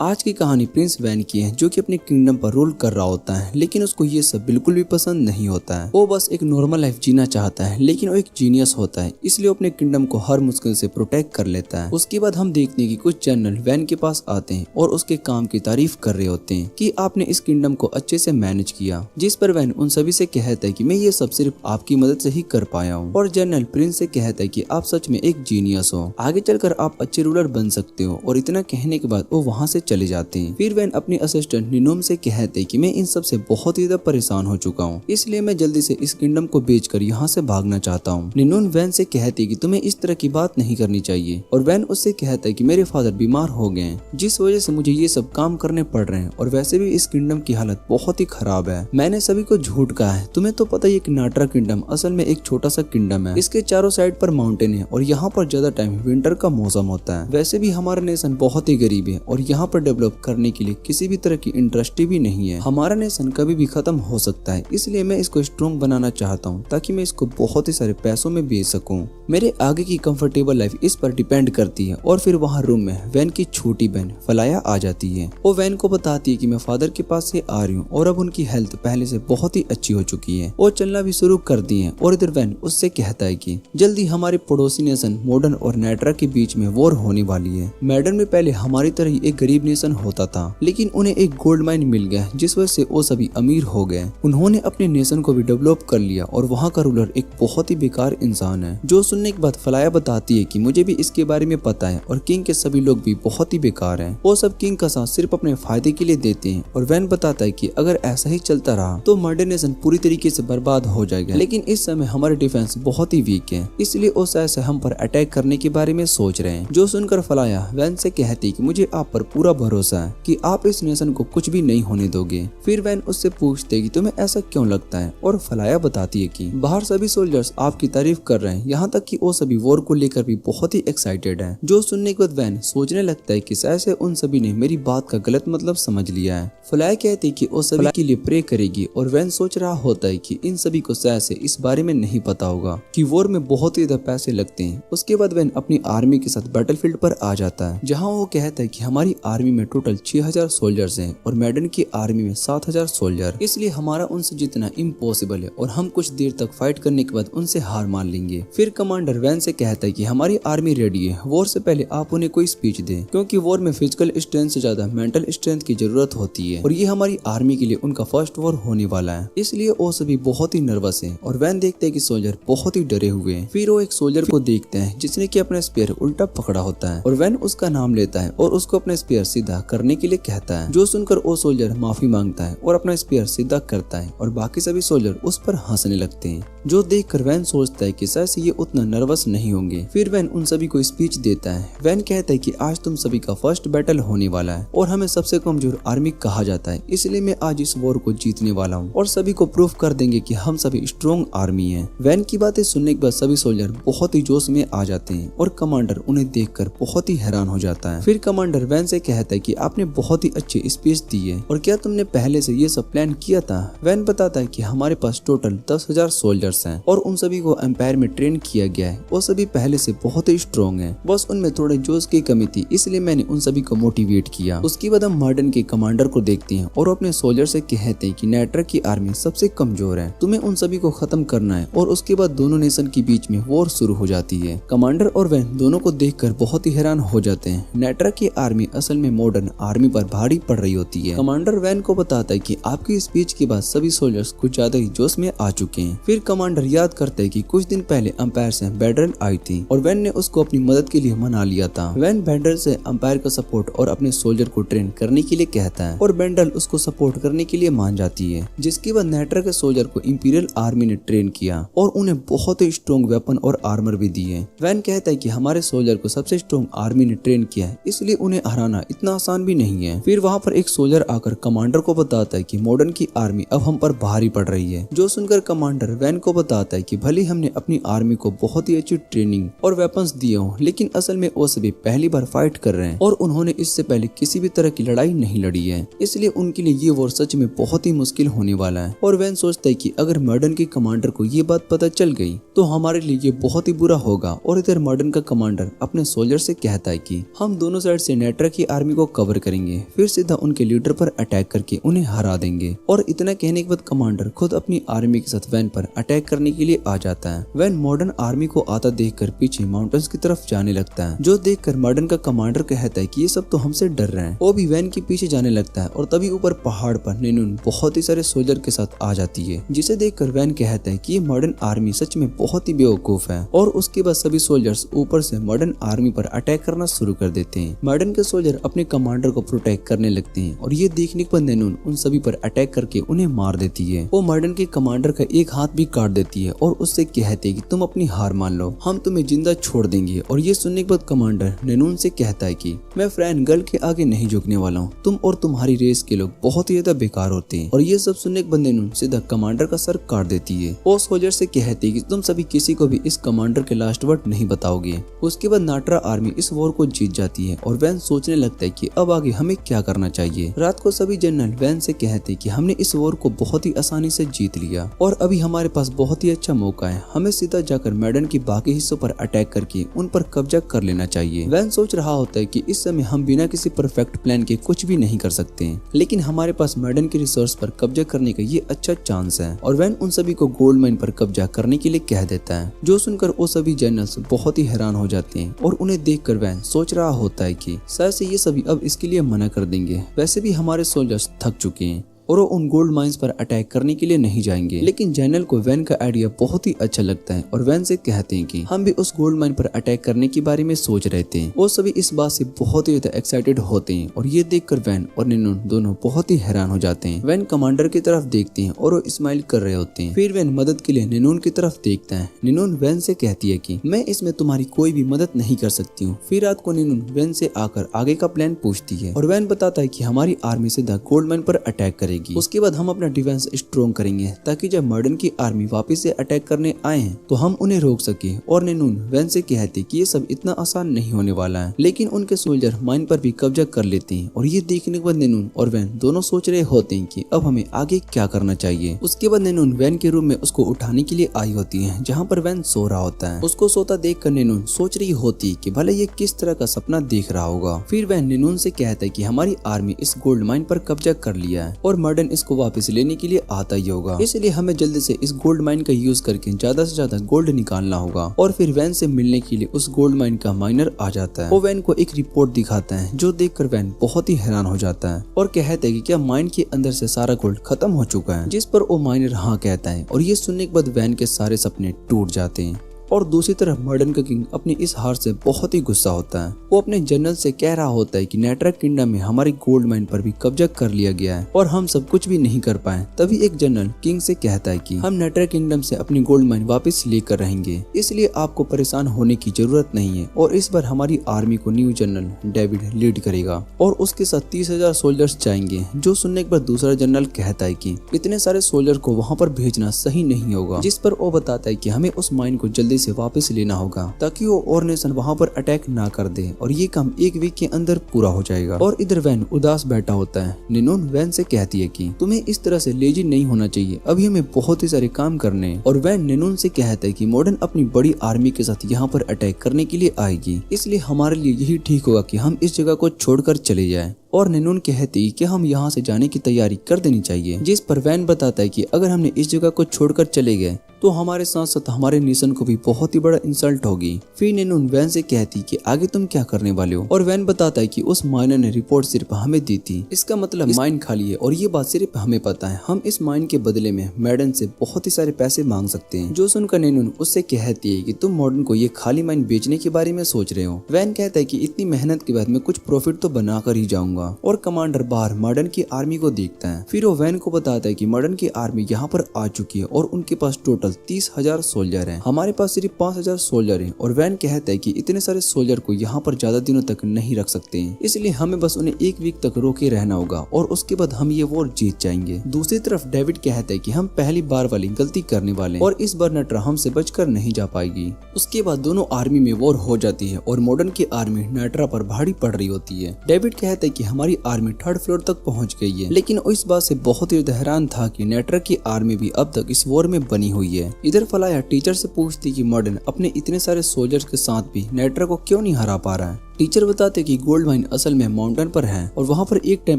आज की कहानी प्रिंस वैन की है, जो कि अपने किंगडम पर रूल कर रहा होता है, लेकिन उसको ये सब बिल्कुल भी पसंद नहीं होता है। वो बस एक नॉर्मल लाइफ जीना चाहता है, लेकिन वो एक जीनियस होता है, इसलिए वो अपने किंगडम को हर मुश्किल से प्रोटेक्ट कर लेता है। उसके बाद हम देखते हैं कि कुछ जनरल वैन के पास आते हैं और उसके काम की तारीफ कर रहे होते हैं कि आपने इस किंगडम को अच्छे से मैनेज किया, जिस पर वैन उन सभी से कहता है कि मैं ये सब सिर्फ आपकी मदद से ही कर पाया हूँ। और जनरल प्रिंस से कहता है कि आप सच में एक जीनियस हो, आगे चलकर आप अच्छे रूलर बन सकते हो। और इतना कहने के बाद वो वहाँ से चले जाते हैं। फिर वैन अपनी असिस्टेंट निनोम से कहते कि मैं इन सब से बहुत ही ज्यादा परेशान हो चुका हूँ, इसलिए मैं जल्दी से इस किंगडम को बेचकर यहाँ से भागना चाहता हूँ। निनोम वैन से कहती कि तुम्हें इस तरह की बात नहीं करनी चाहिए। और वैन उससे कहता है कि मेरे फादर बीमार हो गए हैं, जिस वजह से मुझे ये सब काम करने पड़ रहे हैं, और वैसे भी इस किंगडम की हालत बहुत ही खराब है। मैंने सभी को झूठ कहा है, तुम्हें तो पता ही नाटरा किंगडम असल में एक छोटा सा किंगडम है। इसके चारों साइड पर माउंटेन है और यहाँ पर ज्यादा टाइम विंटर का मौसम होता है। वैसे भी हमारा नेशन बहुत ही गरीब है और यहाँ पर डेवलप करने के लिए किसी भी तरह की इंडस्ट्री भी नहीं है। हमारा नेशन कभी भी खत्म हो सकता है, इसलिए मैं इसको स्ट्रॉन्ग बनाना चाहता हूँ ताकि मैं इसको बहुत ही सारे पैसों में बेच सकूं। मेरे आगे की कंफर्टेबल लाइफ इस पर डिपेंड करती है। और फिर वहाँ रूम में वैन की छोटी बहन फलाया आ जाती है। वो वैन को बताती है कि मैं फादर के पास से आ रही हूँ और अब उनकी हेल्थ पहले से बहुत ही अच्छी हो चुकी है। वो चलना भी शुरू कर दी है। और इधर वैन उससे कहता है कि जल्दी हमारे पड़ोसी नेशन मॉडर्न और नेट्रा के बीच में वॉर होने वाली है। मॉडर्न में पहले हमारी तरह ही एक गरीब नेशन होता था, लेकिन उन्हें एक गोल्ड माइन मिल गया, जिस वजह से वो सभी अमीर हो गए। उन्होंने अपने नेशन को भी डेवलप कर लिया और वहाँ का रूलर एक बहुत ही बेकार इंसान है। जो सुनने के बाद फलाया बताती है कि मुझे भी इसके बारे में पता है और किंग के सभी लोग भी बहुत ही बेकार हैं। वो सब किंग का साथ सिर्फ अपने फायदे के लिए देते हैं। और वैन बताता है कि अगर ऐसा ही चलता रहा तो मॉडर्न नेशन पूरी तरीके से बर्बाद हो जाएगा, लेकिन इस समय हमारे डिफेंस बहुत ही वीक है, इसलिए वो शायद से हम पर अटैक करने के बारे में सोच रहे हैं। जो सुनकर फलाया वैन से कहती कि मुझे आप पर पूरा भरोसा है कि आप इस नेशन को कुछ भी नहीं होने दोगे। फिर वैन उससे पूछते कि तुम्हें ऐसा क्यों लगता है। और फलाया बताती है कि बाहर सभी सोल्जर्स आपकी तारीफ कर रहे हैं, यहाँ तक कि वो सभी वॉर को लेकर भी बहुत ही एक्साइटेड हैं। जो सुनने के बाद वैन सोचने लगता है कि शायद से उन सभी ने मेरी बात का गलत मतलब समझ लिया है। फलाया कहती कि वो सभी के लिए प्रे करेगी। और वैन सोच रहा होता है कि इन सभी को शायद से इस बारे में नहीं पता होगा कि वॉर में बहुत ही ज्यादा पैसे लगते हैं। उसके बाद वैन अपनी आर्मी के साथ बैटलफील्ड पर आ जाता है, जहाँ वो कहता है कि हमारी आर्मी में टोटल 6000 सोल्जर्स हैं और मॉडर्न की आर्मी में 7000 सोल्जर, इसलिए हमारा उनसे जीतना इम्पॉसिबल है और हम कुछ देर तक फाइट करने के बाद उनसे हार मान लेंगे। फिर कमांडर वैन से कहता है कि हमारी आर्मी रेडी है, वॉर से पहले आप उन्हें कोई स्पीच दें, क्योंकि वॉर में फिजिकल स्ट्रेंथ से ज्यादा मेंटल स्ट्रेंथ की जरूरत होती है और ये हमारी आर्मी के लिए उनका फर्स्ट वॉर होने वाला है, इसलिए वो सभी बहुत ही नर्वस है। और वैन देखते है कि सोल्जर बहुत ही डरे हुए हैं। फिर वो एक सोल्जर को देखते हैं जिसने की अपना स्पीयर उल्टा पकड़ा होता है और वैन उसका नाम लेता है और उसको अपना स्पीयर सीधा करने के लिए कहता है। जो सुनकर वो सोल्जर माफी मांगता है और अपना स्पीयर सीधा करता है और बाकी सभी सोल्जर उस पर हंसने लगते हैं, जो देखकर वैन सोचता है कि शायद से ये उतना नर्वस नहीं होंगे। फिर वैन उन सभी को स्पीच देता है। वैन कहता है कि आज तुम सभी का फर्स्ट बैटल होने वाला है और हमें सबसे कमजोर आर्मी कहा जाता है, इसलिए मैं आज इस वॉर को जीतने वाला हूँ और सभी को प्रूफ कर देंगे कि हम सभी स्ट्रॉन्ग आर्मी है। वैन की बातें सुनने के बाद सभी सोल्जर बहुत ही जोश में आ जाते हैं और कमांडर उन्हें देखकर बहुत ही हैरान हो जाता है। फिर कमांडर वैन से कहता है कि आपने बहुत ही अच्छी स्पीच दी है और क्या तुमने पहले से ये सब प्लान किया था। वैन बताता है कि हमारे पास टोटल 10,000 सोल्जर्स हैं और उन सभी को एम्पायर में ट्रेन किया गया है। वो सभी पहले से बहुत ही स्ट्रॉन्ग हैं, बस उनमें थोड़े जोश की कमी थी, इसलिए मैंने उन सभी को मोटिवेट किया। उसके बाद हम मॉडर्न के कमांडर को देखते हैं और अपने सोल्जर से कहते हैं कि नेट्रा की आर्मी सबसे कमजोर है, तुम्हें उन सभी को खत्म करना है। और उसके बाद दोनों नेशन के बीच में वॉर शुरू हो जाती है। कमांडर और वैन दोनों को देखकर बहुत ही हैरान हो जाते हैं। नेट्रा की आर्मी असल में मॉडर्न आर्मी पर भारी पड़ रही होती है। कमांडर वैन को बताता है कि आपकी स्पीच के बाद सभी सोल्जर्स कुछ ज्यादा ही जोश में आ चुके हैं। फिर कमांडर याद करता है कि कुछ दिन पहले अंपायर से बैटल आई थी और वैन ने उसको अपनी मदद के लिए मना लिया था। वैन बैंडल से अंपायर का सपोर्ट और अपने सोल्जर को ट्रेन करने के लिए कहता है और बैंडल उसको सपोर्ट करने के लिए मान जाती है। जिसके बाद नेट्रा के सोल्जर को इंपीरियल आर्मी ने ट्रेन किया और उन्हें बहुत ही स्ट्रॉन्ग वेपन और आर्मर भी दिए। वैन कहता है कि हमारे सोल्जर को सबसे स्ट्रॉन्ग आर्मी ने ट्रेन किया है, इसलिए उन्हें हराना इतना आसान भी नहीं है। फिर वहाँ पर एक सोल्जर आकर कमांडर को बताता है कि मॉडर्न की आर्मी अब हम पर भारी पड़ रही है। जो सुनकर कमांडर वैन को बताता है कि भले हमने अपनी आर्मी को बहुत ही अच्छी ट्रेनिंग और वेपन्स दिए हों, लेकिन असल में वो सभी पहली बार फाइट कर रहे हैं और उन्होंने इससे पहले किसी भी तरह की लड़ाई नहीं लड़ी है, इसलिए उनके लिए ये वॉर सच में बहुत ही मुश्किल होने वाला है। और वैन सोचता है कि अगर मॉडर्न के कमांडर को ये बात पता चल गई तो हमारे लिए ये बहुत ही बुरा होगा। और इधर मॉडर्न का कमांडर अपने सोल्जर से कहता है कि हम दोनों साइड से नेट्रा की आर्मी आर्मी को कवर करेंगे, फिर सीधा उनके लीडर पर अटैक करके उन्हें हरा देंगे। और इतना कहने के बाद कमांडर खुद अपनी आर्मी के साथ वैन पर अटैक करने के लिए आ जाता है। वैन मॉडर्न आर्मी को आता देखकर पीछे माउंटेन्स की तरफ जाने लगता है, जो देखकर मॉडर्न का कमांडर कहता है कि ये सब तो हमसे डर रहे हैं। वो भी वैन के पीछे जाने लगता है और तभी ऊपर पहाड़ पर नैनून बहुत ही सारे सोल्जर के साथ आ जाती है, जिसे देखकर वैन कहता है कि ये मॉडर्न आर्मी सच में बहुत ही बेवकूफ है। और उसके बाद सभी सोल्जर्स ऊपर से मॉडर्न आर्मी पर अटैक करना शुरू कर देते हैं। मॉडर्न के सोल्जर अपने कमांडर को प्रोटेक्ट करने लगते हैं और ये देखने पर नैनून उन सभी पर अटैक करके उन्हें मार देती है। वो मॉडर्न के कमांडर का एक हाथ भी काट देती है और उससे कहते हैं कि तुम अपनी हार मान लो, हम तुम्हें जिंदा छोड़ देंगे। और ये सुनने के बाद कमांडर नैनून से कहता है कि मैं फ्रैन गर्ल के आगे नहीं झुकने वाला हूँ, तुम और तुम्हारी रेस के लोग बहुत ही ज्यादा बेकार होते हैं। और ये सब सुनने के बाद नैनून सीधा कमांडर का सर काट देती है। वो सोल्जर से कहती है कि तुम सभी किसी को भी इस कमांडर के लास्ट वर्ड नहीं बताओगे। उसके बाद नाट्रा आर्मी इस वॉर को जीत जाती है और वैन सोचने लगता है कि अब आगे हमें क्या करना चाहिए। रात को सभी जनरल वैन से कहते कि हमने इस वॉर को बहुत ही आसानी से जीत लिया और अभी हमारे पास बहुत ही अच्छा मौका है, हमें सीधा जाकर मैडन की बाकी हिस्सों पर अटैक करके उन पर कब्जा कर लेना चाहिए। वैन सोच रहा होता है कि इस समय हम बिना किसी परफेक्ट प्लान के कुछ भी नहीं कर सकते, लेकिन हमारे पास मैडन के रिसोर्स पर कब्जा करने का ये अच्छा चांस है। और वैन उन सभी को गोल्ड माइन पर कब्जा करने के लिए कह देता है, जो सुनकर वो सभी जनरल्स बहुत ही हैरान हो जाते हैं। और उन्हें देखकर वैन सोच रहा होता है कि शायद से ये सभी अब इसके लिए मना कर देंगे, वैसे भी हमारे सोल्जर्स थक चुके हैं और वो उन गोल्ड माइंस पर अटैक करने के लिए नहीं जाएंगे। लेकिन जनरल को वैन का आइडिया बहुत ही अच्छा लगता है और वैन से कहते हैं कि हम भी उस गोल्ड माइन पर अटैक करने के बारे में सोच रहे थे। वो सभी इस बात से बहुत ही ज्यादा एक्साइटेड होते हैं और ये देखकर वैन और नैनून दोनों बहुत ही हैरान हो जाते हैं। वैन कमांडर की तरफ देखते हैं और वो स्माइल कर रहे होते हैं। फिर वैन मदद के लिए नैनून की तरफ देखता है। नैनून वैन से कहती है कि मैं इसमें तुम्हारी कोई भी मदद नहीं कर सकती हूँ। फिर रात को नैनून वैन से आकर आगे का प्लान पूछती है और वैन बताता है कि हमारी आर्मी सीधा गोल्ड माइन पर अटैक करेगी। उसके बाद हम अपना डिफेंस स्ट्रॉन्ग करेंगे ताकि जब मॉडर्न की आर्मी वापस से अटैक करने आए हैं तो हम उन्हें रोक सके। और नैनून वैन से कहती कि ये सब इतना आसान नहीं होने वाला है, लेकिन उनके सोल्जर माइन पर भी कब्जा कर लेते हैं। और ये देखने के बाद नैनून और वैन दोनों सोच रहे होते हैं कि अब हमें आगे क्या करना चाहिए। उसके बाद नैनून वैन के रूम में उसको उठाने के लिए आई होती है, जहाँ पर वैन सो रहा होता है। उसको सोता देख कर नैनून सोच रही होती कि भले ये किस तरह का सपना देख रहा होगा। फिर वैन नैनून से कहता है कि हमारी आर्मी इस गोल्ड माइन पर कब्जा कर लिया है और मॉडर्न इसको वापस लेने के लिए आता ही होगा, इसलिए हमें जल्दी से इस गोल्ड माइन का यूज करके ज्यादा से ज्यादा गोल्ड निकालना होगा। और फिर वैन से मिलने के लिए उस गोल्ड माइन का माइनर आ जाता है। वो वैन को एक रिपोर्ट दिखाता है, जो देखकर वैन बहुत ही हैरान हो जाता है और कहता है कि क्या माइन के अंदर से सारा गोल्ड खत्म हो चुका है, जिस पर वो माइनर हाँ कहता है। और ये सुनने के बाद वैन के सारे सपने टूट जाते हैं। और दूसरी तरफ मॉडर्न का किंग अपनी इस हार से बहुत ही गुस्सा होता है। वो अपने जनरल से कह रहा होता है कि नेट्रा किंगडम में हमारी गोल्ड माइन पर भी कब्जा कर लिया गया है और हम सब कुछ भी नहीं कर पाए। तभी एक जनरल किंग से कहता है कि हम नेट्रा किंगडम से अपनी गोल्ड माइन वापस लेकर रहेंगे, इसलिए आपको परेशान होने की जरूरत नहीं है। और इस बार हमारी आर्मी को न्यू जनरल डेविड लीड करेगा और उसके साथ 30,000 सोल्जर्स जाएंगे। जो सुनने के बाद दूसरा जनरल कहता है कि इतने सारे सोल्जर को वहाँ पर भेजना सही नहीं होगा, जिस पर वो बताता है कि हमें उस माइन को जल्दी से वापस लेना होगा ताकि वो और नेशन वहाँ पर अटैक ना कर दे और ये काम एक वीक के अंदर पूरा हो जाएगा। और इधर वैन उदास बैठा होता है। नैनून वैन से कहती है कि तुम्हें इस तरह से लेजी नहीं होना चाहिए, अभी हमें बहुत ही सारे काम करने हैं। और वैन नैनून से कहता है कि मॉडर्न अपनी बड़ी आर्मी के साथ यहाँ पर अटैक करने के लिए आएगी, इसलिए हमारे लिए यही ठीक होगा कि हम इस जगह को छोड़कर चले जाएं। और नैनून कहती कि हम यहाँ से जाने की तैयारी कर देनी चाहिए, जिस पर वैन बताता है कि अगर हमने इस जगह को छोड़कर चले गए तो हमारे साथ साथ हमारे नेशन को भी बहुत ही बड़ा इंसल्ट होगी। फिर नैनून वैन से कहती कि आगे तुम क्या करने वाले हो। और वैन बताता है कि उस माइनर ने रिपोर्ट सिर्फ हमें दी थी, इसका मतलब माइन खाली है और ये बात सिर्फ हमें पता है। हम इस माइन के बदले में मैडन से बहुत ही सारे पैसे मांग सकते हैं। जो सुनकर नैनून उससे कहती है कि तुम मॉडर्न को ये खाली माइन बेचने के बारे में सोच रहे हो। वैन कहता है कि इतनी मेहनत के बाद मैं कुछ प्रॉफिट तो बना कर ही जाऊंगा। और कमांडर बाहर मॉडर्न की आर्मी को देखता है। फिर वो वैन को बताता है कि मॉडर्न की आर्मी यहाँ पर आ चुकी है और उनके पास टोटल 30,000 सोल्जर हैं। हमारे पास सिर्फ 5,000 सोल्जर हैं। और वैन कहता है कि इतने सारे सोल्जर को यहाँ पर ज्यादा दिनों तक नहीं रख सकते हैं, इसलिए हमें बस उन्हें एक वीक तक रोके रहना होगा और उसके बाद हम ये वॉर जीत जाएंगे। दूसरी तरफ डेविड कहता है कि हम पहली बार वाली गलती करने वाले और इस बार नट्रा हमसे बचकर नहीं जा पाएगी। उसके बाद दोनों आर्मी में वॉर हो जाती है और मॉडर्न की आर्मी नट्रा पर भारी पड़ रही होती है। डेविड कहता है कि हमारी आर्मी 3rd फ्लोर तक पहुंच गई है, लेकिन वो इस बात से बहुत ही हैरान था कि नेट्रा की आर्मी भी अब तक इस वॉर में बनी हुई है। इधर फलाया टीचर से पूछती कि मॉडर्न अपने इतने सारे सोल्जर्स के साथ भी नेट्रा को क्यों नहीं हरा पा रहा है। टीचर बताते कि गोल्ड माइन असल में माउंटेन पर है और वहाँ पर एक टाइम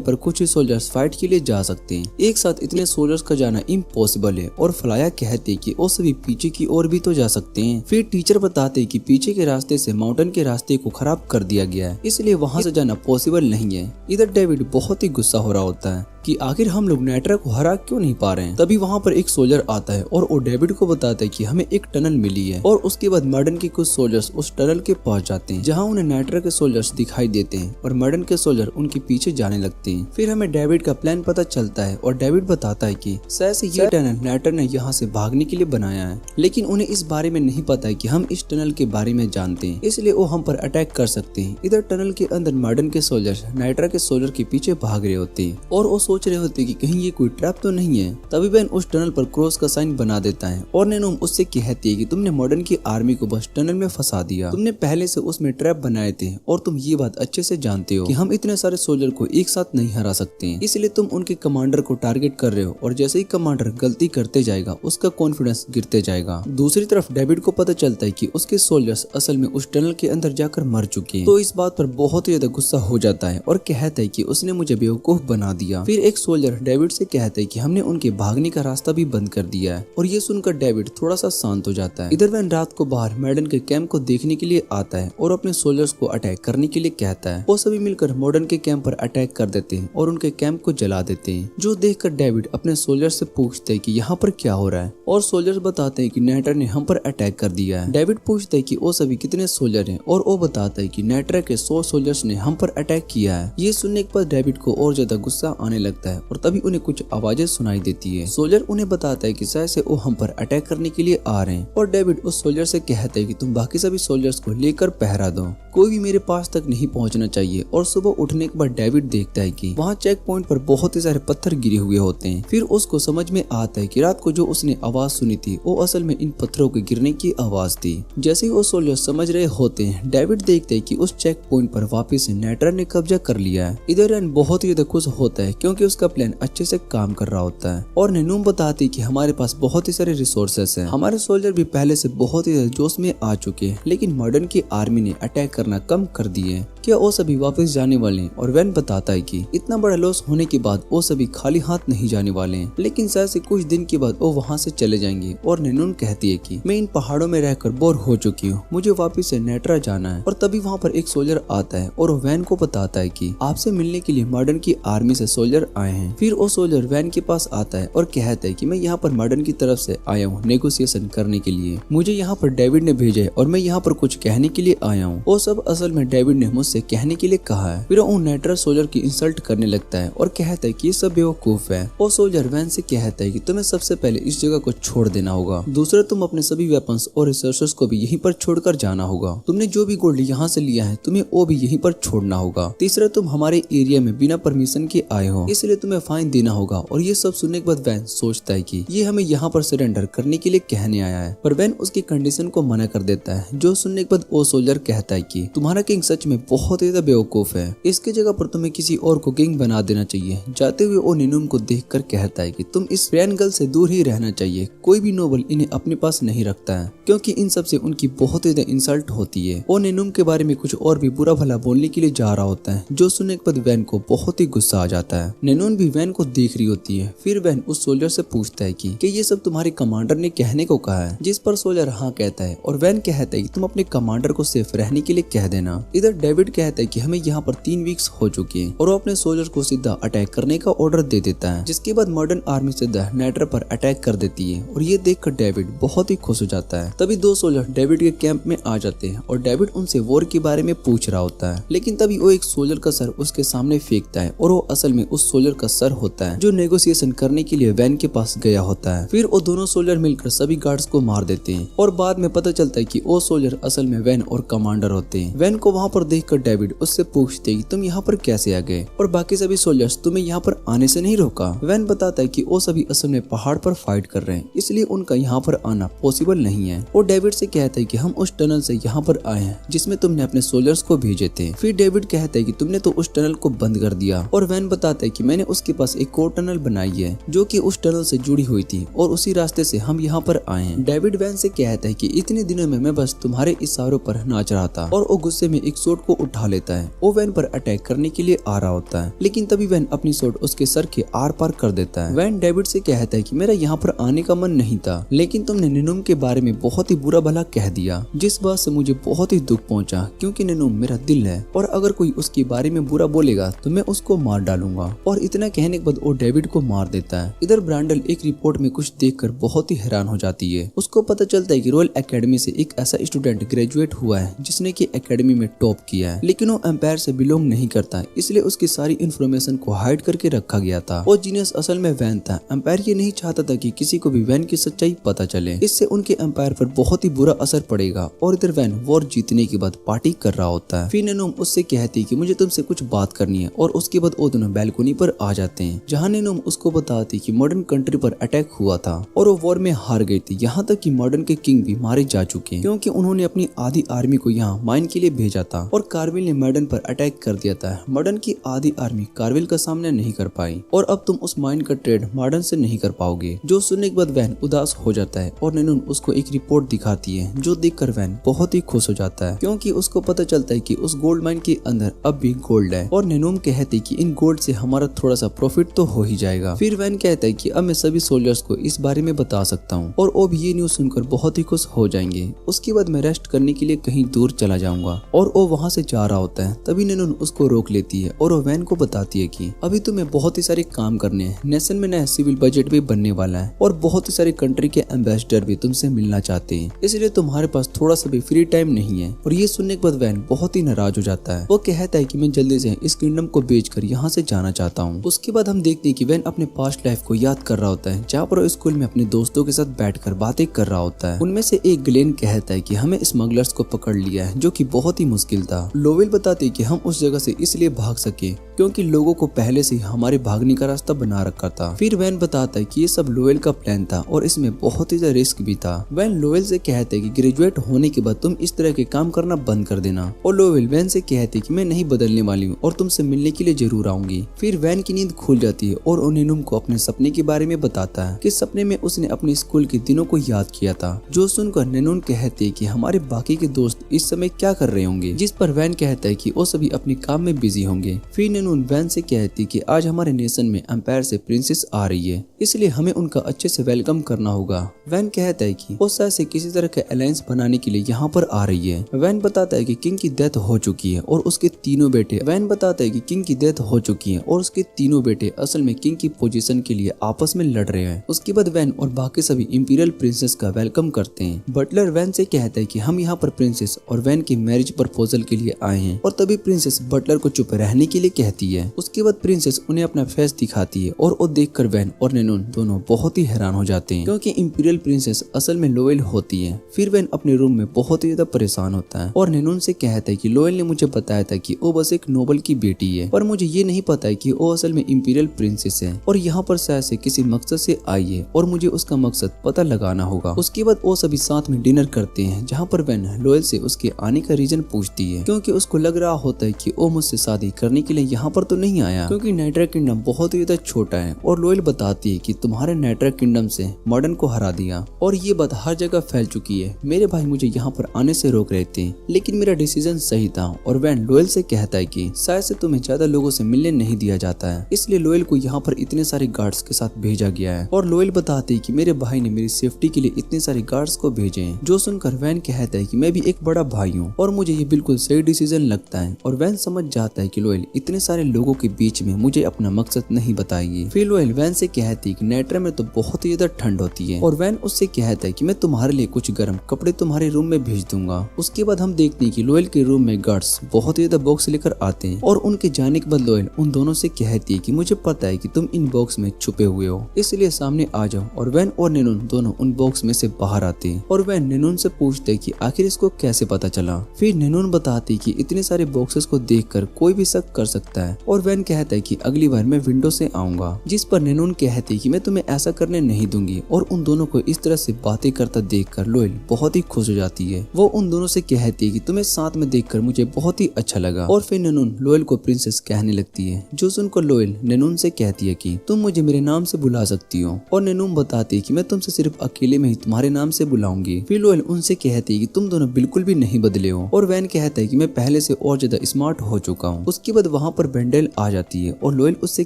पर कुछ ही सोल्जर्स फाइट के लिए जा सकते हैं। एक साथ इतने सोल्जर्स का जाना इम्पॉसिबल है और फ्लाया कहते कि वो सभी पीछे की ओर भी तो जा सकते हैं। फिर टीचर बताते कि पीछे के रास्ते से माउंटेन के रास्ते को खराब कर दिया गया है, इसलिए वहाँ से जाना पॉसिबल नहीं है। इधर डेविड बहुत ही गुस्सा हो रहा होता है कि आखिर हम लोग नाइट्रा को हरा क्यों नहीं पा रहे हैं। तभी वहाँ पर एक सोल्जर आता है और वो डेविड को बताता है कि हमें एक टनल मिली है और उसके बाद मर्डन के कुछ सोल्जर्स उस टनल के पास जाते हैं जहाँ उन्हें नाइट्रा के सोल्जर्स दिखाई देते हैं और मर्डन के सोल्जर उनके पीछे जाने लगते हैं। फिर हमें डेविड का प्लान पता चलता है और डेविड बताता है कि शायद से ये टनल नाइट्रा ने यहाँ से भागने के लिए बनाया है, लेकिन उन्हें इस बारे में नहीं पता है कि हम इस टनल के बारे में जानते हैं, इसलिए वो हम पर अटैक कर सकते हैं। इधर टनल के अंदर मर्डन के सोल्जर्स नाइट्रा के सोल्जर के पीछे भाग रहे होते हैं और वो सोच रहे होते हैं कि कहीं ये कोई ट्रैप तो नहीं है। तभी वैन उस टनल पर क्रॉस का साइन बना देता है और नैनोम उससे कहती है कि तुमने मॉडर्न की आर्मी को बस टनल में फंसा दिया, तुमने पहले से उसमें ट्रैप बनाए थे और तुम ये बात अच्छे से जानते हो कि हम इतने सारे सोल्जर को एक साथ नहीं हरा सकते हैं, इसलिए तुम उनके कमांडर को टारगेट कर रहे हो और जैसे ही कमांडर गलती करते जाएगा उसका कॉन्फिडेंस गिरते जाएगा। दूसरी तरफ डेविड को पता चलता है कि उसके सोल्जर्स असल में उस टनल के अंदर जाकर मर चुके हैं, तो इस बात पर बहुत ही ज्यादा गुस्सा हो जाता है और कहता है कि उसने मुझे बेवकूफ बना दिया। फिर एक सोल्जर डेविड से कहता है कि हमने उनके भागने का रास्ता भी बंद कर दिया है और ये सुनकर डेविड थोड़ा सा शांत हो जाता है। इधर वैन रात को बाहर मॉडर्न के कैंप को देखने के लिए आता है और अपने सोल्जर्स को अटैक करने के लिए कहता है। वो सभी मिलकर मॉडर्न के कैंप पर अटैक कर देते हैं और उनके कैंप को जला देते हैं, जो देखकर डेविड अपने सोल्जर्स से पूछते हैं कि यहाँ पर क्या हो रहा है और सोल्जर्स बताते हैं कि नाइट्रा ने हम पर अटैक कर दिया है। डेविड पूछता है कि वो सभी कितने सोल्जर हैं और वो बताता है कि नाइट्रा के 100 सोल्जर्स ने हम पर अटैक किया है। ये सुनने के बाद डेविड को और ज्यादा गुस्सा आने लगता है और तभी उन्हें कुछ आवाजें सुनाई देती है। सोल्जर उन्हें बताता है कि शायद से वो हम पर अटैक करने के लिए आ रहे हैं और डेविड उस सोल्जर से कहता है कि तुम बाकी सभी सोल्जर्स को लेकर पहरा दो, कोई भी मेरे पास तक नहीं पहुंचना चाहिए। और सुबह उठने के बाद डेविड देखता है कि वहाँ चेक पॉइंट पर बहुत ही सारे पत्थर गिरे हुए होते हैं। फिर उसको समझ में आता है कि रात को जो उसने आवाज सुनी थी वो असल में इन पत्थरों के गिरने की आवाज थी। जैसे ही वो सोल्जर समझ रहे होते हैं, डेविड देखते है कि उस चेक पॉइंट पर वापस से नाइट्रा ने कब्जा कर लिया है। इधर रैन बहुत ही ज्यादा खुश होता है क्योंकि उसका प्लान अच्छे से काम कर रहा होता है और नैनोम बताती कि हमारे पास बहुत ही सारे रिसोर्सेस हैं, हमारे सोल्जर भी पहले से बहुत ही जोश में आ चुके हैं, लेकिन मॉडर्न की आर्मी ने अटैक करना कम कर दिए, क्या वो सभी वापस जाने वाले हैं। और वैन बताता है कि इतना बड़ा लॉस होने के बाद वो सभी खाली हाथ नहीं जाने वाले हैं, लेकिन शायद से कुछ दिन के बाद वो वहाँ से चले जाएंगे। और नैनोन कहती है कि मैं इन पहाड़ों में रहकर बोर हो चुकी हूँ, मुझे वापस से नाइट्रा जाना है। और तभी वहाँ पर एक सोल्जर आता है और वैन को बताता है कि आपसे मिलने के लिए मॉडर्न की आर्मी से सोल्जर आए हैं। फिर वो सोल्जर वैन के पास आता है और कहता है कि मैं यहाँ पर मॉडर्न की तरफ से आया हूँ नेगोशिएशन करने के लिए, मुझे यहाँ पर डेविड ने भेजा है और मैं यहाँ पर कुछ कहने के लिए आया हूँ। वो सब असल में डेविड ने मुझसे कहने के लिए कहा है। फिर वो नाइट्रा सोल्जर की इंसल्ट करने लगता है और कहता है कि ये सब बेवकूफ है। वो सोल्जर वैन से कहता है कि तुम्हें सबसे पहले इस जगह को छोड़ देना होगा, दूसरा तुम अपने सभी वेपन्स और रिसोर्सेस को भी यहीं पर छोड़कर जाना होगा, तुमने जो भी गोल्ड यहाँ से लिया है तुम्हें वो भी यहीं पर छोड़ना होगा, तीसरा तुम हमारे एरिया में बिना परमिशन के आए हो इसलिए तुम्हें फाइन देना होगा। और ये सब सुनने के बाद वैन सोचता है कि ये हमें यहाँ पर सरेंडर करने के लिए कहने आया है, पर वैन उसकी कंडीशन को मना कर देता है, जो सुनने के बाद वो सोल्जर कहता है कि तुम्हारा किंग सच में बहुत ज्यादा बेवकूफ है, इसकी जगह पर तुम्हें किसी और को किंग बना देना चाहिए। जाते हुए वो नैनोम को देखकर कहता है कि तुम इस फ्रेंड गर्ल से दूर ही रहना चाहिए, कोई भी नोबल इन्हें अपने पास नहीं रखता है क्योंकि इन सब से उनकी बहुत ज्यादा इंसल्ट होती है। वो नैनोम के बारे में कुछ और भी बुरा भला बोलने के लिए जा रहा होता है, जो सुनने के बाद वैन को बहुत ही गुस्सा आ जाता है। नैनोम भी वैन को देख रही होती है। फिर वैन उस सोल्जर से पूछता है कि ये सब तुम्हारे कमांडर ने कहने को कहा है, जिस पर सोल्जर हाँ कहता है और वैन कहता है कि तुम अपने कमांडर को सेफ रहने के लिए कह देना। इधर डेविड कहता है कि हमें यहाँ पर 3 वीक्स हो चुके हैं और वो अपने सोल्जर को सीधा अटैक करने का ऑर्डर दे देता है, जिसके बाद मॉडर्न आर्मी सीधा नाइट्रा पर अटैक कर देती है और ये देखकर डेविड बहुत ही खुश हो जाता है। तभी 2 सोल्जर डेविड के कैंप में आ जाते हैं और डेविड उनसे वॉर के बारे में पूछ रहा होता है, लेकिन तभी वो एक सोल्जर का सर उसके सामने फेंकता है और वो असल में उस सोल्जर का सर होता है जो नेगोशिएशन करने के लिए वैन के पास गया होता है। फिर वो दोनों सोल्जर मिलकर सभी गार्ड्स को मार देते हैं और बाद में पता चलता है कि वो सोल्जर असल में वैन और कमांडर होते हैं। वैन को वहाँ पर देखकर डेविड उससे पूछते हैं कि तुम यहाँ पर कैसे आ गए और बाकी सभी सोल्जर्स तुम्हें यहाँ पर आने से नहीं रोका। वैन बताता है कि वो सभी असल में पहाड़ पर फाइट कर रहे हैं, इसलिए उनका यहाँ पर आना पॉसिबल नहीं है। वो डेविड से कहता है कि हम उस टनल से यहाँ पर आए हैं जिसमें तुमने अपने सोल्जर्स को भेजे थे। फिर डेविड कहता है कि तुमने तो उस टनल को बंद कर दिया और वैन बताता है कि मैंने उसके पास एक और टनल बनाई है जो कि उस टनल से जुड़ी हुई थी और उसी रास्ते से हम यहाँ पर आए हैं। डेविड वैन से कहता है कि इतने दिनों में मैं बस तुम्हारे इशारों पर नाच रहा था और वो गुस्से में एक शॉट को उठा लेता है। वो वैन पर अटैक करने के लिए आ रहा होता है, लेकिन तभी वैन अपनी शॉट उसके सर के आर पार कर देता है। वैन डेविड से कहता है कि मेरा यहाँ पर आने का मन नहीं था, लेकिन तुमने निनुम के बारे में बहुत ही बुरा भला कह दिया, जिस बात से मुझे बहुत ही दुख पहुंचा, क्योंकि निनुम मेरा दिल है और अगर कोई उसके बारे में बुरा बोलेगा तो मैं उसको मार डालूंगा। और इतना कहने के बाद वो डेविड को मार देता है। इधर ब्रांडल एक रिपोर्ट में कुछ देखकर बहुत ही हैरान हो जाती है। उसको पता चलता है कि रॉयल एकेडमी से एक ऐसा स्टूडेंट ग्रेजुएट हुआ है जिसने की एकेडमी में टॉप किया है, लेकिन वो एम्पायर से बिलोंग नहीं करता, इसलिए उसकी सारी इन्फॉर्मेशन को हाइड करके रखा गया था। वो जीनियस असल में वैन था। एम्पायर ये नहीं चाहता था कि किसी को भी वैन की सच्चाई पता चले, इससे उनके एम्पायर पर बहुत ही बुरा असर पड़ेगा। और इधर वैन वॉर जीतने के बाद पार्टी कर रहा होता है। फिर निनुम उससे कहती कि मुझे तुमसे कुछ बात करनी है और उसके बाद वो दोनों बैल्कोनी पर आ जाते हैं, जहाँ निनुम उसको बताती कि मॉडर्न कंट्री पर अटैक हुआ था और वो वॉर में हार गई थी। यहाँ तक कि मॉडर्न के किंग भी मारे जा चुके हैं, क्योंकि उन्होंने अपनी आधी आर्मी को यहाँ माइन के लिए भेजा था और कार्विल ने मॉडर्न पर अटैक कर दिया था। मॉडर्न की आधी आर्मी कार्विल का सामना नहीं कर पाई और अब तुम उस माइन का ट्रेड मॉडर्न से नहीं कर पाओगे। जो सुनने के बाद वैन उदास हो जाता है और निनुम उसको एक रिपोर्ट दिखाती है, जो देखकर वैन बहुत ही खुश हो जाता है, क्योंकि उसको पता चलता है कि उस गोल्ड माइन के अंदर अब भी गोल्ड है। और निनुम कहती कि इन गोल्ड से हमारा थोड़ा सा प्रॉफिट तो हो ही जाएगा। फिर वैन कहता है कि अब मैं सभी सोल्जर्स को इस बारे में बता सकता हूँ और वो भी ये न्यूज सुनकर बहुत ही खुश हो जाएंगे। उसके बाद मैं रेस्ट करने के लिए कहीं दूर चला जाऊंगा और वो वहाँ से जा रहा होता है। तभी निनुम उसको रोक लेती है और वो वैन को बताती है कि अभी तुम्हें बहुत ही सारे काम करने हैं। नेशन में नया सिविल बजट भी बनने वाला है और बहुत ही सारी कंट्री के एम्बेसडर भी तुमसे मिलना चाहते हैं, इसलिए तुम्हारे पास थोड़ा सा भी फ्री टाइम नहीं है। और ये सुनने के बाद वैन बहुत ही नाराज हो जाता है। वो कहता है कि मैं जल्दी से इस किंगडम को बेचकर यहाँ से जाना चाहता हूँ। उसके बाद हम देखते हैं कि वैन अपने पास्ट लाइफ को याद कर रहा होता है, जहाँ पर वो स्कूल में अपने दोस्तों के साथ बैठकर बातें कर रहा होता है। उनमें से एक ग्लेन कहता है कि हमें स्मगलर्स को पकड़ लिया है, जो कि बहुत ही मुश्किल था। लोवेल बताते हैं कि हम उस जगह से इसलिए भाग सके क्योंकि लोगों को पहले से हमारे भागने का रास्ता बना रखा था। फिर वैन बताता है कि ये सब लोवेल का प्लान था और इसमें बहुत ही ज्यादा रिस्क भी था। वैन लोवेल से कहते हैं कि ग्रेजुएट होने के बाद तुम इस तरह के काम करना बंद कर देना। और लोवेल वैन से कहते हैं कि मैं नहीं बदलने वाली हूँ और तुमसे मिलने के लिए जरूर आऊंगी। फिर वैन की नींद खुल जाती है और निनुम को अपने सपने के बारे में बताता है कि सपने में उसने अपने स्कूल के दिनों को याद किया था। जो सुनकर निनुम कहती है कि हमारे बाकी के दोस्त इस समय क्या कर रहे होंगे, जिस पर वैन कहता है कि वो सभी अपने काम में बिजी होंगे। फिर निनुम वैन से कहती कि आज हमारे नेशन में एम्पायर से प्रिंसेस आ रही है, इसलिए हमें उनका अच्छे से वेलकम करना होगा। वैन कहता है कि वो शायद से किसी तरह का अलायंस बनाने के लिए यहाँ पर आ रही है। वैन बताता है कि किंग की डेथ हो चुकी है और उसके तीनों बेटे वैन बताता है कि किंग की डेथ हो चुकी है और उसके तीनों बेटे असल में किंग की पोजीशन के लिए आपस में लड़ रहे हैं। उसके बाद वैन और बाकी सभी इंपीरियल प्रिंसेस का वेलकम करते हैं। बटलर वैन से कहता है कि हम यहाँ पर प्रिंसेस और वैन की मैरिज प्रपोजल के लिए आए हैं और तभी प्रिंसेस बटलर को चुप रहने के लिए कहती है। उसके बाद प्रिंसेस उन्हें अपना फेस दिखाती है और वो देखकर वैन और निनुम दोनों बहुत ही हैरान हो जाते हैं, क्योंकि इंपीरियल प्रिंसेस असल में लोवेल होती है। फिर वैन अपने रूम में बहुत ही ज्यादा परेशान होता है और निनुम से कहता है कि लोवेल ने मुझे बताया था कि वो बस एक नोबल की बेटी है, पर मुझे ये नहीं पता है कि वो असल में इंपीरियल प्रिंसेस है और यहाँ पर शायद से किसी मकसद से आई है और मुझे उसका मकसद पता लगाना होगा। उसके बाद वो सभी साथ में डिनर करते हैं, जहाँ पर वैन लोवेल से उसके आने का रीजन पूछती है, क्योंकि उसको लग रहा होता है कि वो मुझसे शादी करने के लिए यहाँ पर तो नहीं आया, क्योंकि नाइट्रा किंगडम बहुत ही ज्यादा छोटा है। और लोवेल बताती है कि तुम्हारे नाइट्रा किंगडम से मॉडर्न को हरा दिया और ये बात हर जगह फैल चुकी है। मेरे भाई मुझे यहाँ पर आने से रोक रहे थे, लेकिन मेरा डिसीजन सही था। और वैन लोवेल से कहता है कि शायद से तुम्हें ज्यादा लोगों से मिलने नहीं दिया जाता है, इसलिए लोवेल को यहाँ पर इतने सारे गार्ड्स के साथ भेजा गया है। और लोवेल बताती है कि मेरे भाई ने मेरी सेफ्टी के लिए इतने सारे गार्ड्स को भेजे हैं। जो सुनकर वैन कहता है कि मैं भी एक बड़ा भाई हूँ और मुझे ये बिल्कुल सही डिसीजन लगता है। और वैन समझ जाता है कि लोवेल इतने सारे लोगों के बीच में मुझे अपना मकसद नहीं बताएगी। फिर लोवेल वैन से कहती है कि नाइट्रा में तो बहुत ही ज्यादा ठंड होती है और वैन उससे कहता है कि मैं तुम्हारे लिए कुछ गर्म कपड़े तुम्हारे रूम में भेज दूंगा। उसके बाद हम देखते हैं कि लोवेल के रूम में गार्ड्स बहुत ही ज्यादा बॉक्स लेकर आते हैं और उनके जाने के बाद लोवेल उन दोनों से कहती है कि मुझे पता है कि तुम इन बॉक्स में छुपे हुए हो, इसलिए सामने आ जाओ। और वैन और निनुम दोनों उन बॉक्स में से बाहर आते हैं और वैन निनुम से पूछते हैं कि आखिर इसको कैसे पता चला। फिर निनुम बताती कि इतने सारे बॉक्सेस को देखकर कोई भी शक कर सकता है। और वैन कहता है कि अगली बार मैं विंडो से आऊंगा, जिस पर निनुम कहती कि मैं तुम्हें ऐसा करने नहीं दूंगी। और उन दोनों को इस तरह से बातें करता देखकर लोवेल बहुत ही खुश हो जाती है। वो उन दोनों से कहती है कि तुम्हें साथ में देखकर मुझे बहुत ही अच्छा लगा। और फिर निनुम लोवेल को प्रिंसेस कहने लगती है, जो सुनकर सुनकर लोयल नैनून से कहती है कि तुम मुझे मेरे नाम से बुला सकती हो, और नैनून बताती है कि मैं तुमसे सिर्फ अकेले में ही तुम्हारे नाम से बुलाऊंगी। फिर लोयल उनसे कहती है कि तुम दोनों बिल्कुल भी नहीं बदले हो, और वैन कहता है कि मैं पहले से और ज्यादा स्मार्ट हो चुका हूँ। उसके बाद वहाँ पर ब्रेंडल आ जाती है और लोयल उससे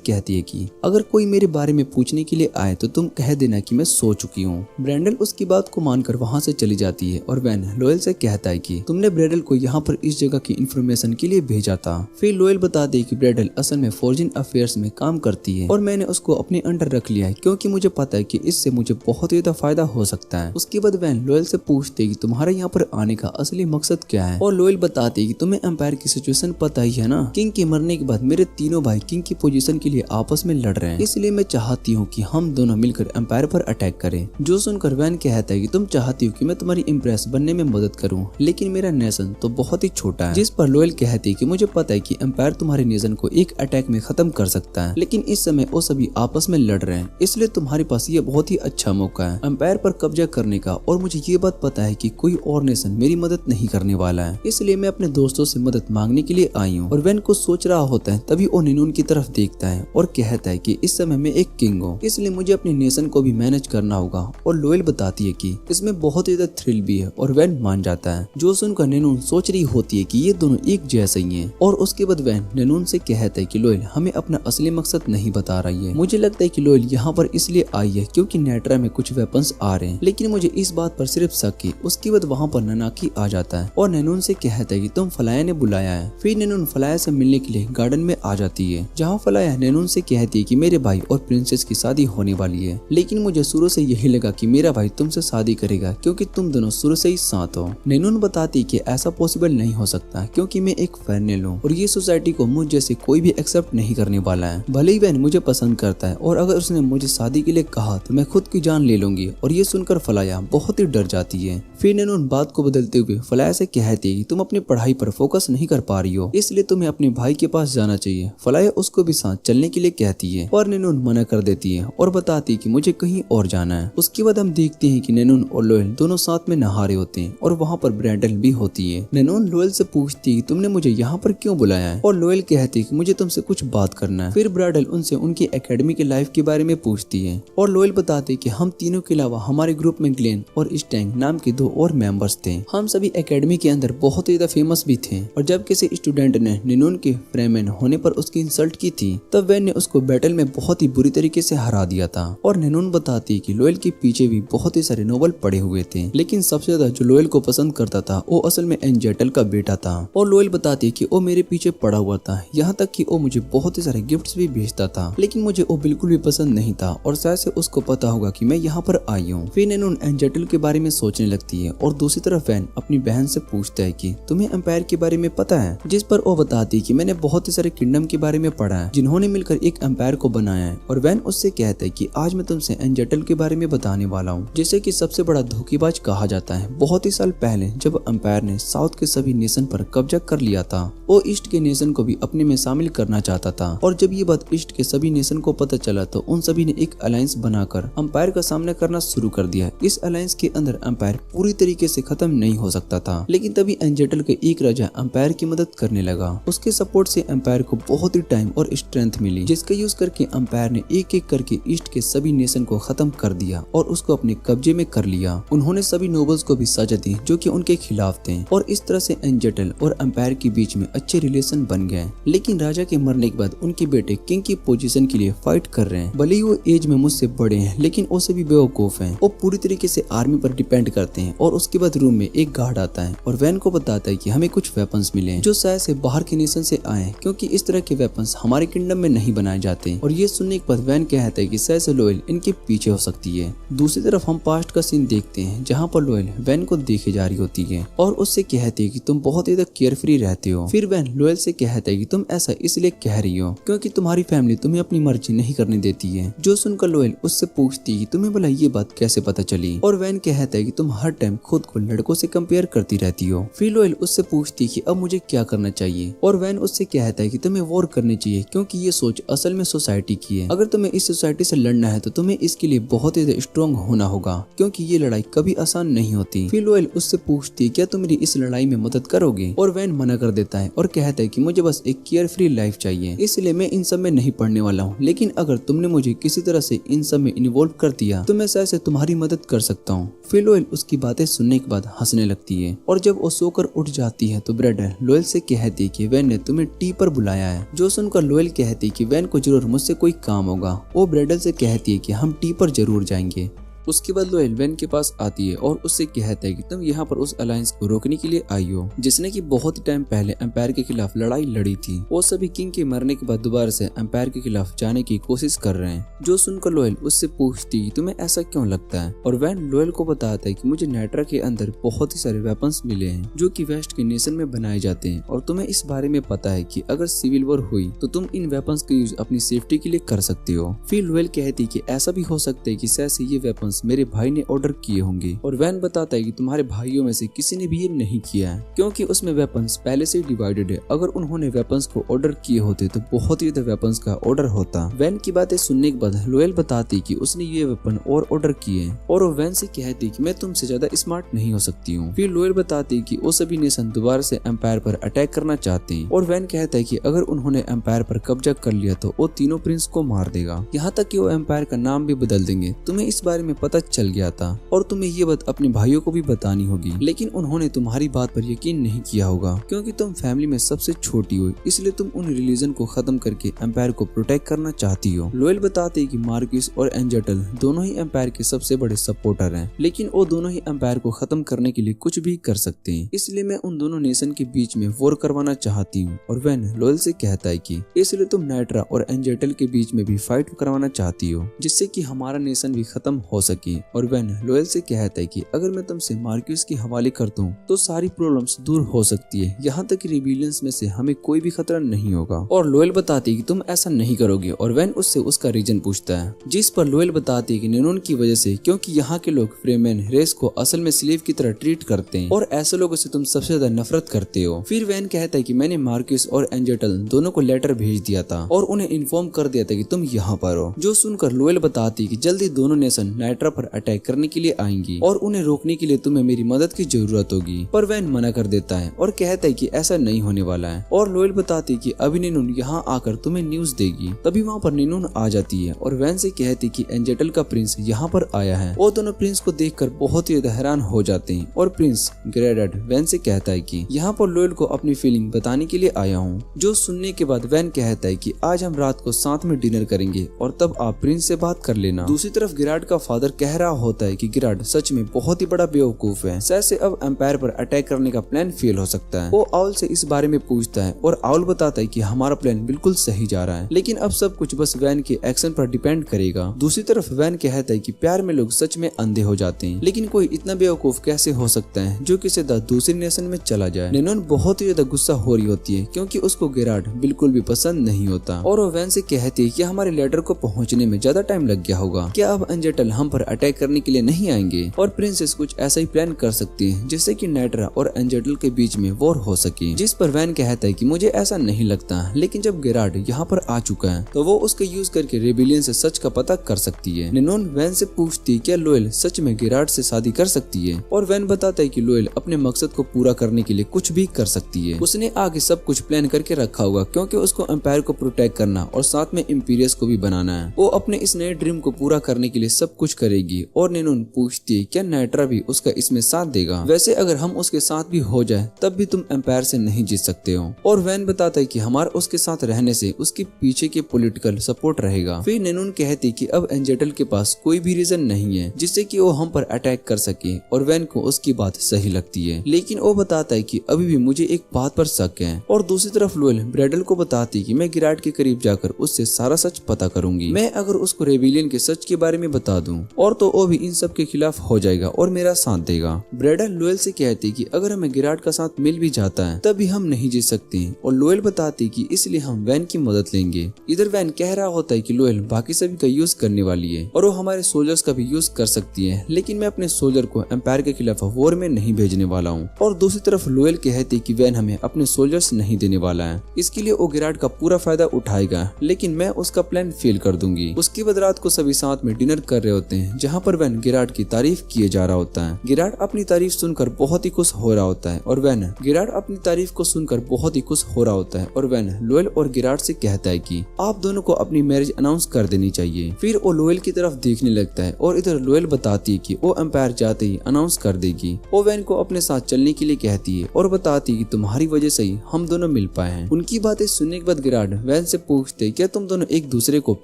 कहती है कि अगर कोई मेरे बारे में पूछने के लिए आए तो तुम कह देना कि मैं सो चुकी हूँ। ब्रेंडल उसकी बात को मानकर वहाँ से चली जाती है और वैन लोयल से कहता है कि तुमने ब्रेंडल को यहाँ पर इस जगह की इंफॉर्मेशन के लिए भेजा था। फिर लोयल बताती है कि ब्रेंडल असल में फॉरेन अफेयर्स में काम करती है और मैंने उसको अपने अंडर रख लिया है क्योंकि मुझे पता है कि इससे मुझे बहुत ज्यादा फायदा हो सकता है। उसके बाद वैन लोयल से पूछती है कि तुम्हारे यहाँ पर आने का असली मकसद क्या है, और लोयल बताती है कि तुम्हें एम्पायर की सिचुएशन पता ही है ना। किंग के मरने के बाद मेरे तीनों भाई किंग की पोजीशन के लिए आपस में लड़ रहे हैं, इसलिए मैं चाहती हूँ कि हम दोनों मिलकर एम्पायर पर अटैक करें। जो सुनकर वैन कहता है कि तुम चाहती हो कि मैं तुम्हारी इम्प्रेस बनने में मदद करूँ, लेकिन मेरा नेशन तो बहुत ही छोटा है। जिस पर लोयल कहती है कि मुझे पता है कि एम्पायर तुम्हारे नेशन को एक अटैक में खत्म कर सकता है, लेकिन इस समय वो सभी आपस में लड़ रहे हैं, इसलिए तुम्हारे पास ये बहुत ही अच्छा मौका है एम्पायर पर कब्जा करने का। और मुझे ये बात पता है कि कोई और नेशन मेरी मदद नहीं करने वाला है, इसलिए मैं अपने दोस्तों से मदद मांगने के लिए आई हूँ। और वैन को सोच रहा होता है तभी वो नैनून की तरफ देखता है और कहता है कि इस समय मैं एक किंग हूँ, इसलिए मुझे अपने नेशन को भी मैनेज करना होगा। और लोयल बताती है कि इसमें बहुत ज्यादा थ्रिल भी है, और वैन मान जाता है। जो सुनकर नैनून सोच रही होती है कि ये दोनों एक जैसे ही हैं। और उसके बाद वैन नैनून से कहता है कि लोयल हमें अपना असली मकसद नहीं बता रही है। मुझे लगता है कि लोयल यहाँ पर इसलिए आई है क्योंकि नेट्रा में कुछ वेपन्स आ रहे हैं, लेकिन मुझे इस बात पर सिर्फ शक है। उसके बाद वहाँ पर ननाकी आ जाता है और नैनून से कहता है कि तुम फलाया ने बुलाया है। फिर नैनून फलाया से मिलने के लिए गार्डन में आ जाती है, जहाँ फलाया नैनून से कहती है कि मेरे भाई और प्रिंसेस की शादी होने वाली है, लेकिन मुझे शुरू से यही लगा कि मेरा भाई तुमसे शादी करेगा क्योंकि तुम दोनों शुरू से ही साथ हो। नैनून बताती है कि ऐसा पॉसिबल नहीं हो सकता क्योंकि मैं एक फैनल हूँ और ये सोसाइटी को मुझ जैसे कोई भी एक्सेप्ट नहीं करने वाला है। भले ही वैन मुझे पसंद करता है और अगर उसने मुझे शादी के लिए कहा तो मैं खुद की जान ले लूंगी। और ये सुनकर फलाया बहुत ही डर जाती है। फिर नैनून बात को बदलते हुए फलाया से कहती है कि तुम अपनी पढ़ाई पर फोकस नहीं कर पा रही हो, इसलिए तुम्हें अपने भाई के पास जाना चाहिए। फलाया उसको भी साथ चलने के लिए कहती है पर नैनून मना कर देती है और बताती है कि मुझे कहीं और जाना है। उसके बाद हम देखते हैं कि नैनून और लोयल दोनों साथ में नहा रहे होते हैं और वहाँ पर ब्रेंडल भी होती है। नैनून लोयल से पूछती है कि तुमने मुझे यहाँ पर क्यों बुलाया है, और लोयल कहती है कि मुझे तुमसे कुछ बात करना है। फिर ब्रेंडल उनसे उनकी एकेडमी के लाइफ के बारे में पूछती है और लोयल बताती है कि हम तीनों के अलावा हमारे ग्रुप में ग्लेन और स्टैंग नाम के 2 और मेंबर्स थे। हम सभी एकेडमी के अंदर बहुत ज्यादा फेमस भी थे, और जब किसी स्टूडेंट ने नैनून के फ्रेमैन होने पर उसकी इंसल्ट की थी तब वैन ने उसको बैटल में बहुत ही बुरी तरीके से हरा दिया था। और नैनून बताती है कि लोयल के पीछे भी बहुत ही सारे नोवेल पड़े हुए थे, लेकिन सबसे ज्यादा जो लोयल को पसंद करता था वो असल में एंजेटल का बेटा था। और लोयल बताती है कि वो मेरे पीछे पड़ा हुआ था, यहाँ तक कि वो मुझे बहुत ही सारे गिफ्ट्स भी भेजता था, लेकिन मुझे वो बिल्कुल भी पसंद नहीं था और शायद से उसको पता होगा कि मैं यहाँ पर आई हूँ। फिर नैनून एंजेटल के बारे में सोचने लगती है और दूसरी तरफ वैन अपनी बहन से पूछता है कि तुम्हें एम्पायर के बारे में पता है, जिस पर वो बताती है कि मैंने बहुत ही सारे किंगडम के बारे में पढ़ा है जिन्होंने मिलकर एक एम्पायर को बनाया है। और वैन उससे कहता है कि आज मैं तुमसे एंजेटल के बारे में बताने वाला हूँ, जिसे कि सबसे बड़ा धोखेबाज कहा जाता है। बहुत ही साल पहले जब एम्पायर ने साउथ के सभी नेशन पर कब्जा कर लिया था, वो ईस्ट के नेशन को भी अपने में शामिल करना चाहता था, और जब ये बात ईस्ट के सभी नेशन को पता चला तो उन सभी ने एक अलायंस बनाकर एम्पायर का सामना करना शुरू कर दिया। इस अलायंस के अंदर एम्पायर पूरी तरीके से खत्म नहीं हो सकता था, लेकिन तभी एंजेटल के एक राजा एम्पायर की मदद करने लगा। उसके सपोर्ट से एम्पायर को बहुत ही टाइम और स्ट्रेंथ मिली, जिसका यूज करके एम्पायर ने एक एक करके ईस्ट के सभी नेशन को खत्म कर दिया और उसको अपने कब्जे में कर लिया। उन्होंने सभी नोबल्स को भी सजा दी जो कि उनके खिलाफ थे, और इस तरह से एंजेटल और एम्पायर के बीच में अच्छे रिलेशन बन गए। लेकिन राजा के मरने के बाद उनके बेटे किंग की पोजीशन के लिए फाइट कर रहे हैं। भले ही वो एज में मुझसे बड़े हैं, लेकिन वो सभी बेवकूफ हैं। वो पूरी तरीके से आर्मी पर डिपेंड करते हैं। और उसके बाद रूम में एक गार्ड आता है और वैन को बताता है कि हमें कुछ वेपन्स मिले हैं जो शायद से बाहर के नेशन से आए, क्योंकि इस तरह के वेपन्स हमारे किंगडम में नहीं बनाए जाते। और ये सुनने के बाद वैन कहता है कि शायद से लोयल इनके पीछे हो सकती है। दूसरी तरफ हम पास्ट का सीन देखते हैं जहाँ पर लोयल वैन को देखे जा रही होती है और उससे कहती है कि तुम बहुत ज्यादा केयरफ्री रहते हो। फिर वैन लोयल से कहता है कि तुम ऐसा इसलिए कह रही हो क्योंकि तुम्हारी फैमिली तुम्हें अपनी मर्जी नहीं करने देती है। जो सुनकर लोयल उससे पूछती है कि तुम्हें भला ये बात कैसे पता चली, और वैन कहता है कि तुम हर टाइम खुद को लड़कों से कंपेयर करती रहती हो। फिर लोयल उससे पूछती कि अब मुझे क्या करना चाहिए और वैन उससे कहता है कि तुम्हें वॉर करनी चाहिए क्योंकि ये सोच असल में सोसाइटी की है। अगर तुम्हें इस सोसाइटी से लड़ना है तो तुम्हें इसके लिए बहुत ही स्ट्रॉन्ग होना होगा क्योंकि ये लड़ाई कभी आसान नहीं होती। फिर लोयल उससे पूछती क्या तुम मेरी इस लड़ाई में मदद करोगे और वैन मना कर देता है और कहता है कि मुझे बस एक केयर फ्री लाइफ चाहिए, इसलिए मैं इन सब में नहीं पढ़ने वाला हूँ, लेकिन अगर तुमने मुझे किसी तरह से इन सब में इन्वॉल्व कर दिया तो मैं शायद से तुम्हारी मदद कर सकता हूँ। फिर लोयल उसकी बातें सुनने के बाद हंसने लगती है और जब वो सोकर उठ जाती है तो ब्रेडल लोयल से कहती है कि वैन ने तुम्हें टी पर बुलाया है। जो सुनकर लोयल कहती है कि वैन को जरूर मुझसे कोई काम होगा। वो ब्रेडल से कहती है कि हम टी पर जरूर जाएंगे। उसके बाद लोयल वैन के पास आती है और उससे कहता है कि तुम यहाँ पर उस अलायंस को रोकने के लिए आई हो जिसने कि बहुत टाइम पहले एम्पायर के खिलाफ लड़ाई लड़ी थी। वो सभी किंग के मरने के बाद दोबारा से एम्पायर के खिलाफ जाने की कोशिश कर रहे हैं। जो सुनकर लोयल उससे पूछती है तुम्हें ऐसा क्यों लगता है और वैन लोयल को बताता है कि मुझे नेट्रा के अंदर बहुत ही सारे वेपन्स मिले हैं जो कि वेस्ट के नेशन में बनाए जाते हैं और तुम्हें इस बारे में पता है कि अगर सिविल वॉर हुई तो तुम इन वेपन्स का यूज अपनी सेफ्टी के लिए कर सकते हो। फिर लोयल कहती कि ऐसा भी हो सकता है कि शायद से ये वेपन्स मेरे भाई ने ऑर्डर किए होंगे और वैन बताता है कि तुम्हारे भाइयों में से किसी ने भी ये नहीं किया है क्योंकि उसमें वेपन्स पहले से डिवाइडेड है। अगर उन्होंने वेपन्स को ऑर्डर किए होते तो बहुत ही ज्यादा वेपन्स का ऑर्डर होता। वैन की बातें सुनने के बाद लोयल बताती कि उसने ये वेपन और ऑर्डर किए और वो वैन से कहती कि मैं तुमसे ज्यादा स्मार्ट नहीं हो सकती हूँ। फिर लोयल बताती कि वो सभी नेशन दोबारा से एम्पायर पर अटैक करना चाहते हैं और वैन कहता है कि अगर उन्होंने एम्पायर पर कब्जा कर लिया तो वो तीनों प्रिंस को मार देगा, यहाँ तक कि वो एम्पायर का नाम भी बदल देंगे। तुम्हें इस बारे में पता चल गया था और तुम्हें ये बात अपने भाइयों को भी बतानी होगी, लेकिन उन्होंने तुम्हारी बात पर यकीन नहीं किया होगा क्योंकि तुम फैमिली में सबसे छोटी हो, इसलिए तुम उन रिलीजन को खत्म करके एम्पायर को प्रोटेक्ट करना चाहती हो। लोयल बताते हैं कि मार्क्यूस और एंजेटल दोनों ही एम्पायर के सबसे बड़े सपोर्टर हैं, लेकिन वो दोनों ही एम्पायर को खत्म करने के लिए कुछ भी कर सकते हैं, इसलिए मैं उन दोनों नेशन के बीच में वॉर करवाना चाहती हूँ। और वैन लोयल से कहता है कि इसलिए तुम नेट्रा और एंजेटल के बीच में भी फाइट करवाना चाहती हो जिससे कि हमारा नेशन भी खत्म हो सके। और वैन लोयल से कहता है कि अगर मैं तुमसे मार्क्यूस के हवाले कर दूं तो सारी प्रॉब्लम्स दूर हो सकती है, यहाँ तक कि रिबेलियंस में से हमें कोई भी खतरा नहीं होगा। और लोयल बताती है कि तुम ऐसा नहीं करोगे और वैन उससे उसका रीजन पूछता है, जिस पर लोयल बताती है कि निनोन की वजह से, क्योंकि यहाँ के लोग फ्रीमेन रेस को असल में स्लेव की तरह ट्रीट करते हैं और ऐसे लोगों से तुम सबसे ज्यादा नफरत करते हो। फिर वैन कहता है कि मैंने मार्क्यूस और एंजेटल दोनों को लेटर भेज दिया था और उन्हें इन्फॉर्म कर दिया था कि तुम यहाँ पर हो। जो सुनकर लोयल बताती है कि जल्दी दोनों नेशन नाइट्रा पर अटैक करने के लिए आएंगी और उन्हें रोकने के लिए तुम्हें मेरी मदद की जरूरत होगी। पर वैन मना कर देता है और कहता है कि ऐसा नहीं होने वाला है। और लोयल बताती कि अभी निनून यहाँ आकर तुम्हें न्यूज देगी। तभी वहाँ पर निनून आ जाती है और वैन से कहती कि एंजेटल का प्रिंस यहाँ पर आया है। वो दोनों प्रिंस को देखकर बहुत ही हैरान हो जाते हैं और प्रिंस ग्रेडेड वैन से कहता है कि यहाँ पर लोयल को अपनी फीलिंग बताने के लिए आया हूँ। जो सुनने के बाद वैन कहता है कि आज हम रात को साथ में डिनर करेंगे और तब आप प्रिंस से बात कर लेना। दूसरी तरफ गिराड का फादर कह रहा होता है कि गिराड सच में बहुत ही बड़ा बेवकूफ है, शायद से अब एम्पायर पर अटैक करने का प्लान फेल हो सकता है। वो आउल से इस बारे में पूछता है और आउल बताता है कि हमारा प्लान बिल्कुल सही जा रहा है, लेकिन अब सब कुछ बस वैन के एक्शन पर डिपेंड करेगा। दूसरी तरफ वैन कहता है कि प्यार में लोग सच में अंधे हो जाते हैं, लेकिन कोई इतना बेवकूफ कैसे हो सकता है जो कि सीधा दूसरी नेशन में चला जाए। निनोन बहुत ही ज्यादा गुस्सा हो रही होती है क्योंकि उसको गिराड बिल्कुल भी पसंद नहीं होता और वो वैन से कहती है कि हमारे लेटर को पहुंचने में ज्यादा टाइम लग गया होगा, क्या अब एंजेटल हम पर अटैक करने के लिए नहीं आएंगे? और प्रिंसेस कुछ ऐसा ही प्लान कर सकती है जिससे कि नाइट्रा और एंजेटल के बीच में वॉर हो सके। जिस पर वैन कहता है कि मुझे ऐसा नहीं लगता, लेकिन जब गिराड यहाँ पर आ चुका है तो वो उसका यूज करके रेबिलियन से सच का पता कर सकती है। निनोन वैन से पूछती क्या लोयल सच में गिराड से शादी कर सकती है और वैन बताता है कि लोयल अपने मकसद को पूरा करने के लिए कुछ भी कर सकती है। उसने आगे सब कुछ प्लान करके रखा होगा क्योंकि उसको एम्पायर को प्रोटेक्ट करना और साथ में इम्पीरियस को भी बनाना है। वो अपने इस नए ड्रीम को पूरा करने के लिए सब कुछ करेगी। और निनोन पूछती है क्या नाइट्रा भी उसका इसमें साथ देगा? वैसे अगर हम उसके साथ भी हो जाए तब भी तुम एम्पायर से नहीं जीत सकते हो। और वैन बताता है कि हमारा उसके साथ रहने से उसके पीछे के पॉलिटिकल सपोर्ट रहेगा। फिर निनोन कहती कि अब एंजेटल के पास कोई भी रीजन नहीं है जिससे कि वो हम पर अटैक कर सके और वैन को उसकी बात सही लगती है, लेकिन वो बताता है कि अभी भी मुझे एक बात पर शक है। और दूसरी तरफ लोयल ब्रेडल को बताती कि मैं गिराड के करीब जाकर उससे सारा सच पता करूंगी। मैं अगर उसको रेबिलियन के सच के बारे में बता दूं और तो वो भी इन सब के खिलाफ हो जाएगा और मेरा साथ देगा। ब्रेडल लोएल से कहती कि अगर हमें गिराड का साथ मिल भी जाता है तभी हम नहीं जीत सकते, और लोएल बताती कि इसलिए हम वैन की मदद लेंगे। इधर वैन कह रहा होता है कि लोएल बाकी सभी का यूज करने वाली है और वो हमारे सोल्जर्स का भी यूज कर सकती है, लेकिन मैं अपने सोल्जर को एम्पायर के खिलाफ वॉर में नहीं भेजने वाला हूँ। और दूसरी तरफ लोएल कहती कि वैन हमें अपने सोल्जर्स नहीं देने वाला है, इसके लिए वो गिराड का पूरा फायदा उठाएगा, लेकिन मैं उसका प्लान फेल कर दूंगी। उसके बाद रात को सभी साथ में डिनर कर रहे होते हैं, जहाँ पर वैन गिराड की तारीफ किए जा रहा होता है। गिराड अपनी तारीफ सुनकर बहुत ही खुश हो रहा होता है और वैन गिराड अपनी तारीफ को सुनकर बहुत ही खुश हो रहा होता है और वैन लोएल और गिराड से कहता है कि आप दोनों को अपनी मैरिज अनाउंस कर देनी चाहिए। फिर वो लोएल की तरफ देखने लगता है और इधर लोएल बताती है कि वो एम्पायर जाते ही अनाउंस कर देगी। वो वैन को अपने साथ चलने के लिए कहती है और बताती है कि तुम्हारी वजह से ही हम दोनों मिल पाए हैं। उनकी बातें सुनने के बाद गिराड वैन से पूछते क्या तुम दोनों एक दूसरे को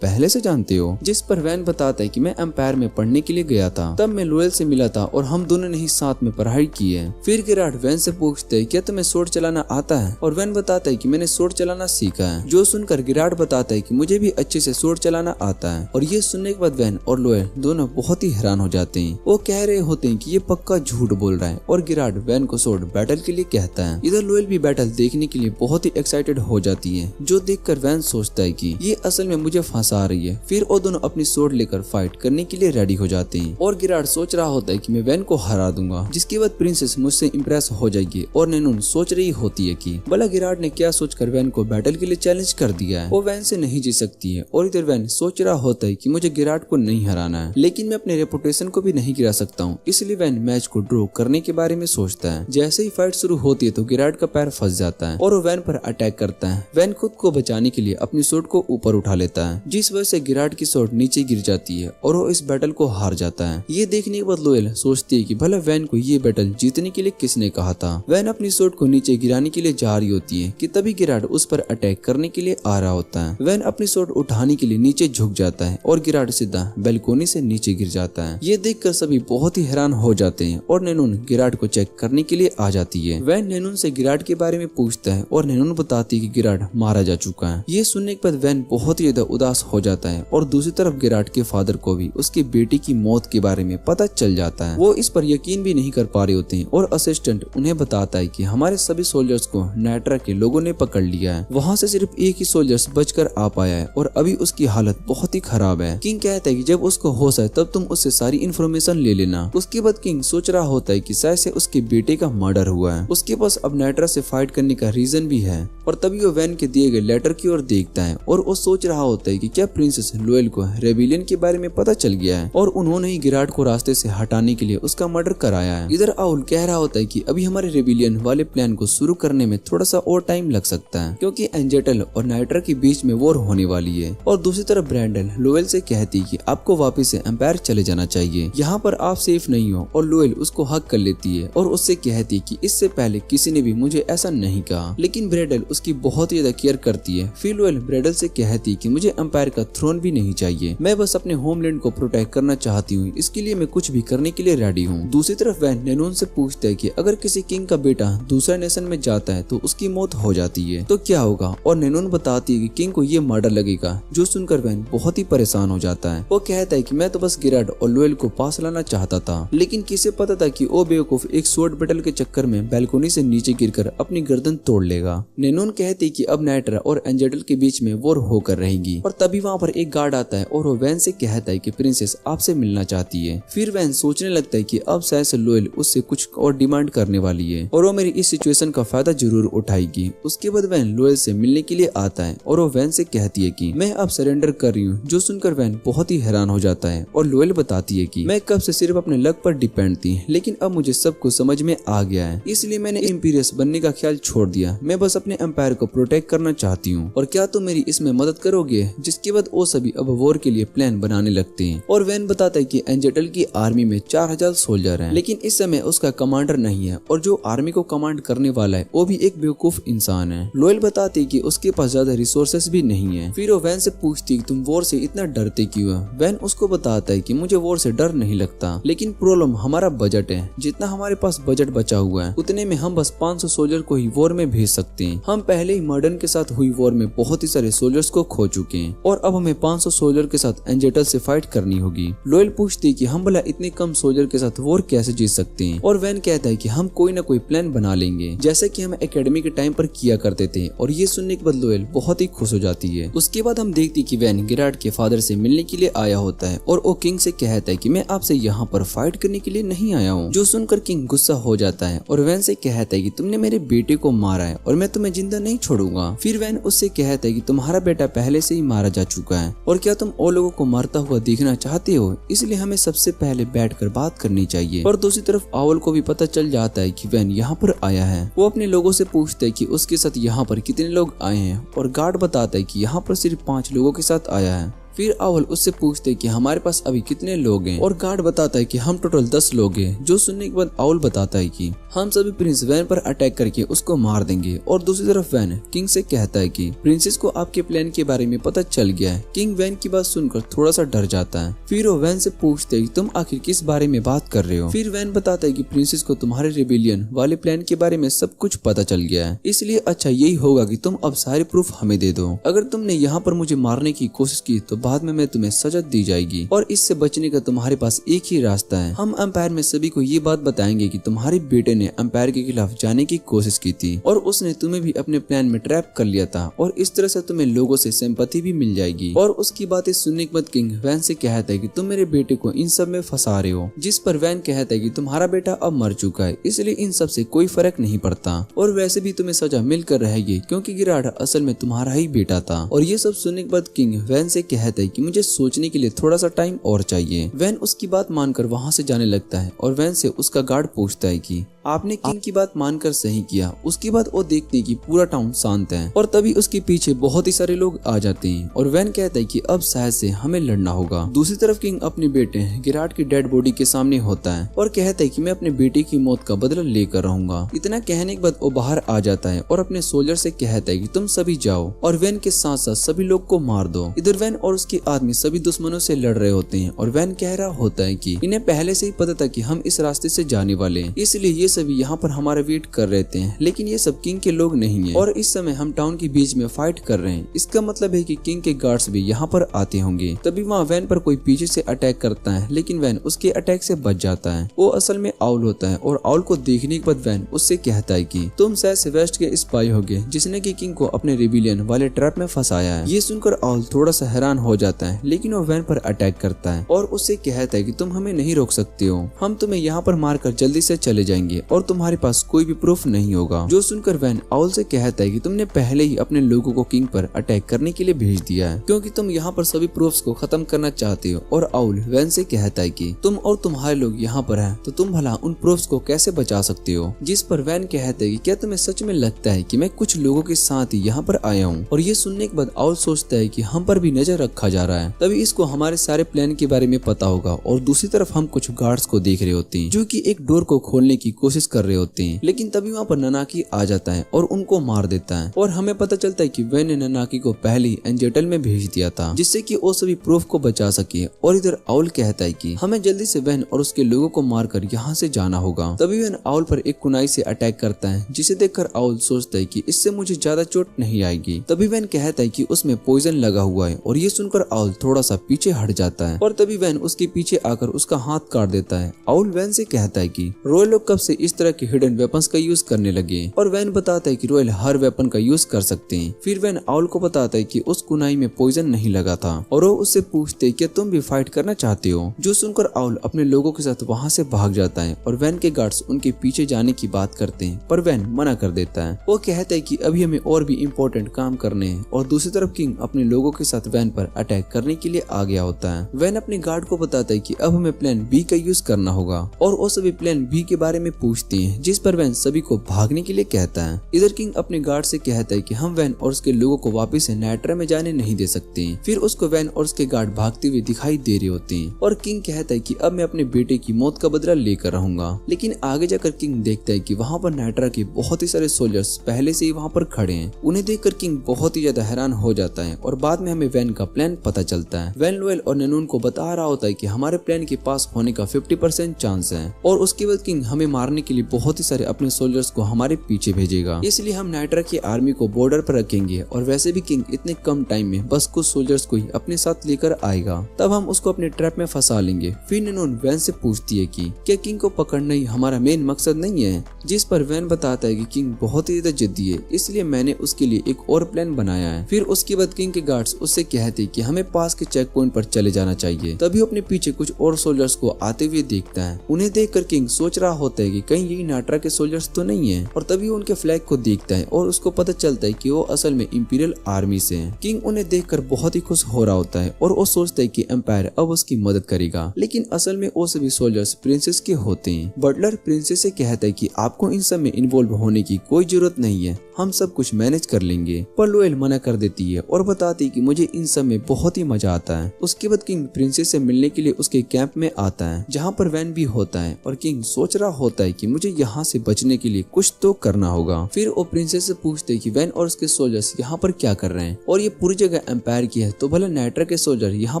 पहले से जानते हो, जिस पर वैन बताता है कि मैं एम्पायर में पढ़ने के लिए गया था, तब मैं लोएल से मिला था और हम दोनों ने ही साथ में पढ़ाई की है। फिर गिराड वैन से पूछते है क्या तुम्हें सोर्ड चलाना आता है, और वैन बताता है कि मैंने सोर्ड चलाना सीखा है। जो सुनकर गिराड बताता है कि मुझे भी अच्छे से सोर्ड चलाना आता है, और ये सुनने के बाद वैन और लोएल दोनों बहुत ही हैरान हो जाते हैं। वो कह रहे होते हैं कि ये पक्का झूठ बोल रहा है, और गिराड वैन को सोर्ड बैटल के लिए कहता है। इधर लोएल भी बैटल देखने के लिए बहुत ही एक्साइटेड हो जाती है, जो देखकर वैन सोचता है कि ये असल में मुझे फंसा रही है। फिर वो दोनों अपनी सोर्ड लेकर फाइट करने के लिए रेडी हो जाते हैं, और गिराड सोच रहा होता है कि मैं वैन को हरा दूंगा, जिसके बाद प्रिंसेस मुझसे इम्प्रेस हो जाएगी। और नैनून सोच रही होती है कि भला गिराड ने क्या सोचकर वैन को बैटल के लिए चैलेंज कर दिया है, वो वैन से नहीं जीत सकती है। और इधर वैन सोच रहा होता है कि मुझे गिराड को नहीं हराना है, लेकिन मैं अपने रेपुटेशन को भी नहीं गिरा सकता हूँ, इसलिए वैन मैच को ड्रॉ करने के बारे में सोचता है। जैसे ही फाइट शुरू होती है तो गिराड का पैर फंस जाता है और वो वैन पर अटैक करता है। वैन खुद को बचाने के लिए अपनी सोर्ड को ऊपर उठा लेता है, जिस वजह से गिराड की सोर्ड नीचे गिर जाती है और वो इस बैटल को हार जाता है। ये देखने के बाद लोएल सोचती है कि भला वैन को ये बैटल जीतने के लिए किसने कहा था। वैन अपनी सोर्ड को नीचे गिराने के लिए जा रही होती है कि तभी गिराड उस पर अटैक करने के लिए आ रहा होता है। वैन अपनी सोर्ड उठाने के लिए नीचे झुक जाता है और गिराड सीधा बैल्कोनी से नीचे गिर जाता है। ये देखकर सभी बहुत ही हैरान हो जाते हैं और नैनून गिराड को चेक करने के लिए आ जाती है। वैन नैनून से गिराड के बारे में पूछता है और नैनून बताती है कि गिराड मारा जा चुका है। ये सुनने के बाद वैन बहुत ही ज्यादा उदास हो जाता है, और दूसरी तरफ गिराड के फादर को भी उसकी बेटी की मौत के बारे में पता चल जाता है। वो इस पर यकीन भी नहीं कर पा रहे होते हैं और असिस्टेंट उन्हें बताता है कि हमारे सभी सोल्जर्स को नाइट्रा के लोगों ने पकड़ लिया है। वहाँ से सिर्फ एक ही सोल्जर्स बचकर आ पाया है और अभी उसकी हालत बहुत ही खराब है। किंग कहता है कि जब उसको होश आए तब तुम उससे सारी इन्फॉर्मेशन ले लेना। उसके बाद किंग सोच रहा होता है कि शायद से उसके बेटे का मर्डर हुआ है। उसके पास अब नाइट्रा से फाइट करने का रीजन भी है, और तभी वो वैन के दिए गए लेटर की ओर देखता है और वो सोच रहा होता है कि क्या प्रिंसेस लोएल को रेबिलियन के बारे में पता चल गया है और उन्होंने ही गिराड को रास्ते से हटाने के लिए उसका मर्डर कराया है। इधर आउल कह रहा होता है कि अभी हमारे रेबिलियन वाले प्लान को शुरू करने में थोड़ा सा और टाइम लग सकता है, क्योंकि एंजेटल और नाइट्रा के बीच में वॉर होने वाली है। और दूसरी तरफ ब्रैंडल लोएल से कहती है कि आपको वापस से एम्पायर चले जाना चाहिए, यहाँ पर आप सेफ नहीं हो। और लोएल उसको हक कर लेती है और उससे कहती है कि इससे पहले किसी ने भी मुझे ऐसा नहीं कहा, लेकिन ब्रैंडल उसकी बहुत ज्यादा केयर करती है। फिर लोएल ब्रैंडल से कहती है कि मुझे एम्पायर का थ्रोन भी नहीं चाहिए, मैं बस अपने होमलैंड को प्रोटेक्ट करना चाहती हूँ, इसके लिए मैं कुछ भी करने के लिए रेडी हूँ। दूसरी तरफ वैन नैनून से पूछता है कि अगर किसी किंग का बेटा दूसरा नेशन में जाता है तो उसकी मौत हो जाती है तो क्या होगा, और नैनून बताती है कि किंग को ये मर्डर लगेगा। जो सुनकर वैन बहुत ही परेशान हो जाता है। वो कहता है कि मैं तो बस गिराड और लोएल को पास लाना चाहता था, लेकिन किसे पता था कि वो बेवकूफ एक स्वॉर्ड बैटल के चक्कर में बैल्कोनी से नीचे गिरकर अपनी गर्दन तोड़ लेगा। नैनून कहती है कि अब नाइट्रा और एंजेटल के बीच में वॉर होकर रहेगी, और तभी वहाँ पर एक गार्ड आता है और वो वैन से कहता है कि प्रिंसेस आपसे मिलना चाहती है। फिर वैन सोचने लगता है कि अब शायद से लोएल उससे कुछ और डिमांड करने वाली है और वो मेरी इस सिचुएशन का फायदा जरूर उठाएगी। उसके बाद वैन लोएल से मिलने के लिए आता है और वो वैन से कहती है कि मैं अब सरेंडर कर रही हूँ। जो सुनकर वैन बहुत ही हैरान हो जाता है और लोएल बताती है कि मैं कब से सिर्फ अपने लक पर डिपेंड थी, लेकिन अब मुझे सब कुछ समझ में आ गया है, इसलिए मैंने इम्पीरियस बनने का ख्याल छोड़ दिया। मैं बस अपने एम्पायर को प्रोटेक्ट करना चाहती हूँ, और क्या तुम मेरी इसमें मदद करोगे। जिसके बाद वो सभी अब वॉर के लिए प्लान बनाने लगते हैं, और वैन बताता है कि एंजेटल की आर्मी में 4000 सोल्जर हैं, लेकिन इस समय उसका कमांडर नहीं है, और जो आर्मी को कमांड करने वाला है वो भी एक बेवकूफ इंसान है। लोएल बताती है कि उसके पास ज्यादा रिसोर्सेस भी नहीं है। फिर वो वैन से पूछती है कि तुम वॉर से इतना डरते क्यों है। वैन उसको बताता है कि मुझे वॉर से डर नहीं लगता, लेकिन प्रॉब्लम हमारा बजट है। जितना हमारे पास बजट बचा हुआ है उतने में हम बस 500 सोल्जर को ही वॉर में भेज सकते हैं। हम पहले ही मर्डन के साथ हुई वॉर में बहुत ही सारे सोल्जर्स को खो चुके हैं, और अब हमें 500 सोल्जर के साथ एंजेटल से फाइट करनी होगी। होगी। लोयल पूछती है कि हम भला इतने कम सोल्जर के साथ वॉर कैसे जीत सकते हैं, और वैन कहता है कि हम कोई ना कोई प्लान बना लेंगे जैसे कि हम एकेडमी के टाइम पर किया करते थे। और ये सुनने के बाद लोयल बहुत ही खुश हो जाती है। उसके बाद हम देखती कि वैन गिराड के फादर से मिलने के लिए आया होता है और वो किंग से कहता है कि मैं आपसे यहाँ पर फाइट करने के लिए नहीं आया हूँ। जो सुनकर किंग गुस्सा हो जाता है और वैन से कहता है कि तुमने मेरे बेटे को मारा है और मैं तुम्हें जिंदा नहीं छोड़ूंगा। फिर वैन उससे कहता है कि तुम्हारा बेटा पहले से ही मारा जा चुका है और क्या तुम और लोगों को मरता हुआ देखना चाहते हो, इसलिए हमें सबसे पहले बैठकर बात करनी चाहिए। और दूसरी तरफ आउल को भी पता चल जाता है कि वैन यहाँ पर आया है। वो अपने लोगों से पूछता है कि उसके साथ यहाँ पर कितने लोग आए हैं और गार्ड बताता है कि यहाँ पर सिर्फ 5 लोगों के साथ आया है। फिर आउल उससे पूछते कि हमारे पास अभी कितने लोग हैं और गार्ड बताता है कि हम टोटल 10 लोग हैं। जो सुनने के बाद आउल बताता है कि हम सभी प्रिंस वैन पर अटैक करके उसको मार देंगे। और दूसरी तरफ वैन किंग से कहता है कि प्रिंसेस को आपके प्लान के बारे में पता चल गया है। किंग वैन की बात सुनकर थोड़ा सा डर जाता है। फिर वो वैन से पूछते है कि तुम आखिर किस बारे में बात कर रहे हो। फिर वैन बताता है कि प्रिंसेस को तुम्हारे रिबेलियन वाले प्लान के बारे में सब कुछ पता चल गया है, इसलिए अच्छा यही होगा कि तुम अब सारे प्रूफ हमें दे दो। अगर तुमने यहाँ पर मुझे मारने की कोशिश की तो बाद में मैं तुम्हें सजा दी जाएगी और इससे बचने का तुम्हारे पास एक ही रास्ता है। हम एम्पायर में सभी को ये बात बताएंगे कि तुम्हारे बेटे ने एम्पायर के खिलाफ जाने की कोशिश की थी और उसने तुम्हें भी अपने प्लान में ट्रैप कर लिया था और इस तरह से तुम्हें लोगों से सिंपैथी भी मिल जाएगी। और उसकी बातें सुनने के बाद किंग वैन से कहता है कि तुम मेरे बेटे को इन सब में फंसा रहे हो। जिस पर वैन कहता है कि तुम्हारा बेटा अब मर चुका है, इसलिए इन सब से कोई फर्क नहीं पड़ता और वैसे भी तुम्हें सजा मिलकर रहेगी क्योंकि गिराड असल में तुम्हारा ही बेटा था। और ये सब सुनने के बाद किंग वैन से कहता है कि मुझे सोचने के लिए थोड़ा सा टाइम और चाहिए। वैन उसकी बात मानकर वहाँ से जाने लगता है और वैन से उसका गार्ड पूछता है कि आपने किंग की बात मानकर सही किया। उसके बाद वो देखते हैं कि पूरा टाउन शांत है और तभी उसके पीछे बहुत ही सारे लोग आ जाते हैं और वैन कहता है कि अब शायद से हमें लड़ना होगा। दूसरी तरफ किंग अपने बेटे गिराड की डेड बॉडी के सामने होता है और कहता है कि मैं अपने बेटे की मौत का बदला लेकर रहूंगा। इतना कहने के बाद वो बाहर आ जाता है और अपने सोल्जर से कहता है कि तुम सभी जाओ और वैन के साथ साथ सभी लोग को मार दो। इधर वैन और उसके आदमी सभी दुश्मनों से लड़ रहे होते हैं और वैन कह रहा होता है कि इन्हें पहले से ही पता था कि हम इस रास्ते से जाने वाले हैं, इसलिए ये सभी यहाँ पर हमारा वेट कर रहे थे। लेकिन ये सब किंग के लोग नहीं है और इस समय हम टाउन के बीच में फाइट कर रहे हैं। इसका मतलब है कि किंग के गार्ड्स भी यहाँ पर आते होंगे। तभी वहाँ वैन पर कोई पीछे से अटैक करता है, लेकिन वैन उसके अटैक से बच जाता है। वो असल में आउल होता है और आउल को देखने के बाद वैन उससे कहता है कि तुम शायद से वेस्ट के स्पाई होगे जिसने की किंग को अपने रिबेलियन वाले ट्रैप में फंसाया है। ये सुनकर आउल थोड़ा सा हैरान हो जाता है, लेकिन वो वैन पर अटैक करता है और उससे कहता है कि तुम हमें नहीं रोक सकते हो, हम तुम्हें यहाँ पर मारकर जल्दी से चले जाएंगे और तुम्हारे पास कोई भी प्रूफ नहीं होगा। जो सुनकर वैन आउल से कहता है कि तुमने पहले ही अपने लोगों को किंग पर अटैक करने के लिए भेज दिया है क्योंकि तुम यहाँ पर सभी प्रूफ्स को खत्म करना चाहते हो। और आउल वैन से कहता है कि तुम और तुम्हारे लोग यहाँ पर हैं तो तुम भला उन प्रूफ्स को कैसे बचा सकते हो। जिस पर वैन कहता है कि क्या तुम्हें सच में लगता है कि मैं कुछ लोगों के साथ ही यहाँ पर आया हूँ। और ये सुनने के बाद आउल सोचता है कि हम पर भी नजर रखा जा रहा है, तभी इसको हमारे सारे प्लान के बारे में पता होगा। और दूसरी तरफ हम कुछ गार्ड्स को देख रहे होते हैं जो कि एक डोर को खोलने की कोशिश कर रहे होते हैं, लेकिन तभी वहाँ पर ननाकी आ जाता है और उनको मार देता है। और हमें पता चलता है कि वैन ने ननाकी को पहले ही एंजेटल में भेज दिया था जिससे कि वो सभी प्रूफ को बचा सके। और इधर आउल कहता है कि हमें जल्दी से वैन और उसके लोगों को मारकर यहाँ से जाना होगा। तभी वैन आउल पर एक कुनाई से अटैक करता है जिसे देखकर आउल सोचता है कि इससे मुझे ज्यादा चोट नहीं आएगी। तभी वैन कहता है कि उसमें पॉइजन लगा हुआ है और ये सुनकर आउल थोड़ा सा पीछे हट जाता है और तभी वैन उसके पीछे आकर उसका हाथ काट देता है। आउल वैन से कहता है कि रॉयल लोग कब से इस तरह के हिडन वेपन्स का यूज करने लगे और वैन बताता है कि रॉयल हर वेपन का यूज कर सकते हैं। फिर वैन आउल को बताता है कि उस कुनाई में पॉइजन नहीं लगा था और वो उससे पूछते हैं कि तुम भी फाइट करना चाहते हो। जो सुनकर आउल अपने लोगों के साथ वहाँ से भाग जाता है और वैन के गार्ड्स उनके पीछे जाने की बात करते हैं, पर वैन मना कर देता है। वो कहता है कि अभी हमें और भी इम्पोर्टेंट काम करने हैं। और दूसरी तरफ किंग अपने लोगों के साथ वैन पर अटैक करने के लिए आ गया होता है। वैन अपने गार्ड को बताता है कि अब हमें प्लान बी का यूज करना होगा और वो सभी प्लान बी के बारे में पूछते हैं, जिस पर वैन सभी को भागने के लिए कहता है। इधर किंग अपने गार्ड से कहता है कि हम वैन और उसके लोगों को वापस से नाइट्रा में जाने नहीं दे सकते। फिर उसको वैन और उसके गार्ड भागते हुए दिखाई दे रहे होते हैं और किंग कहता है कि अब मैं अपने बेटे की मौत का बदला लेकर रहूंगा। लेकिन आगे जाकर किंग देखता है कि वहाँ पर नाइट्रा के बहुत ही सारे सोल्जर्स पहले से ही वहाँ पर खड़े हैं। उन्हें देखकर किंग बहुत ही ज्यादा हैरान हो जाता है और बाद में हमें वैन का प्लान पता चलता है। वैन लोयल और ननून को बता रहा होता है कि हमारे प्लान के पास होने का 50% चांस है और उसके बाद किंग हमें मारने मारने के लिए बहुत ही सारे अपने सोल्जर्स को हमारे पीछे भेजेगा। इसलिए हम नाइट्रा की आर्मी को बॉर्डर पर रखेंगे और वैसे भी किंग इतने कम टाइम में बस कुछ सोल्जर्स को ही अपने साथ लेकर आएगा। तब हम उसको अपने ट्रैप में फंसा लेंगे। फिर नैनोन वैन से पूछती है कि क्या किंग को पकड़ना ही हमारा मेन मकसद नहीं है, जिस पर वैन बताता है कि किंग बहुत ही ज्यादा जिद्दी है, इसलिए मैंने उसके लिए एक और प्लान बनाया है। फिर उसके बाद किंग के गार्ड्स उससे कहते कि हमें पास के चेक पॉइंट पर चले जाना चाहिए। तभी अपने पीछे कुछ और सोल्जर्स को आते हुए देखता है। उन्हें देखकर किंग सोच रहा होता है कि कहीं यही नाइट्रा के सोल्जर्स तो नहीं है, और तभी उनके फ्लैग को देखता है और उसको पता चलता है कि वो असल में इंपीरियल आर्मी से हैं। किंग उन्हें देखकर बहुत ही खुश हो रहा होता है और वो सोचता है कि एम्पायर अब उसकी मदद करेगा, लेकिन असल में वो सभी सोल्जर्स प्रिंसेस के होते हैं। बटलर प्रिंसेस से कहता है कि आपको इन सब में इन्वॉल्व होने की कोई जरूरत नहीं है, हम सब कुछ मैनेज कर लेंगे। पर लोएल मना कर देती है और बताती है कि मुझे इन सब में बहुत ही मजा आता है। उसके बाद किंग प्रिंसेस से मिलने के लिए उसके कैंप में आता है, जहाँ पर वैन भी होता है, और किंग सोच रहा होता है कि मुझे यहाँ से बचने के लिए कुछ तो करना होगा। फिर वो प्रिंसेस से पूछते हैं कि वैन और उसके सोल्जर्स यहाँ पर क्या कर रहे हैं, और ये पूरी जगह एम्पायर की है, तो भला नाइट्रा के सोल्जर यहाँ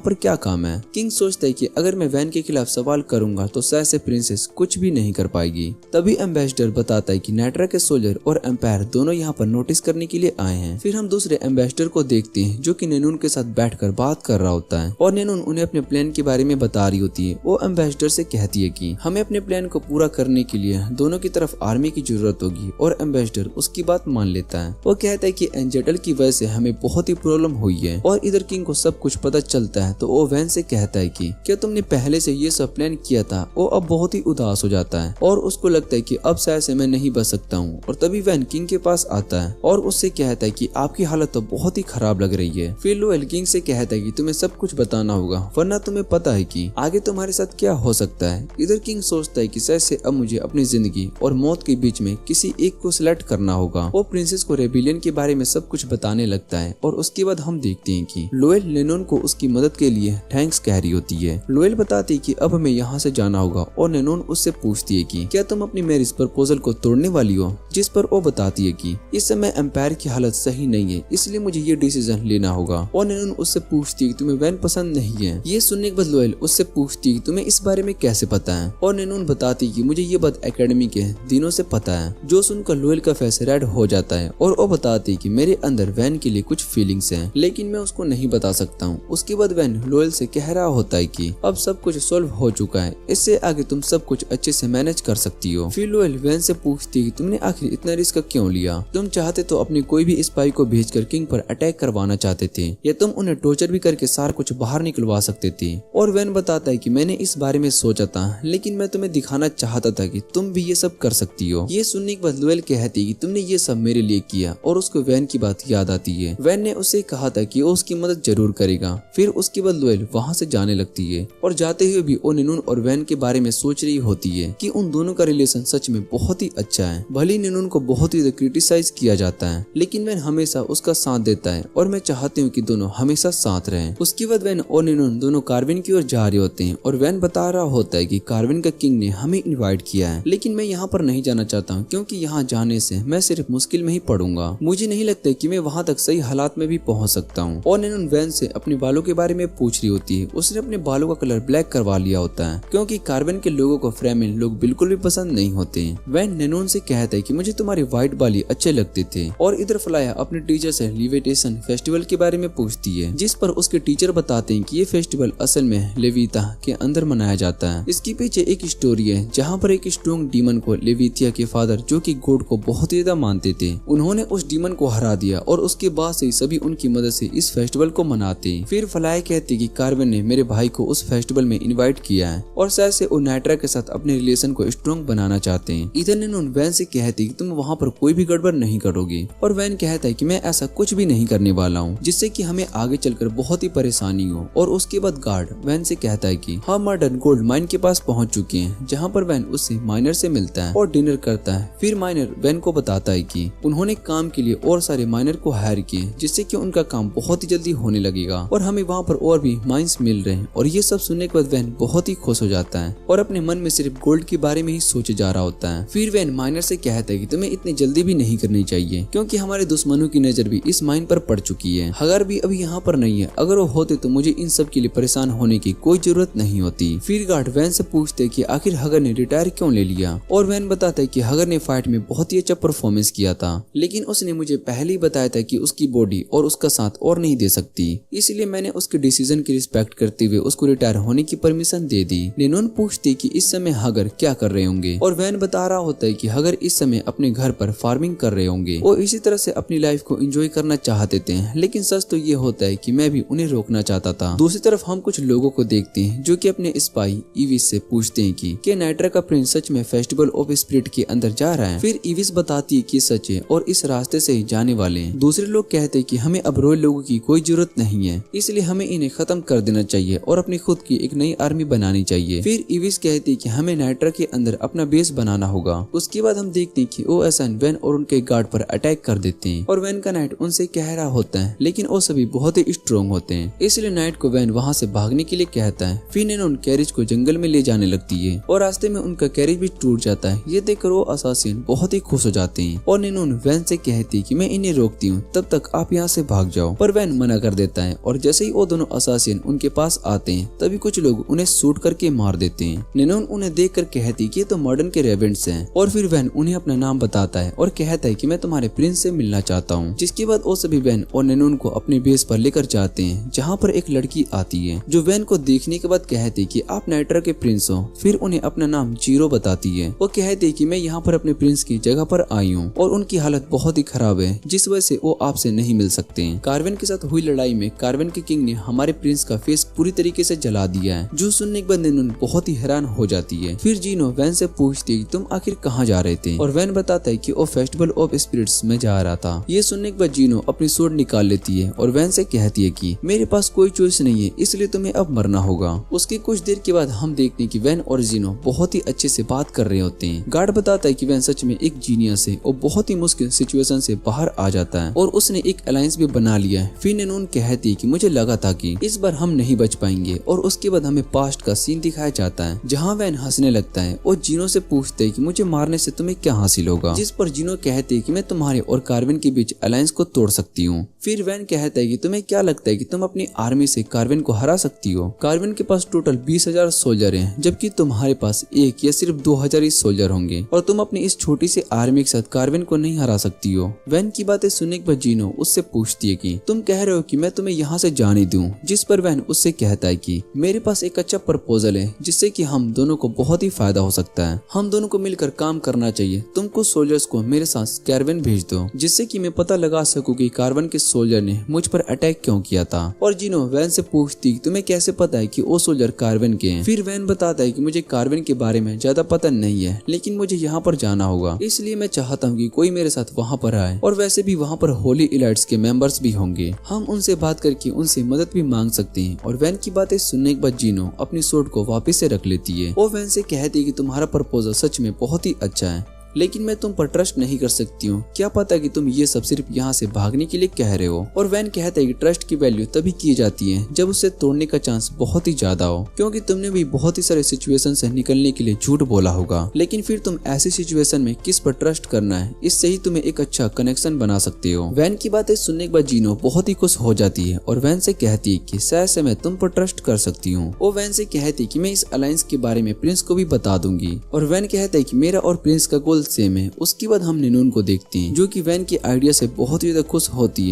पर क्या काम है। किंग सोचता है कि अगर मैं वैन के खिलाफ सवाल करूंगा तो शायद से प्रिंसेस कुछ भी नहीं कर पाएगी। तभी एम्बेसडर बताता है कि नाइट्रा के सोल्जर और एम्पायर दोनों यहाँ पर नोटिस करने के लिए आए हैं। फिर हम दूसरे एम्बेसडर को देखते हैं जो कि नैनून के साथ बैठकर बात कर रहा होता है, और नैनून उन्हें अपने प्लान के बारे में बता रही होती है। वो एम्बेसडर से कहती है कि हमें अपने प्लान को पूरा करने के लिए दोनों की तरफ आर्मी की जरूरत होगी, और एम्बेसडर उसकी बात मान लेता है। वो कहता है कि एंजेटल की वजह से हमें बहुत ही प्रॉब्लम हुई है, और इधर किंग को सब कुछ पता चलता है। तो वो वैन से कहता है कि क्या तुमने पहले से ये सब प्लान किया था। वो अब बहुत ही उदास हो जाता है और उसको लगता है कि अब शायद से मैं नहीं बच सकता हूँ। और तभी वैन किंग के पास आता है और उससे कहता है कि आपकी हालत तो बहुत ही खराब लग रही है। फिर लोएल किंग से कहता है कि तुम्हें सब कुछ बताना होगा, वरना तुम्हें पता है कि आगे तुम्हारे साथ क्या हो सकता है। इधर किंग सोचता है कि शायद से अब मुझे अपनी जिंदगी और मौत के बीच में किसी एक को सिलेक्ट करना होगा। वो प्रिंसेस को रेबिलियन के बारे में सब कुछ बताने लगता है, और उसके बाद हम देखते हैं कि लोएल नैनोन को उसकी मदद के लिए थैंक्स कह रही होती है। लोएल बताती है कि अब हमें यहाँ से जाना होगा, और नैनोन उससे पूछती है कि क्या तुम अपनी मैरिज प्रपोजल को तोड़ने वाली हो, जिस पर वो बताती है कि इस समय एम्पायर की हालत सही नहीं है, इसलिए मुझे ये डिसीजन लेना होगा। और नैनोन उससे पूछती है कि तुम्हें वैन पसंद नहीं है। ये सुनने के बाद लोएल उससे पूछती है कि तुम्हें इस बारे में कैसे पता है, और नैनोन बताती है कि मुझे ये बात एकेडमी के दिनों से पता है। जो सुनकर लोएल का फेस रेड हो जाता है, और वो बताती है कि मेरे अंदर वैन के लिए कुछ फीलिंग्स हैं, लेकिन मैं उसको नहीं बता सकता हूँ। उसके बाद वैन लोएल से कह रहा होता है कि अब सब कुछ सॉल्व हो चुका है, इससे आगे तुम सब कुछ अच्छे से मैनेज कर सकती हो। फिर लोएल वैन से पूछती है कि तुमने आखिर इतना रिस्क क्यों लिया। तुम चाहते तो अपनी कोई भी स्पाई को भेजकर किंग पर अटैक करवाना चाहते थे, या तुम उन्हें टॉर्चर भी करके सारा कुछ बाहर निकलवा सकते थे। और वैन बताता है कि मैंने इस बारे में सोचा था, लेकिन मैं तुम्हें दिखाना चाहता था कि तुम भी ये सब कर सकती हो। ये सुनने के बाद लोएल कहती है कि तुमने ये सब मेरे लिए किया, और उसको वैन की बात याद आती है। वैन ने उससे कहा था कि वो उसकी मदद जरूर करेगा। फिर उसके बाद लोएल वहाँ से जाने लगती है, और जाते हुए भी वो नैनून और वैन के बारे में सोच रही होती है कि उन दोनों का रिलेशन सच में बहुत ही अच्छा है। भले नैनून को बहुत ही क्रिटिसाइज किया जाता है, लेकिन वैन हमेशा उसका साथ देता है, और मैं चाहती हूँ कि दोनों हमेशा साथ रहें। उसके बाद वैन और नैनून दोनों कार्विन की ओर जा रहे होते हैं, और वैन बता रहा होता है कि कार्विन का किंग ने हमें इनवाइट किया है, लेकिन मैं यहाँ पर नहीं जाना चाहता हूँ, क्योंकि यहाँ जाने से मैं सिर्फ मुश्किल में ही पड़ूंगा। मुझे नहीं लगता कि मैं वहाँ तक सही हालात में भी पहुँच सकता हूँ। और नैनून वैन से अपने बालों के बारे में पूछ रही होती है। उसने अपने बालों का कलर ब्लैक करवा लिया होता है, क्योंकि कार्विन के लोगों को फ्रेमिन लोग बिल्कुल भी पसंद नहीं होते। वैन नैनून से कहता है कि मुझे तुम्हारे व्हाइट बाली अच्छे लगते थे। और इधर फ्लाया अपने टीचर से लिविटेशन फेस्टिवल के बारे में पूछती है, जिस पर उसके टीचर बताते हैं कि ये फेस्टिवल असल में लेविता के अंदर मनाया जाता है। इसके पीछे एक स्टोरी है, जहाँ पर एक स्ट्रॉन्ग डीमन को लेविथिया के फादर, जो कि गॉड को बहुत ज्यादा मानते थे, उन्होंने उस डीमन को हरा दिया, और उसके बाद से सभी उनकी मदद से इस फेस्टिवल को मनाते हैं। फिर फ्लाया कहती कि कार्विन ने मेरे भाई को उस फेस्टिवल में इनवाइट किया है, और शायद से वो नाइट्रा के साथ अपने रिलेशन को स्ट्रॉन्ग बनाना चाहते हैं। इधर नैनून वैन से कहती कि तुम वहाँ पर कोई भी गड़बड़ नहीं करोगे, और वैन कहता है कि मैं ऐसा कुछ भी नहीं करने वाला हूँ जिससे कि हमें आगे चलकर बहुत ही परेशानी हो। और उसके बाद गार्ड वैन से कहता है कि हम मर्डन गोल्ड माइन के पास पहुंच चुके हैं, जहाँ पर वैन उससे माइनर से मिलता है और डिनर करता है। फिर माइनर वैन को बताता है कि उन्होंने काम के लिए और सारे माइनर को हायर किए, जिससे कि उनका काम बहुत ही जल्दी होने लगेगा, और हमें वहाँ पर और भी माइंस मिल रहे हैं। और ये सब सुनने के बाद वैन बहुत ही खुश हो जाता है, और अपने मन में सिर्फ गोल्ड के बारे में ही सोचे जा रहा होता है। फिर वैन माइनर से कहता है कि तुम्हें इतनी जल्दी भी नहीं करनी चाहिए, क्योंकि हमारे दुश्मनों की नजर भी इस माइन पर पड़ चुकी है। हगर भी अभी यहाँ पर नहीं है, अगर वो होते तो मुझे इन सब के लिए परेशान होने की कोई जरूरत नहीं होती। फिर गार्ड वैन से पूछते कि आखिर हगर ने रिटायर क्यों ले लिया। और वैन बताता है कि हगर ने फाइट में बहुत ही अच्छा परफॉर्मेंस किया था, लेकिन उसने मुझे पहले ही बताया था कि उसकी बॉडी और उसका साथ और नहीं दे सकती, इसलिए मैंने उसके डिसीजन की रिस्पेक्ट करते हुए उसको रिटायर होने की परमिशन दे दी। नेनोन पूछती कि इस समय हगर क्या कर रहे होंगे, और वैन बता रहा होता है कि हगर इस समय अपने घर पर फार्मिंग कर रहे होंगे और इसी तरह से अपनी लाइफ को एंजॉय करना चाहते थे, लेकिन सच तो ये होता है कि मैं भी उन्हें रोकना चाहता था। दूसरी तरफ हम कुछ लोगों को देखते हैं जो कि अपने स्पाई इविस से पूछते हैं कि नाइट्रा का प्रिंस सच में फेस्टिवल ऑफ स्पिरिट के अंदर जा रहा है। फिर इविस बताती है कि सच है और इस रास्ते से ही जाने वाले हैं। दूसरे लोग कहते हैं कि हमें अब रॉयल लोगों की कोई जरूरत नहीं है, इसलिए हमें इन्हें खत्म कर देना चाहिए और अपनी खुद की एक नई आर्मी बनानी चाहिए। फिर इविस कहती है कि हमें नाइट्रा के अंदर अपना बेस बनाना होगा। उसके बाद हम देखते हैं कि ओएसएन वैन और उनके गार्ड पर अटैक कर देते हैं और वैन का नाइट उनसे कह रहा होता है, लेकिन वो सभी बहुत ही स्ट्रॉन्ग होते हैं, इसलिए नाइट को वैन वहाँ से भागने के लिए कहता है। फिर नेनोन कैरिज को जंगल में ले जाने लगती है और रास्ते में उनका कैरिज भी टूट जाता है। ये देखकर वो असासिन बहुत ही खुश हो जाते हैं और नेनोन वैन से कहती है कि मैं इन्हें रोकती हूँ, तब तक आप यहाँ से भाग जाओ, पर वैन मना कर देता है। और जैसे ही वो दोनों असासिन उनके पास आते हैं तभी कुछ लोग उन्हें शूट करके मार देते हैं। नेनोन उन्हें देख कर कहती कि ये तो मॉडर्न के रेवेंट्स हैं, और फिर वैन उन्हें अपना नाम बताता है और कहता है कि मैं तुम्हारे प्रिंस से मिलना चाहता हूँ। जिसके बाद वो सभी वैन और नेनोन को अपने बेस पर लेकर जाते हैं, जहाँ पर एक लड़की आती है जो वैन को देखने के बाद कहती कि आप नाइट्रा के प्रिंस हो। फिर उन्हें अपना नाम जीरो बताती है। वो कहती कि मैं यहाँ पर अपने प्रिंस की जगह पर आई हूँ और उनकी हालत बहुत ही खराब है, जिस वजह से वो आपसे नहीं मिल सकते हैं। कार्वेन के साथ हुई लड़ाई में कार्वेन के किंग ने हमारे प्रिंस का फेस पूरी तरीके से जला दिया है। जो सुनने के बाद नेनोन बहुत ही हैरान हो जाती है। फिर जीनो वैन से पूछती है तुम आखिर कहाँ जा रहे थे, और वैन बताता है कि वो फेस्टिवल ऑफ स्पिरिट्स में जा रहा था। ये सुनने के बाद जीनो अपनी स्वॉर्ड निकाल लेती है और वैन से कहती है कि मेरे पास कोई चॉइस नहीं है, इसलिए तुम्हें अब मरना होगा। उसके कुछ देर के बाद हम देखते हैं कि वैन और जीनो बहुत ही अच्छे से बात कर रहे होते हैं। गार्ड बताता है कि वैन सच में एक जीनियस है और बहुत ही मुश्किल सिचुएशन से बाहर आ जाता है और उसने एक अलायंस भी बना लिया है। फिर नेनोन कहती है कि मुझे लगा था कि इस बार हम नहीं बच पाएंगे, और उसके बाद हमें पास्ट का सीन दिखाया जाता है जहाँ वैन हंसने लगता है और जीनो से पूछते है कि मुझे मारने से तुम्हें क्या हासिल होगा, जिस पर जीनो कहते है कि मैं तुम्हारे और कार्वेन के बीच अलायंस को तोड़ सकती हूँ। फिर वैन कहता है कि तुम्हें क्या लगता है कि तुम अपनी आर्मी से कार्वेन को हरा सकती हो? कार्वेन के पास टोटल 20,000 सोल्जर हैं, जबकि तुम्हारे पास एक या सिर्फ 2,000 ही सोल्जर होंगे, और तुम अपनी इस छोटी सी आर्मी के साथ कार्वेन को नहीं हरा सकती हो। वैन की बातें सुनने के बाद जीनो उससे पूछती है कि तुम कह रहे हो कि मैं तुम्हें यहाँ से जाने दूं, जिस पर वैन उससे कहता है कि मेरे पास एक अच्छा प्रपोजल है जिससे कि हम दोनों को बहुत ही फायदा हो सकता है। हम दोनों को मिलकर काम करना चाहिए। तुम कुछ सोल्जर्स को मेरे साथ कार्वेन भेज दो, जिससे कि मैं पता लगा सकूं कि कार्वेन के सोल्जर ने मुझ पर अटैक क्यों किया था। और जीनो वैन से पूछती तुम्हें कैसे पता है कि वो सोल्जर कार्वेन के हैं। फिर वैन बताता है कि मुझे कार्वेन के बारे में ज्यादा पता नहीं है, लेकिन मुझे यहाँ पर जाना होगा, इसलिए मैं चाहता हूँ कि कोई मेरे साथ वहाँ पर आए, और वैसे भी वहाँ पर होली इलाइट्स के मेंबर्स भी होंगे। हम उनसे बात करके उनसे मदद भी मांग सकते हैं। और वैन की बातें सुनने के बाद जीनो अपनी स्वॉर्ड को वापस से रख लेती है। वो वैन से कहती है कि तुम्हारा प्रपोजल सच में बहुत ही अच्छा है, लेकिन मैं तुम पर ट्रस्ट नहीं कर सकती हूँ। क्या पता कि तुम ये सब सिर्फ यहाँ से भागने के लिए कह रहे हो। और वैन कहता है कि ट्रस्ट की वैल्यू तभी की जाती है जब उसे तोड़ने का चांस बहुत ही ज्यादा हो, क्योंकि तुमने भी बहुत ही सारे सिचुएशन से निकलने के लिए झूठ बोला होगा, लेकिन फिर तुम ऐसी सिचुएशन में किस पर ट्रस्ट करना है, इससे ही तुम्हें एक अच्छा कनेक्शन बना सकते हो। वैन की बातें सुनने के बाद जीनो बहुत ही खुश हो जाती है और वैन से कहती है कि शायद से मैं तुम पर ट्रस्ट कर सकती हूँ। वो वैन से कहती है कि मैं इस अलायंस के बारे में प्रिंस को भी बता दूंगी। और वैन कहता है कि मेरा और प्रिंस का गोल सेम है। उसके बाद हम नेनोन को देखते हैं जो कि वैन के आइडिया से बहुत ही ज्यादा खुश होती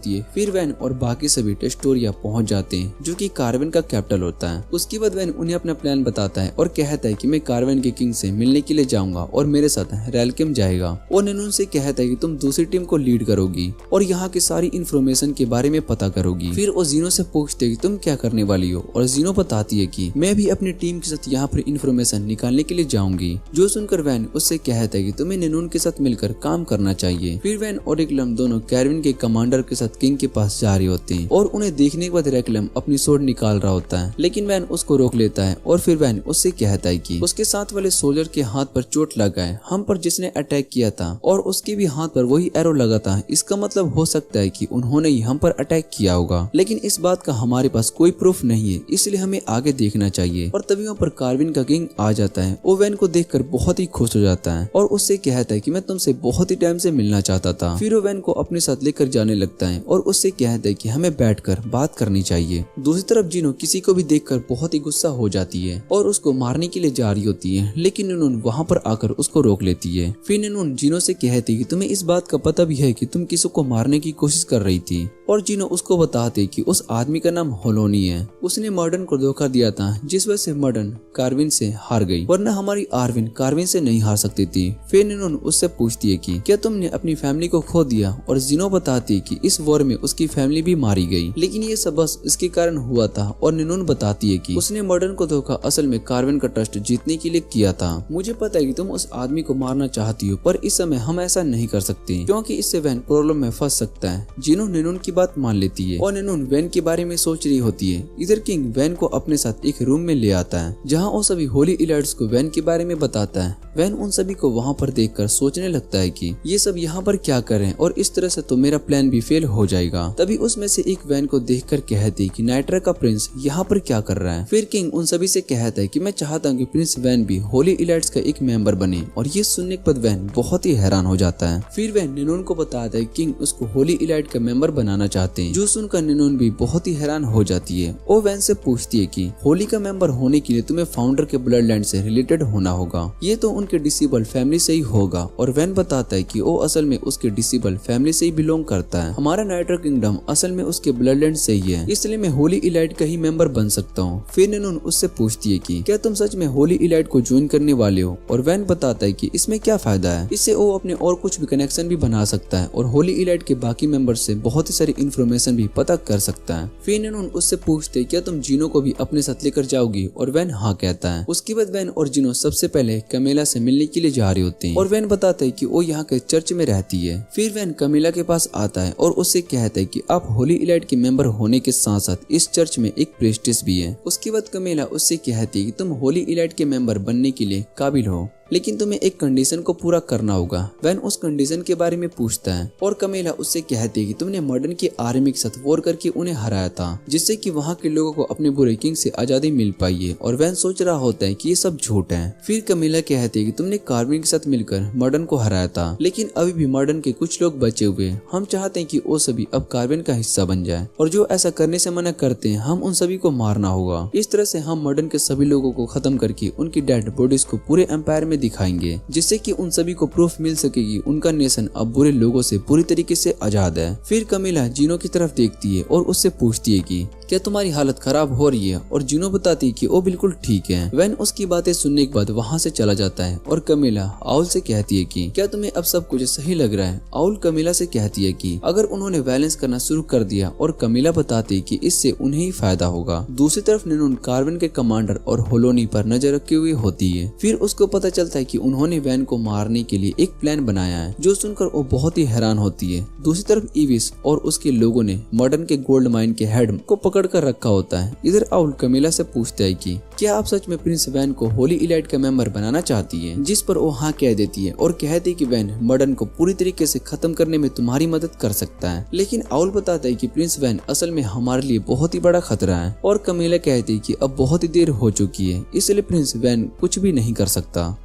है। फिर वैन और बाकी सभी टेस्टोरिया पहुंच जाते हैं जो कि कार्वेन का कैपिटल होता है। उसके बाद वैन उन्हें अपना प्लान बताता है और कहता है कि मैं कार्वेन के किंग से मिलने के लिए जाऊंगा और मेरे साथ रैलकेम जाएगा। और नेनोन से कहता है कि तुम दूसरी टीम को लीड करोगी और यहाँ की सारी इन्फॉर्मेशन के बारे में पता करोगी। फिर वो जीनो से पूछते है कि तुम क्या करने वाली हो, और जीनो बताती है कि मैं भी अपनी टीम के साथ यहाँ पर इन्फॉर्मेशन निकालने के लिए जाऊंगी। जो सुनकर वैन उससे कहता है कि तुम्हें नेनोन के साथ मिलकर काम करना चाहिए। फिर वैन और रेक्लम दोनों कार्वेन के कमांडर के साथ किंग के पास जा रहे होते हैं और उन्हें देखने के बाद रेक्लम अपनी स्वॉर्ड निकाल रहा होता है, लेकिन वैन उसको रोक लेता है। और फिर वैन उससे कहता है कि उसके साथ वाले सोल्जर के हाथ पर चोट लगा है, हम पर जिसने अटैक किया था, और उसके भी हाथ पर वही एरो लगा था। इसका मतलब हो सकता है कि उन्होंने ही हम पर अटैक किया होगा, लेकिन इस बात का हमारे पास कोई प्रूफ नहीं है, इसलिए हमें आगे देखना चाहिए। और तभी वहाँ पर कार्वेन का किंग आ जाता है। वो वैन को को देखकर बहुत ही खुश हो जाता है और उससे कहता है कि मैं तुमसे बहुत ही टाइम से मिलना चाहता था। फिर वो वैन को अपने साथ लेकर जाने लगता है और उससे कहता है कि हमें बैठकर बात करनी चाहिए। दूसरी तरफ जिनो किसी को भी देखकर बहुत ही गुस्सा हो जाती है और उसको मारने के लिए जा रही होती है, लेकिन निनून वहाँ पर आकर उसको रोक लेती है। फिर निनून जिनो से कहती है कि तुम्हें इस बात का पता भी है कि तुम किसी को मारने की कोशिश कर रही थी, और जिनो उसको बताते कि उस आदमी का नाम होलोनी है। उसने मॉर्डन को धोखा दिया था, जिस वजह से मॉर्डन कार्विन से हार गई, वरना हमारी आर्विन कार्विन से नहीं हार सकती थी। फिर निनून उससे पूछती है कि क्या तुमने अपनी फैमिली को खो दिया, और जिनो बताती है कि इस वॉर में उसकी फैमिली भी मारी गई, लेकिन ये सब बस इसके कारण हुआ था। और निनून बताती है कि उसने मॉर्डन को धोखा असल में कार्विन का ट्रस्ट जीतने के लिए किया था। मुझे पता है कि तुम उस आदमी को मारना चाहती हो, पर इस समय हम ऐसा नहीं कर सकते क्योंकि इससे वैन प्रॉब्लम में फंस सकता है। जिनो निनून की बात मान लेती है और निनून वैन के बारे में सोच रही होती है। इधर किंग वैन को अपने साथ एक रूम में ले आता है जहाँ वो सभी होली इलाइट्स को वैन के बारे में बताता है। वैन उन सभी को वहाँ पर देखकर सोचने लगता है कि ये सब यहाँ पर क्या कर रहे हैं, और इस तरह से तो मेरा प्लान भी फेल हो जाएगा। तभी उसमें से एक वैन को देखकर कहती कि नाइट्रा का प्रिंस यहाँ पर क्या कर रहा है। फिर किंग उन सभी से कहता है कि मैं चाहता हूँ कि प्रिंस वैन भी होली इलाइट्स का एक मेंबर बने, और ये सुनने के बाद वैन बहुत ही हैरान हो जाता है। फिर वैन निनून को बताता है किंग उसको होली इलाइट का मेंबर बनाना चाहते हैं, जो सुनकर निनून भी बहुत ही हैरान हो जाती है। वो वैन से पूछती है कि होली का मेंबर होने के लिए तुम्हें फाउंडर के ब्लड लाइन से रिलेटेड होना होगा, ये तो उनके डिसेबल फैमिली से ही होगा। और वैन बताता है कि वो असल में उसके डिसेबल फैमिली से ही बिलोंग करता है। हमारा नाइट्रा किंगडम असल में उसके ब्लड लाइन से ही है, इसलिए मैं होली इलाइट का ही मेंबर बन सकता हूँ। फिर निनून उससे पूछती है कि क्या तुम सच में होली इलाइट को ज्वाइन करने वाले हो, और वैन बताता है कि इसमें क्या फायदा है, इससे वो अपने और कुछ भी कनेक्शन भी बना सकता है और होली इलाइट के बाकी मेंबर से बहुत ही सारी इन्फॉर्मेशन भी पता कर सकता है। फिर निनून उससे पूछते क्या तुम जिनो को भी अपने साथ लेकर जाओगी, और वैन हाँ कहता है। उसके बाद वैन और जिनो सबसे पहले कमेला से मिलने के लिए जा रहे होते हैं, और वैन बताता है कि वो यहाँ के चर्च में रहती है। फिर वैन कमेला के पास आता है और उससे कहता है कि आप होली इलाइट के मेंबर होने के साथ साथ इस चर्च में एक प्रीस्टेस भी है। उसके बाद कमेला उससे कहती है कि तुम होली इलाइट के मेंबर बनने के लिए काबिल हो, लेकिन तुम्हें एक कंडीशन को पूरा करना होगा। वैन उस कंडीशन के बारे में पूछता है और कमेला उससे कहती है कि तुमने मॉर्डन की आर्मी के साथ वॉर करके उन्हें हराया था, जिससे कि वहाँ के लोगों को अपने बुरे किंग से आजादी मिल पाई है। और वैन सोच रहा होता है कि ये सब झूठ है। फिर कमेला कहती है कि तुमने कार्विन के साथ मिलकर मॉर्डन को हराया था, लेकिन अभी भी मॉर्डन के कुछ लोग बचे हुए। हम चाहते हैं कि वो सभी अब कार्विन का हिस्सा बन जाए, और जो ऐसा करने से मना करते हैं हम उन सभी को मारना होगा। इस तरह से हम मॉर्डन के सभी लोगों को खत्म करके उनकी डेड बॉडीज को पूरे एम्पायर में दिखाएंगे, जिससे कि उन सभी को प्रूफ मिल सकेगी उनका नेशन अब बुरे लोगों से पूरी तरीके से आजाद है। फिर कमेला जिनो की तरफ देखती है और उससे पूछती है कि क्या तुम्हारी हालत खराब हो रही है, और जिनो बताती है कि वो बिल्कुल ठीक है। वैन उसकी बातें सुनने के बाद वहाँ से चला जाता है और कमेला आउल से कहती है कि क्या तुम्हें अब सब कुछ सही लग रहा है। आउल कमेला से कहती है कि अगर उन्होंने वायलेंस करना शुरू कर दिया, और कमेला बताती है कि इससे उन्हें ही फायदा होगा। दूसरी तरफ निनून कार्विन के कमांडर और होलोनी पर नजर रखे हुए होती है। फिर उसको पता चलता है कि उन्होंने वैन को मारने के लिए एक प्लान बनाया है, जो सुनकर वो बहुत ही हैरान होती है। दूसरी तरफ इविस और उसके लोगों ने मॉर्डन के गोल्ड माइन के हेड को पकड़ कर रखा होता है। इधर आउल कमेला से पूछता है कि क्या आप सच में प्रिंस वैन को होली इलाइट का मेंबर बनाना चाहती है, जिस पर वो हाँ कह देती है और कहती है कि वैन मॉर्डन को पूरी तरीके से खत्म करने में तुम्हारी मदद कर सकता है। लेकिन आउल बताता है कि प्रिंस वैन असल में हमारे लिए बहुत ही बड़ा खतरा है, और कमेला कहती है कि अब बहुत ही देर हो चुकी है, इसलिए प्रिंस वैन कुछ भी नहीं कर सकता।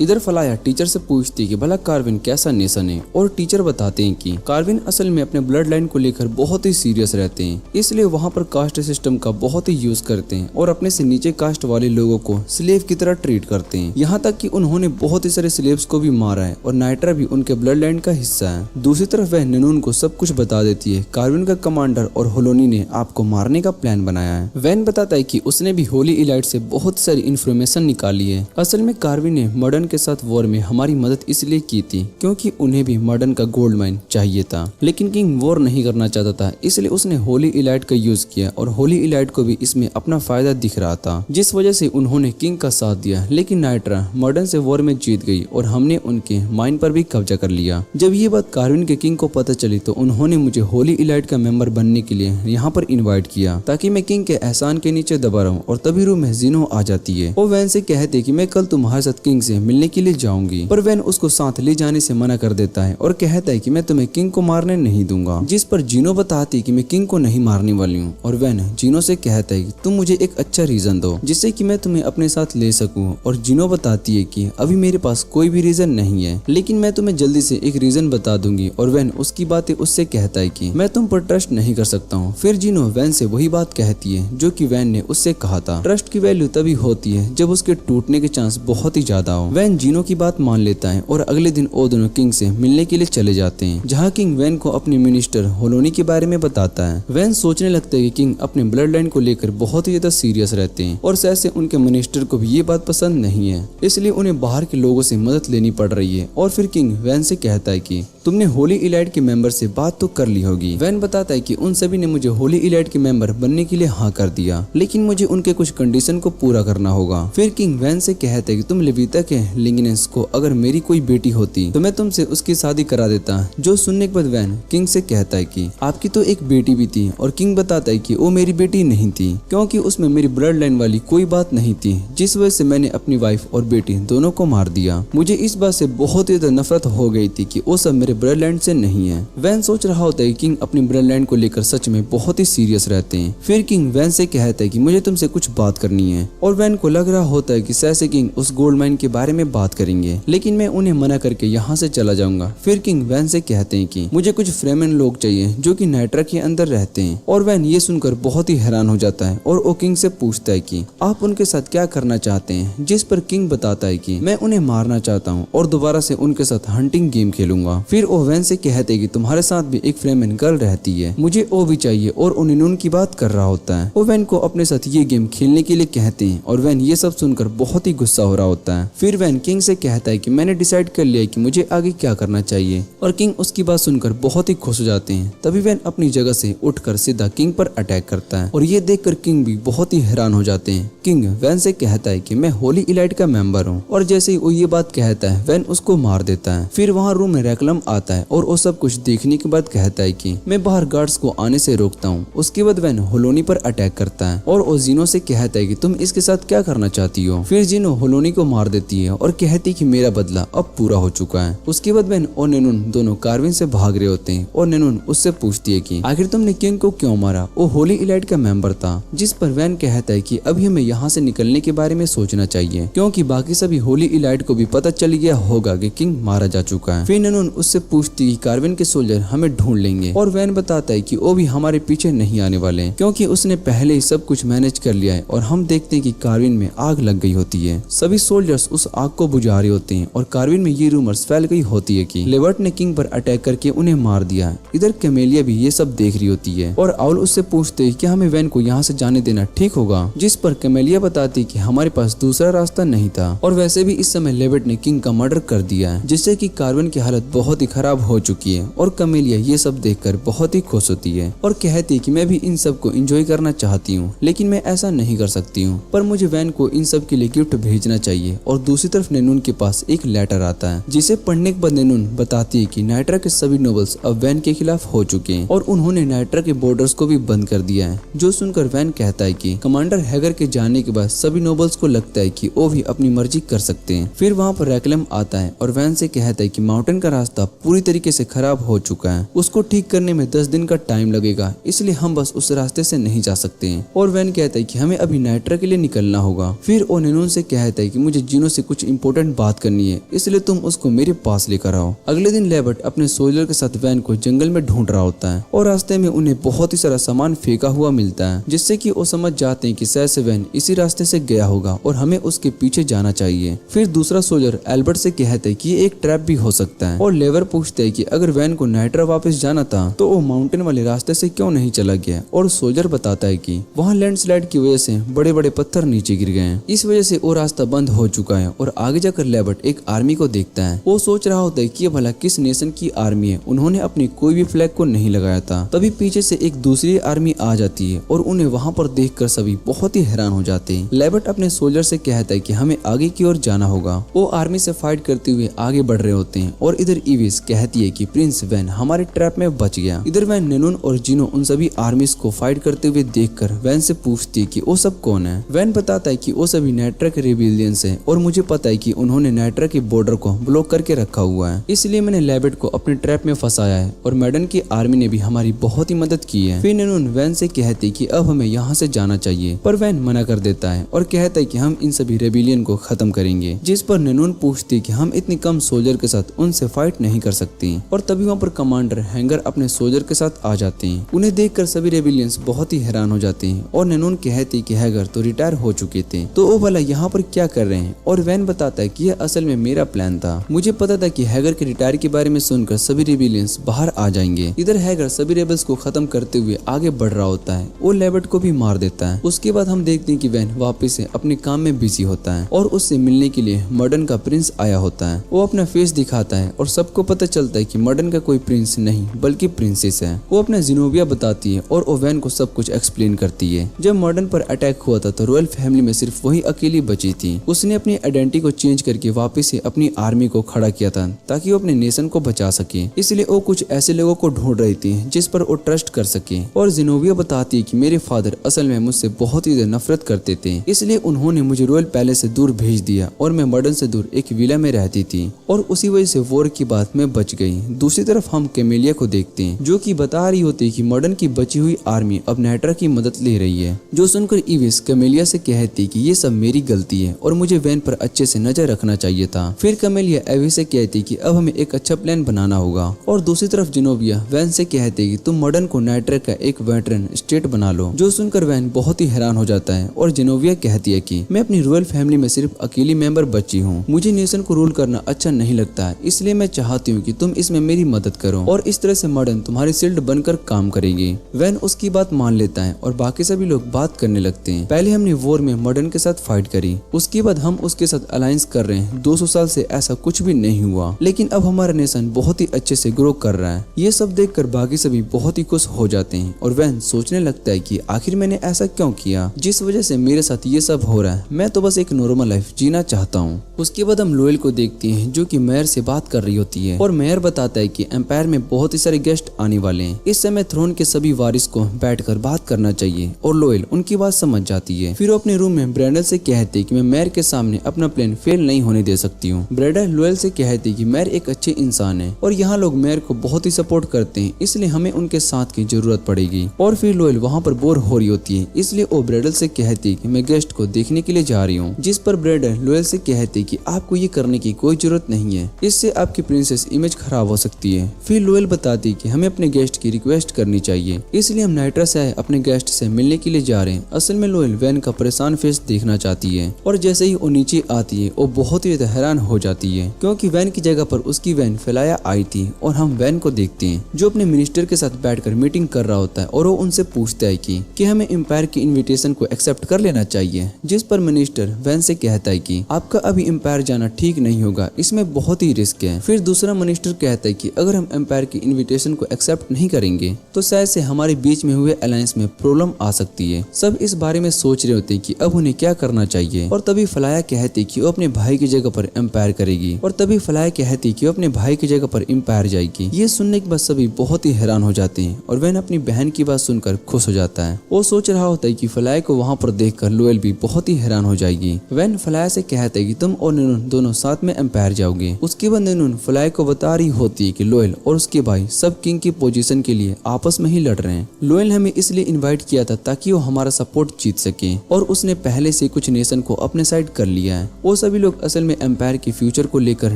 इधर फलाया टीचर से पूछती है कि भला कार्विन कैसा नेशन है, और टीचर बताते हैं कि कार्विन असल में अपने ब्लड लाइन को लेकर बहुत ही सीरियस रहते हैं, इसलिए वहाँ पर कास्ट सिस्टम का बहुत ही यूज करते हैं और अपने से नीचे कास्ट वाले लोगों को स्लेव की तरह ट्रीट करते हैं। यहाँ तक कि उन्होंने बहुत ही सारे स्लेव्स को भी मारा है, और नाइट्रा भी उनके ब्लड लाइन का हिस्सा है। दूसरी तरफ वह निनून को सब कुछ बता देती है। कार्विन का कमांडर और होलोनी ने आपको मारने का प्लान बनाया है। वैन बताता है कि उसने भी होली इलाइट से बहुत सारी इन्फॉर्मेशन निकाली है। असल में कार्विन ने मॉर्डन के साथ वॉर में हमारी मदद इसलिए की थी क्योंकि उन्हें भी मॉर्डन का गोल्ड माइन चाहिए था, लेकिन किंग वॉर नहीं करना चाहता था, इसलिए उसने होली इलाइट का यूज किया, और होली इलाइट को भी इसमें अपना फायदा दिख रहा था, जिस वजह से उन्होंने किंग का साथ दिया। लेकिन नाइट्रा मॉर्डन से वॉर में जीत गई और हमने उनके माइन पर भी कब्जा कर लिया। जब ये बात कार्विन के किंग को पता चली तो उन्होंने मुझे होली इलाइट का मेंबर बनने के लिए यहाँ पर इन्वाइट किया, ताकि मैं किंग के एहसान के नीचे दबा रहूं, और तभी रूम में जिनो आ जाती है। वो वैन से कहते कि मैं कल तुम्हारे साथ किंग से मिलने मिलने के लिए जाऊंगी, पर वैन उसको साथ ले जाने से मना कर देता है और कहता है कि मैं तुम्हें किंग को मारने नहीं दूंगा। जिस पर जीनो बताती है कि मैं किंग को नहीं मारने वाली हूँ और वैन जीनो से कहता है कि तुम मुझे एक अच्छा रीजन दो जिससे कि मैं तुम्हें अपने साथ ले सकूं। और जीनो बताती है कि अभी मेरे पास कोई भी रीजन नहीं है, लेकिन मैं तुम्हें जल्दी से एक रीजन बता दूंगी। और वैन उसकी बातें उससे कहता है कि मैं तुम पर ट्रस्ट नहीं कर सकता हूँ। फिर जीनो वैन से वही बात कहती है जो कि वैन ने उससे कहा था। ट्रस्ट की वैल्यू तभी होती है जब उसके टूटने के चांस बहुत ही ज्यादा हो। वैन जीनो की बात मान लेता है और अगले दिन वो दोनों किंग से मिलने के लिए चले जाते हैं, जहाँ किंग वैन को अपने मिनिस्टर होलोनी के बारे में बताता है। वैन सोचने लगता है कि किंग अपने ब्लड लाइन को लेकर बहुत ही ज्यादा सीरियस रहते हैं और शायद से उनके मिनिस्टर को भी ये बात पसंद नहीं है, इसलिए उन्हें बाहर के लोगों से मदद लेनी पड़ रही है। और फिर किंग वैन से कहता है कि तुमने होली इलाइट के मेंबर से बात तो कर ली होगी। वैन बताता है कि उन सभी ने मुझे होली इलाइट के मेंबर बनने के लिए हाँ कर दिया, लेकिन मुझे उनके कुछ कंडीशन को पूरा करना होगा। फिर किंग वैन से कहता है कि तुम लेविता के लिंगनेस को अगर मेरी कोई बेटी होती तो मैं तुमसे उसकी शादी करा देता। जो सुनने के बाद वैन किंग से कहता है कि आपकी तो एक बेटी भी थी। और किंग बताता है कि वो मेरी बेटी नहीं थी क्योंकि उसमें मेरी ब्लड लाइन वाली कोई बात नहीं थी, जिस वजह से मैंने अपनी वाइफ और बेटी दोनों को मार दिया। मुझे इस बात से बहुत ही ज्यादा नफरत हो गई थी कि वो सब मेरे ब्लड लाइन से नहीं है। वैन सोच रहा होता है कि किंग अपनी ब्लड लाइन को लेकर सच में बहुत ही सीरियस रहते हैं। फिर किंग वैन से कहता है कि मुझे तुमसे कुछ बात करनी है। और वैन को लग रहा होता है कि शायद किंग उस गोल्ड माइन के बारे में बात करेंगे, लेकिन मैं उन्हें मना करके यहाँ से चला जाऊंगा। फिर किंग वैन से कहते हैं कि मुझे कुछ फ्रेमन लोग चाहिए जो कि नाइट्रा के अंदर रहते हैं। और वैन ये सुनकर बहुत ही हैरान हो जाता है और वो किंग से पूछता है कि आप उनके साथ क्या करना चाहते हैं, जिस पर किंग बताता है कि मैं उन्हें मारना चाहता हूँ और दोबारा से उनके साथ हंटिंग गेम खेलूंगा। फिर वो वैन से कहते हैं कि तुम्हारे साथ भी एक फ्रेमन गर्ल रहती है, मुझे वो भी चाहिए। और उन्हें की बात कर रहा होता है। वो वैन को अपने साथ ये गेम खेलने के लिए कहते हैं और वैन ये सब सुनकर बहुत ही गुस्सा हो रहा होता है। फिर वैन किंग से कहता है कि मैंने डिसाइड कर लिया कि मुझे आगे क्या करना चाहिए। और किंग उसकी बात सुनकर बहुत ही खुश हो जाते हैं। तभी वैन अपनी जगह से उठकर सीधा किंग पर अटैक करता है और ये देखकर किंग भी बहुत ही हैरान हो जाते हैं। किंग वैन से कहता है कि मैं होली इलाइट का मेंबर हूँ। और जैसे ही वो ये बात कहता है वैन उसको मार देता है। फिर वहाँ रूम में रैकलम आता है और वो सब कुछ देखने के बाद कहता है कि मैं बाहर गार्ड्स को आने से रोकता हूँ। उसके बाद वैन होलोनी पर अटैक करता है और वो जीनो से कहता है कि तुम इसके साथ क्या करना चाहती हो। फिर जीनो होलोनी को मार देती है और कहती कि मेरा बदला अब पूरा हो चुका है। उसके बाद वैन और नेनुन दोनों कार्विन से भाग रहे होते हैं और नेनुन उससे पूछती है कि आखिर तुमने किंग को क्यों मारा, वो होली इलाइट का मेंबर था। जिस पर वैन कहता है कि अभी हमें यहाँ से निकलने के बारे में सोचना चाहिए क्योंकि बाकी सभी होली इलाइट को भी पता चल गया होगा कि किंग मारा जा चुका है। फिर नेनुन उससे पूछती है कार्विन के सोल्जर हमें ढूंढ लेंगे और वैन बताता है कि वो भी हमारे पीछे नहीं आने वाले हैं क्योंकि उसने पहले ही सब कुछ मैनेज कर लिया है। और हम देखते हैं कि कार्विन में आग लग गई होती है। सभी सोल्जर्स उस आग को बुझा रहे होते हैं और कार्विन में ये रूमर्स फैल गई होती है कि लेवर्ट ने किंग पर अटैक करके उन्हें मार दिया। इधर कैमेलिया भी ये सब देख रही होती है और आउल उससे पूछते हैं कि हमें वैन को यहाँ से जाने देना ठीक होगा। जिस पर कैमेलिया बताती कि हमारे पास दूसरा रास्ता नहीं था और वैसे भी इस समय लेवर्ट ने किंग का मर्डर कर दिया है, जिससे कि कार्विन की हालत बहुत ही खराब हो चुकी है। और कैमेलिया ये सब देखकर बहुत ही खुश होती है और कहती है कि मैं भी इन सब को एंजॉय करना चाहती हूँ, लेकिन मैं ऐसा नहीं कर सकती हूँ। पर मुझे वैन को इन सब के लिए गिफ्ट भेजना चाहिए। और दूसरी तरफ नेनुन के पास एक लेटर आता है जिसे पढ़ने के बाद नेनुन बताती है कि नाइट्रा के सभी नोबल्स अब वैन के खिलाफ हो चुके हैं और उन्होंने नाइट्रा के बॉर्डर्स को भी बंद कर दिया है। जो सुनकर वैन कहता है कि कमांडर हैगर के जाने के बाद सभी नोबल्स को लगता है कि वो भी अपनी मर्जी कर सकते हैं। फिर वहाँ पर रैकलम आता है और वैन से कहता है कि माउंटेन का रास्ता पूरी तरीके से खराब हो चुका है, उसको ठीक करने में 10 दिन का टाइम लगेगा, इसलिए हम बस उस रास्ते से नहीं जा सकते हैं। और वैन कहता है कि हमें अभी नाइट्रा के लिए निकलना होगा। फिर वो नेनुन से कहता है कि मुझे जीनो से कुछ इंपॉर्टेंट बात करनी है, इसलिए तुम उसको मेरे पास लेकर आओ। अगले दिन लेवर्ट अपने सोल्जर के साथ वैन को जंगल में ढूंढ रहा होता है और रास्ते में उन्हें बहुत ही सारा सामान फेंका हुआ मिलता है, जिससे कि वो समझ जाते हैं कि शायद से वैन इसी रास्ते से गया होगा और हमें उसके पीछे जाना चाहिए। फिर दूसरा सोल्जर एल्बर्ट से कहता है कि ये एक ट्रैप भी हो सकता है और लेवर पूछता है कि अगर वैन को नाइट्रा वापस जाना था तो वो माउंटेन वाले रास्ते से क्यों नहीं चला गया। और सोल्जर बताता है कि वहाँ लैंडस्लाइड की वजह से बड़े बड़े पत्थर नीचे गिर गए हैं, इस वजह से वो रास्ता बंद हो चुका है। और आगे जाकर लेवर्ट एक आर्मी को देखता है। वो सोच रहा होता है कि ये भला किस नेशन की आर्मी है, उन्होंने अपनी कोई भी फ्लैग को नहीं लगाया था। तभी पीछे से एक दूसरी आर्मी आ जाती है और उन्हें वहाँ पर देखकर सभी बहुत ही हैरान हो जाते हैं। लेवर्ट अपने सोल्जर से कहता है कि हमें आगे की ओर जाना होगा। वो आर्मी से फाइट करते हुए आगे बढ़ रहे होते हैं और इधर इविस कहती है कि प्रिंस वैन हमारे ट्रैप में बच गया। इधर वैन नेनुन और जीनो उन सभी आर्मीज को फाइट करते हुए देखकर वैन से पूछती है कि वो सब कौन है। वैन बताता है कि वो सभी नाइट्रा के रिबेलियंस हैं और मुझे पता पता है कि उन्होंने नाइट्रा के बॉर्डर को ब्लॉक करके रखा हुआ है, इसलिए मैंने लेबेट को अपने ट्रैप में फंसाया है और मैडन की आर्मी ने भी हमारी बहुत ही मदद की है। फिर नैनून वैन से कहती कि अब हमें यहाँ से जाना चाहिए, पर वैन मना कर देता है और कहता है कि हम इन सभी रेबिलियन को खत्म करेंगे। जिस पर नैनून पूछती कि हम इतनी कम सोल्जर के साथ उनसे फाइट नहीं कर सकती, और तभी वहाँ पर कमांडर हैंगर अपने सोल्जर के साथ आ जाते हैं। उन्हें देखकर सभी रेबिलियंस बहुत ही हैरान हो जाते हैं और नैनून कहती कि हैगर तो रिटायर हो चुके थे, तो वो भला यहाँ पर क्या कर रहे हैं। और वैन बताता है कि यह असल में मेरा प्लान था, मुझे पता था कि हैगर के रिटायर के बारे में सुनकर सभी रेबिलियंस बाहर आ जाएंगे। इधर हैगर सभी रेबल्स को खत्म करते हुए आगे बढ़ रहा होता है और लेबेट को भी मार देता है। उसके बाद हम देखते हैं कि वैन वापस से अपने काम में बिजी होता है और उससे मिलने के लिए मर्डन का प्रिंस आया होता है। वो अपना फेस दिखाता है और सबको पता चलता है कि मर्डन का कोई प्रिंस नहीं बल्कि प्रिंसेस है। वो अपना जिनोविया बताती है और ओवेन को सब कुछ एक्सप्लेन करती है। जब मर्डन पर अटैक हुआ था तो रॉयल फैमिली में सिर्फ वही अकेली बची थी। उसने अपनी आइडेंटिटी को चेंज करके वापस से अपनी आर्मी को खड़ा किया था ताकि वो अपने नेशन को बचा सके। इसलिए वो कुछ ऐसे लोगों को ढूंढ रही थी जिस पर वो ट्रस्ट कर सके। और जिनोविया बताती है कि मेरे फादर असल में मुझसे बहुत ही नफरत करते थे, इसलिए उन्होंने मुझे रॉयल पैलेस से दूर भेज दिया और मैं मर्डन से दूर एक विला में रहती थी और उसी वजह से वॉर की बात में बच गई। दूसरी तरफ हम कैमेलिया को देखते हैं जो कि बता रही होती है कि मर्डन की बची हुई आर्मी अब नाइट्रा की मदद ले रही है, जो सुनकर इविस कैमेलिया से कहती कि ये सब मेरी गलती है और मुझे वैन पर अच्छे से नजर रखना चाहिए था। फिर कैमेलिया एविस से कहती कि अब हमें एक अच्छा प्लान बनाना होगा। और दूसरी तरफ जिनोविया वैन से कहती कि तुम मर्डन को नाइट्रा का एक वेटरन स्टेट बना लो, जो सुनकर वैन बहुत ही हैरान हो जाता है। और जिनोविया कहती है कि मैं अपनी रॉयल फैमिली में सिर्फ अकेली मेंबर बची हूँ, मुझे नेशन को रूल करना अच्छा नहीं लगता है, इसलिए मैं चाहती हूँ कि तुम इसमें मेरी मदद करो और इस तरह से मर्डन तुम्हारी शील्ड बनकर काम करेगी। वैन उसकी बात मान लेता है और बाकी सभी लोग बात करने लगते हैं। पहले हमने वॉर में मर्डन के साथ फाइट करी, उसके बाद हम उसके साथ अलायंस कर रहे हैं। 200 साल से ऐसा कुछ भी नहीं हुआ, लेकिन अब हमारा नेशन बहुत ही अच्छे से ग्रो कर रहा है। ये सब देखकर बाकी सभी बहुत ही खुश हो जाते हैं और वैन सोचने लगता है कि आखिर मैंने ऐसा क्यों किया जिस वजह से मेरे साथ ये सब हो रहा है। मैं तो बस एक नॉर्मल लाइफ जीना चाहता हूँ। उसके बाद हम लोयल को देखते हैं जो कि मेयर से बात कर रही होती है और मेयर बताता है कि एम्पायर में बहुत ही सारे गेस्ट आने वाले हैं, इस समय थ्रोन के सभी वारिस को बैठकर बात करना चाहिए। और लोयल उनकी बात समझ जाती है। फिर वो अपने रूम में ब्रेंडल से कहती है कि मैं मेयर के सामने अपना प्लान फेल नहीं होने दे सकती हूँ। ब्रेंडल लोयल से कहती है कि मेयर एक अच्छे इंसान है और यहाँ लोग मेयर को बहुत ही सपोर्ट करते हैं, इसलिए हमें उनके साथ की जरूरत पड़ेगी। और फिर लोयल वहाँ पर बोर हो रही होती है, इसलिए वो ब्रेंडल से कहती है कि मैं गेस्ट को देखने के लिए जा रही हूँ। जिस पर ब्रेंडल लोयल से कहती है कि आपको ये करने की कोई जरूरत नहीं है, इससे आपकी प्रिंसेस इमेज खराब हो सकती है। फिर लोयल बताती कि हमें अपने गेस्ट की रिक्वेस्ट करनी चाहिए, इसलिए हम नाइट्रा से अपने गेस्ट से मिलने के लिए जा रहे हैं। असल में लोयल वैन का परेशान फेस देखना चाहती है और जैसे ही वो नीचे आती है वो बहुत ही हैरान हो जाती है क्योंकि वैन की जगह पर उसकी वैन फैलाया आई थी। और हम वैन को देखते हैं जो अपने मिनिस्टर के साथ बैठकर मीटिंग कर रहा होता है और वो उनसे पूछता है कि हमें एम्पायर की इन्विटेशन को एक्सेप्ट कर लेना चाहिए। जिस पर मिनिस्टर वैन से कहता है कि आपका अभी एम्पायर जाना ठीक नहीं होगा, इसमें बहुत ही रिस्क है। फिर दूसरा मिनिस्टर कहता है कि अगर हम एम्पायर की इन्विटेशन को एक्सेप्ट नहीं करेंगे तो शायद से हमारे बीच में हुए अलायंस में प्रॉब्लम आ सकती है। सब इस बारे में सोच रहे होते हैं कि अब उन्हें क्या करना चाहिए। और तभी फलाया कहती कि वो अपने भाई की जगह पर एम्पायर करेगी और तभी फलाया कहती कि वो अपने भाई की जगह पर एम्पायर जाएगी। ये सुनने के बाद सभी बहुत ही हैरान हो जाते हैं और वैन अपनी बहन की बात सुनकर खुश हो जाता है। वो सोच रहा होता है कि फलाया को वहाँ पर देखकर लोयल भी बहुत ही हैरान हो जाएगी। वैन फलाया से कहता है कि तुम और नैनून दोनों साथ में एम्पायर जाओगे। उसके बाद नैनून फलाया को बता रही होती है कि लोयल और उसके भाई सब किंग की पोजीशन के लिए आपस में ही लड़ रहे हैं। लोयल ने हमें इसलिए इन्वाइट किया था ताकि वो हमारा सपोर्ट जीत सके और उसने पहले से कुछ नेशन को अपने साइड कर लिया है। वो सभी लोग असल में एम्पायर के फ्यूचर को लेकर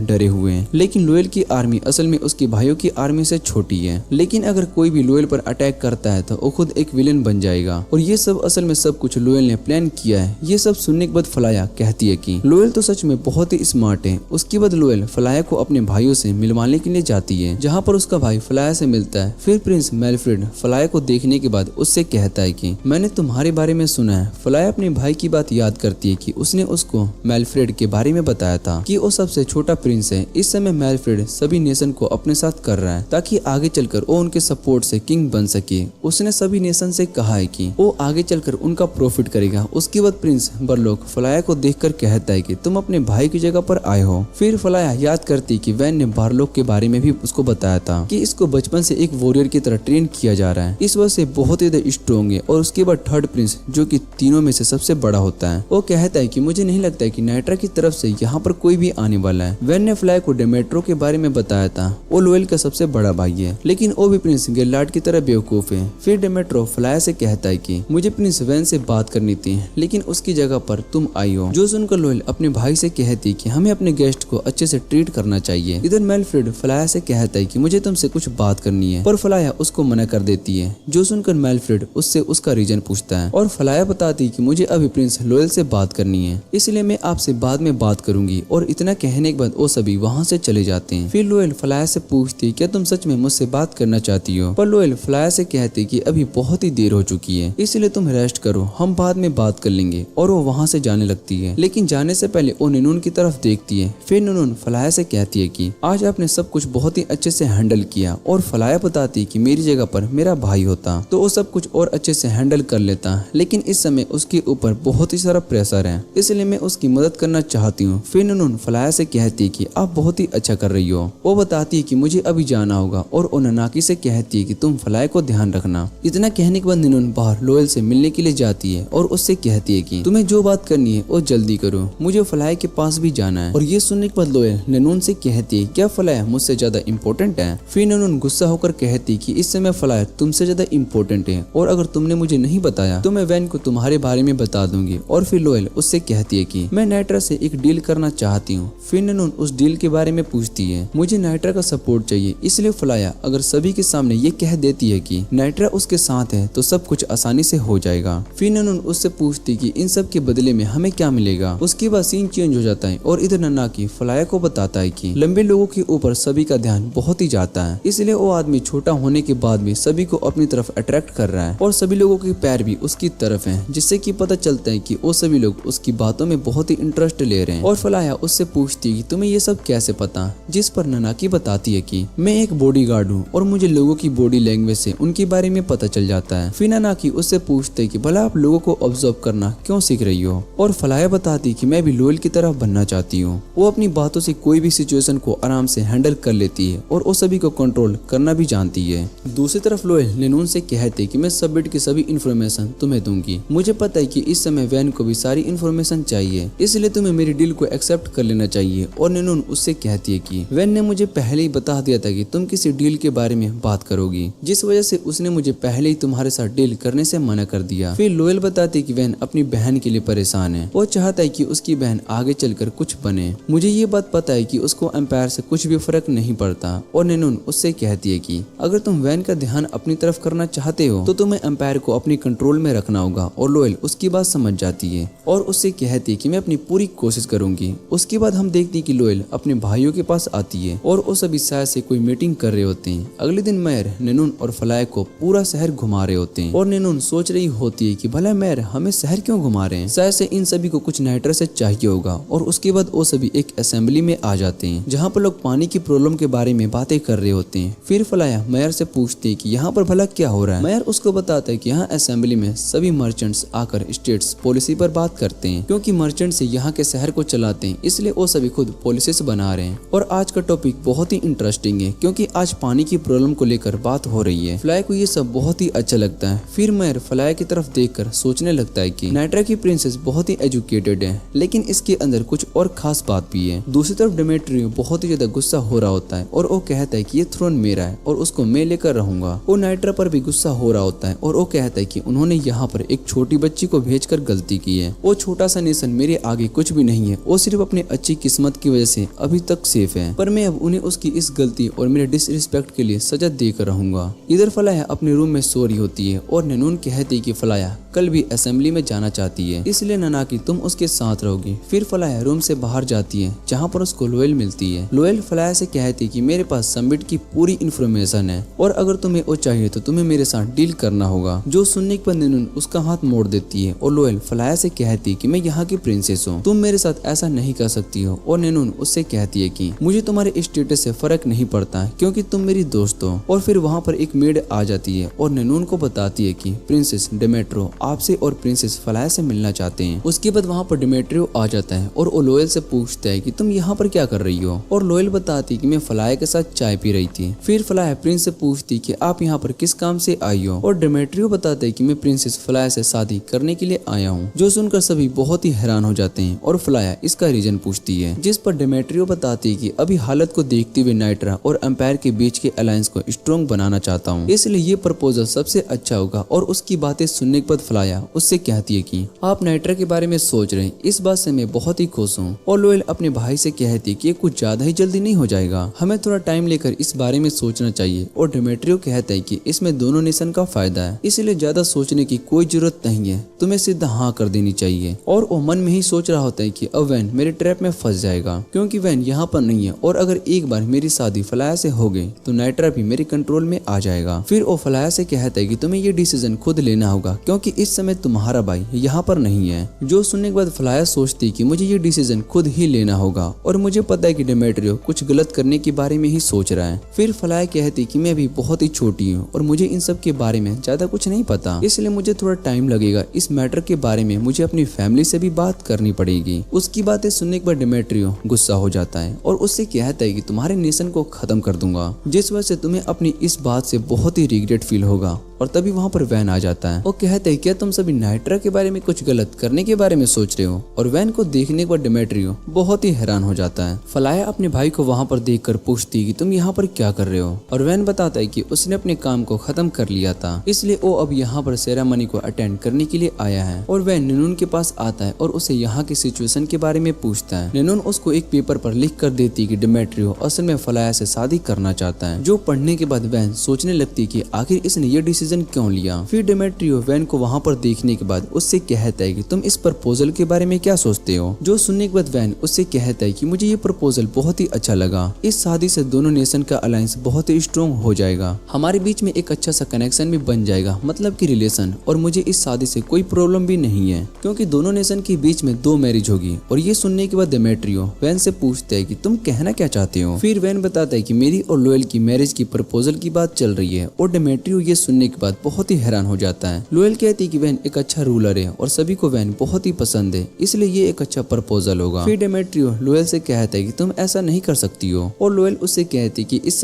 डरे हुए हैं, लेकिन लोयल की आर्मी असल में उसके भाइयों की आर्मी से छोटी है। लेकिन अगर कोई भी लोयल पर अटैक करता है तो वो खुद एक विलेन बन जाएगा और ये सब असल में सब कुछ लोयल ने प्लान किया है। ये सब सुनने के बाद फलाया कहती है कि लोयल तो सच में बहुत ही स्मार्ट है। उसके बाद लोयल फलाया को अपने भाइयों से मिलवाने के लिए जाती है जहाँ पर उसका भाई फलाया से मिलता है। फिर प्रिंस मेलफ्रेड फलाया को देखने के बाद उससे कहता है कि मैंने तुम्हारे बारे में सुना है। फलाया अपने भाई की बात याद करती है कि उसने उसको मेलफ्रेड के बारे में बताया था कि वो सबसे छोटा प्रिंस है। इस समय मेलफ्रेड सभी नेशन को अपने साथ कर रहा है ताकि आगे चलकर वो उनके सपोर्ट से किंग बन सके। उसने सभी नेशन से कहा है कि वो आगे चलकर उनका प्रॉफिट करेगा। उसके बाद प्रिंस बर्लोक फलाया को देखकर कहता है कि तुम अपने भाई की जगह पर आए हो। फिर फलाया याद करती कि वैन ने बारलोक के बारे में भी उसको बताया था कि इसको बचपन से एक वॉरियर की तरह ट्रेन किया जा रहा है, इस वजह से बहुत ही स्ट्रॉन्ग है। और उसके बाद थर्ड प्रिंस जो कि तीनों में से सबसे बड़ा होता है वो कहता है कि मुझे नहीं लगता है कि नाइट्रा नाइट्रा की तरफ से यहाँ पर कोई भी आने वाला है। वैन ने फ्लाई को डेमेट्रो के बारे में बताया था। वो लोएल का सबसे बड़ा भाई है, लेकिन वो भी प्रिंस गेलार्ड की तरह बेवकूफ है। फिर डेमेट्रो फ्लाई से कहता है कि मुझे प्रिंस वैन से बात करनी थी, लेकिन उसकी जगह पर तुम आई हो। जो सुनकर लोएल अपने भाई से कहती कि हमें अपने गेस्ट को अच्छे से ट्रीट करना चाहिए। इधर मेलफ्रेड फ्लाया से कहता है कि मुझे तुमसे कुछ बात करनी है, पर फ्लाया उसको मना कर देती है। जो सुनकर मेलफ्रेड उससे उसका रीजन पूछता है और फ्लाया बताती कि मुझे अभी प्रिंस लोएल से बात करनी है, इसलिए मैं आपसे बाद में बात करूंगी। और इतना कहने के बाद वो सभी वहाँ से चले जाते हैं। फिर लोएल फ्लाया से पूछती क्या तुम सच में मुझसे बात करना चाहती हो, पर लोएल फ्लाया से कहती कि अभी बहुत ही देर हो चुकी है, इसलिए तुम रेस्ट करो, हम बाद में बात कर लेंगे। और वो वहाँ से जाने लगती है, लेकिन जाने से पहले वो ननून की तरफ देखती है। फिर ननून फ्लाया से कहती है कि आज आपने सब कुछ बहुत ही अच्छे से हैंडल किया। और फ्लाया बताती है कि मेरी जगह पर मेरा भाई होता तो वो सब कुछ और अच्छे से हैंडल कर लेता, लेकिन इस समय उसके ऊपर बहुत ही सारा प्रेशर है, इसलिए मैं उसकी मदद करना चाहती हूँ। फिर ननून फ्लाया से कहती है कि आप बहुत ही अच्छा कर रही हो। वो बताती है कि मुझे अभी जाना होगा, और वो ननाकी से कहती है कि तुम फ्लाया को ध्यान रखना। इतना कहने के बाद ननून बाहर लोएल से मिलने के लिए जाती है और उससे कहती है कि तुम्हें जो बात करनी है वो जल्दी करो, मुझे फ्लाया के पास भी जाना है। और ये सुनने के बाद लोएल ननून से कहती है क्या फ्लाया मुझसे ज्यादा इम्पोर्टेंट है। फिर ननून गुस्सा होकर कहती कि इस समय फ्लाया तुमसे ज्यादा इम्पोर्टेंट है, और अगर तुमने मुझे नहीं बताया तो मैं वैन को तुम्हारे बारे में बता दूंगी। और फिर लोएल उससे कहती है कि मैं नाइट्रा से एक डील करना चाहती हूँ। फिर ननून उस डील के बारे में पूछती है, मुझे नाइट्रा का सपोर्ट चाहिए, इसलिए फ्लाया अगर सभी के सामने ये कह देती है कि नाइट्रा उसके साथ है तो सब कुछ आसानी से हो जाएगा। फिर ननून उससे पूछती कि इन सब के बदले में हमें क्या मिलेगा। उसके बाद सीन चेंज हो जाता है और इधर ननाकी फ्लाया को बताता है कि लंबे लोगों के ऊपर सभी का ध्यान बहुत ही जाता है, इसलिए वो आदमी छोटा होने के बाद भी सभी को अपनी तरफ अट्रैक्ट कर रहा है और सभी लोगों के पैर भी उसकी तरफ हैं, जिससे कि पता चलता है कि वो सभी लोग उसकी बातों में बहुत ही इंटरेस्ट ले रहे हैं। और फ्लाया उससे पूछती है कि तुम्हें ये सब कैसे पता, जिस पर ननाकी बताती है कि मैं एक बॉडीगार्ड हूँ और मुझे लोगों की बॉडी लैंग्वेज से उनके बारे में पता चल जाता है। फिर ननाकी उससे पूछते है कि भला आप लोगों को ऑब्जर्व करना क्यों सीख रही हो। और फ्लाया बताती कि मैं भी लोएल की तरह बनना चाहती हूँ। वो अपनी बातों से कोई भी सिचुएशन को आराम से हैंडल कर लेती है और वो सभी को कंट्रोल करना भी जानती है। दूसरी तरफ लोएल ननून से कहते कि मैं सबमिट की सभी इन्फॉर्मेशन तुम्हें दूंगी। मुझे पता है कि इस समय वैन को भी सारी इन्फॉर्मेशन चाहिए, इसलिए तुम्हें मेरी डील को एक्सेप्ट कर लेना चाहिए। और ननून उससे कहती है कि वैन ने मुझे पहले ही बता दिया था कि तुम किसी डील के बारे में बात करोगी, जिस वजह से उसने मुझे पहले ही तुम्हारे साथ डील करने से मना कर दिया। फिर लोएल बताती कि वैन अपनी बहन के लिए परेशान है, वो चाहता है कि उसकी बहन आगे चलकर कुछ बने। मुझे ये बात पता है कि उसको एम्पायर से कुछ भी फर्क नहीं पड़ता। और ननून उससे कहती है कि अगर तुम वैन का ध्यान अपनी तरफ करना चाहते हो तो तुम्हें एम्पायर को अपनी कंट्रोल में रखना होगा। और लोएल उसकी बात समझ जाती है और उससे कहती है कि मैं अपनी पूरी कोशिश करूंगी। उसके बाद हम देखते हैं कि लोएल अपने भाइयों के पास आती है और वो सभी शायद से कोई मीटिंग कर रहे होते हैं। अगले दिन मेयर ननून और फ्लाया को पूरा शहर घुमा रहे होते हैं और ननून सोच रही होती है कि भला मेयर हमें शहर क्यों घुमा रहे हैं, शायद से इन सभी को कुछ नाइट्रा से चाहिए होगा। और उसके बाद वो सभी एक असेंबली में आ जाते हैं जहाँ पर लोग पानी की प्रॉब्लम के बारे में बातें कर रहे होते हैं। फिर फ्लाया मेयर से पूछती है कि यहाँ पर भला क्या हो रहा है। मेयर उसको बताता है कि यहाँ असेंबली में सभी मर्चेंट्स आकर स्टेट्स पॉलिसी पर बात करते हैं, क्योंकि मर्चेंट्स यहाँ के शहर को चलाते हैं, इसलिए वो सभी खुद पॉलिसीज बना रहे हैं। और आज का टॉपिक बहुत ही इंटरेस्टिंग है क्योंकि आज पानी की प्रॉब्लम को लेकर बात हो रही है। फ्लाई को ये सब बहुत ही अच्छा लगता है। फिर मेयर फ्लाई की तरफ देखकर सोचने लगता है कि नाइट्रा की प्रिंसेस बहुत ही एजुकेटेड है, लेकिन इसके अंदर कुछ और खास बात भी है। दूसरी तरफ डेमेट्रियो बहुत ही ज्यादा गुस्सा हो रहा होता है और वो कहता है कि ये थ्रोन मेरा है और उसको मैं लेकर रहूंगा। वो नाइट्रा पर भी गुस्सा हो रहा होता है और वो कहता है कि उन्होंने यहाँ पर एक छोटी बच्ची को भेजकर गलती की है। वो छोटा सा नेशन मेरे आगे कुछ भी नहीं है, वो सिर्फ अपने अच्छी किस्मत की वजह से अभी तक सेफ है, पर मैं अब उन्हें उसकी इस गलती और मेरे डिसरिस्पेक्ट के लिए सजा देकर रहूंगा। इधर फ्लाया अपने रूम में सो रही होती है और ननून कहती है कि फ्लाया कल भी असेंबली में जाना चाहती है, इसलिए ननाकी तुम उसके साथ रहोगी। फिर फ्लाया रूम से बाहर जाती है जहाँ पर उसको लोएल मिलती है। लोएल फ्लाया से कहती है कि मेरे पास सबमिट की पूरी इन्फॉर्मेशन है और अगर तुम्हें वो चाहिए तो तुम्हें मेरे साथ डील करना होगा। जो सुनने पर ननून उसका हाथ मोड़ देती है और लोएल फ्लाया से कहती है कि मैं यहाँ की प्रिंसेस हूँ, तुम मेरे साथ ऐसा नहीं कर सकती हो। और ननून उससे कहती है कि मुझे तुम्हारे स्टेटस से फर्क नहीं पड़ता क्योंकि तुम मेरी दोस्त हो। और फिर वहाँ पर एक मेड आ जाती है और ननून को बताती है कि प्रिंसेस डेमेट्रो आपसे और प्रिंसेस फ्लाया से मिलना चाहते हैं। उसके बाद वहाँ पर डेमेट्रियो आ जाता है और वो लोएल से पूछता है कि तुम यहाँ पर क्या कर रही हो। और लोएल बताती कि मैं फ्लाया के साथ चाय पी रही थी। फिर फ्लाया प्रिंस से पूछती कि आप यहाँ पर किस काम से आई हो। और डेमेट्रियो बताता है कि मैं प्रिंसेस फ्लाया से शादी करने के लिए आया हूँ। जो सुनकर सभी बहुत ही हैरान हो जाते हैं और फ्लाया इसका रीजन पूछती है, जिस पर डेमेट्रियो बताती है कि अभी हालत को देखते हुए नाइट्रा और एम्पायर के बीच के अलायंस को स्ट्रॉन्ग बनाना चाहता हूँ, इसलिए ये प्रपोजल सबसे अच्छा होगा। और उसकी बातें सुनने के बाद फ्लाया उससे कहती है कि आप नाइट्रा के बारे में सोच रहे हैं, इस बात से मैं बहुत ही खुश हूँ। और लोएल अपने भाई से कहती है कि ये कुछ ज्यादा ही जल्दी नहीं हो जाएगा, हमें थोड़ा टाइम लेकर इस बारे में सोचना चाहिए। और डेमेट्रियो कहता है कि इसमें दोनों नेशन का फायदा है, इसलिए ज्यादा सोचने की कोई जरूरत नहीं है, तुम्हें सीधा हाँ कर देनी चाहिए। और वो मन में ही सोच रहा होता है कि अब वैन मेरे ट्रैप में फंस जाएगा, क्योंकि वैन यहाँ पर नहीं है। और अगर एक बार मेरी शादी फ्लाया से हो गई तो नाइट्रा भी मेरे कंट्रोल में आ जाएगा। फिर वो फ्लाया से कहता है कि तुम्हें ये डिसीजन खुद लेना होगा, क्योंकि इस समय तुम्हारा भाई यहाँ पर नहीं है। जो सुनने के बाद फ्लाया सोचती कि मुझे ये डिसीजन खुद ही लेना होगा, और मुझे पता है कि डेमेट्रियो कुछ गलत करने के बारे में ही सोच रहा है। फिर फ्लाया कहती कि मैं अभी बहुत ही छोटी हूँ और मुझे इन सब के बारे में ज्यादा कुछ नहीं पता, इसलिए मुझे थोड़ा टाइम लगेगा। इस मैटर के बारे में मुझे अपनी फैमिली से भी बात करनी पड़ेगी। उसकी बातें सुनने के बाद डेमेट्रियो गुस्सा हो जाता है और उससे कहता है कि तुम्हारे नेशन को खत्म कर दूंगा, जिस वजह से तुम्हें अपनी इस बात से बहुत ही रिग्रेट फील होगा। और तभी वहाँ पर वैन आ जाता है। वो कहता है क्या तुम सभी नाइट्रा के बारे में कुछ गलत करने के बारे में सोच रहे हो? और वैन को देखने के बाद डेमेट्रियो बहुत ही हैरान हो जाता है। फ्लाया अपने भाई को वहाँ पर देखकर पूछती है कि तुम यहाँ पर क्या कर रहे हो? और वैन बताता है कि उसने अपने काम को खत्म कर लिया था, इसलिए वो अब यहाँ पर सेरेमनी को अटेंड करने के लिए आया है। और वैन ननून के पास आता है और उसे यहाँ की सिचुएशन के बारे में पूछता है। ननून उसको एक पेपर पर लिख कर देती है कि डेमेट्रियो असल में फ्लाया से शादी करना चाहता है। जो पढ़ने के बाद वैन सोचने लगती है कि आखिर इसने ये डिसीजन क्यों लिया। फिर डेमेट्रियो वैन को वहाँ पर देखने के बाद उससे कहता है कि तुम इस प्रपोजल के बारे में क्या सोचते हो? जो सुनने के बाद वैन उससे कहता है कि मुझे ये प्रपोजल बहुत ही अच्छा लगा, इस शादी से दोनों नेशन का अलायंस बहुत ही स्ट्रॉन्ग हो जाएगा, हमारे बीच में एक अच्छा सा कनेक्शन भी बन जाएगा, मतलब कि रिलेशन। और मुझे इस शादी से कोई प्रॉब्लम भी नहीं है, क्योंकि दोनों नेशन के बीच में 2 मैरिज होगी। और ये सुनने के बाद डेमेट्रियो वैन से पूछता है कि तुम कहना क्या चाहते हो? फिर वैन बताता है कि मेरी और लोएल की मैरिज की प्रपोजल की बात चल रही है। और डेमेट्रियो ये सुनने के बाद बहुत ही हैरान हो जाता है। लोएल कहती है कि वैन एक अच्छा रूलर है और सभी को वैन बहुत ही पसंद है, इसलिए ये एक अच्छा प्रपोजल होगा। फिर डेमेट्रियो लोएल से कहता है कि तुम ऐसा नहीं कर सकती हो। और लोएल उससे कहती कि इस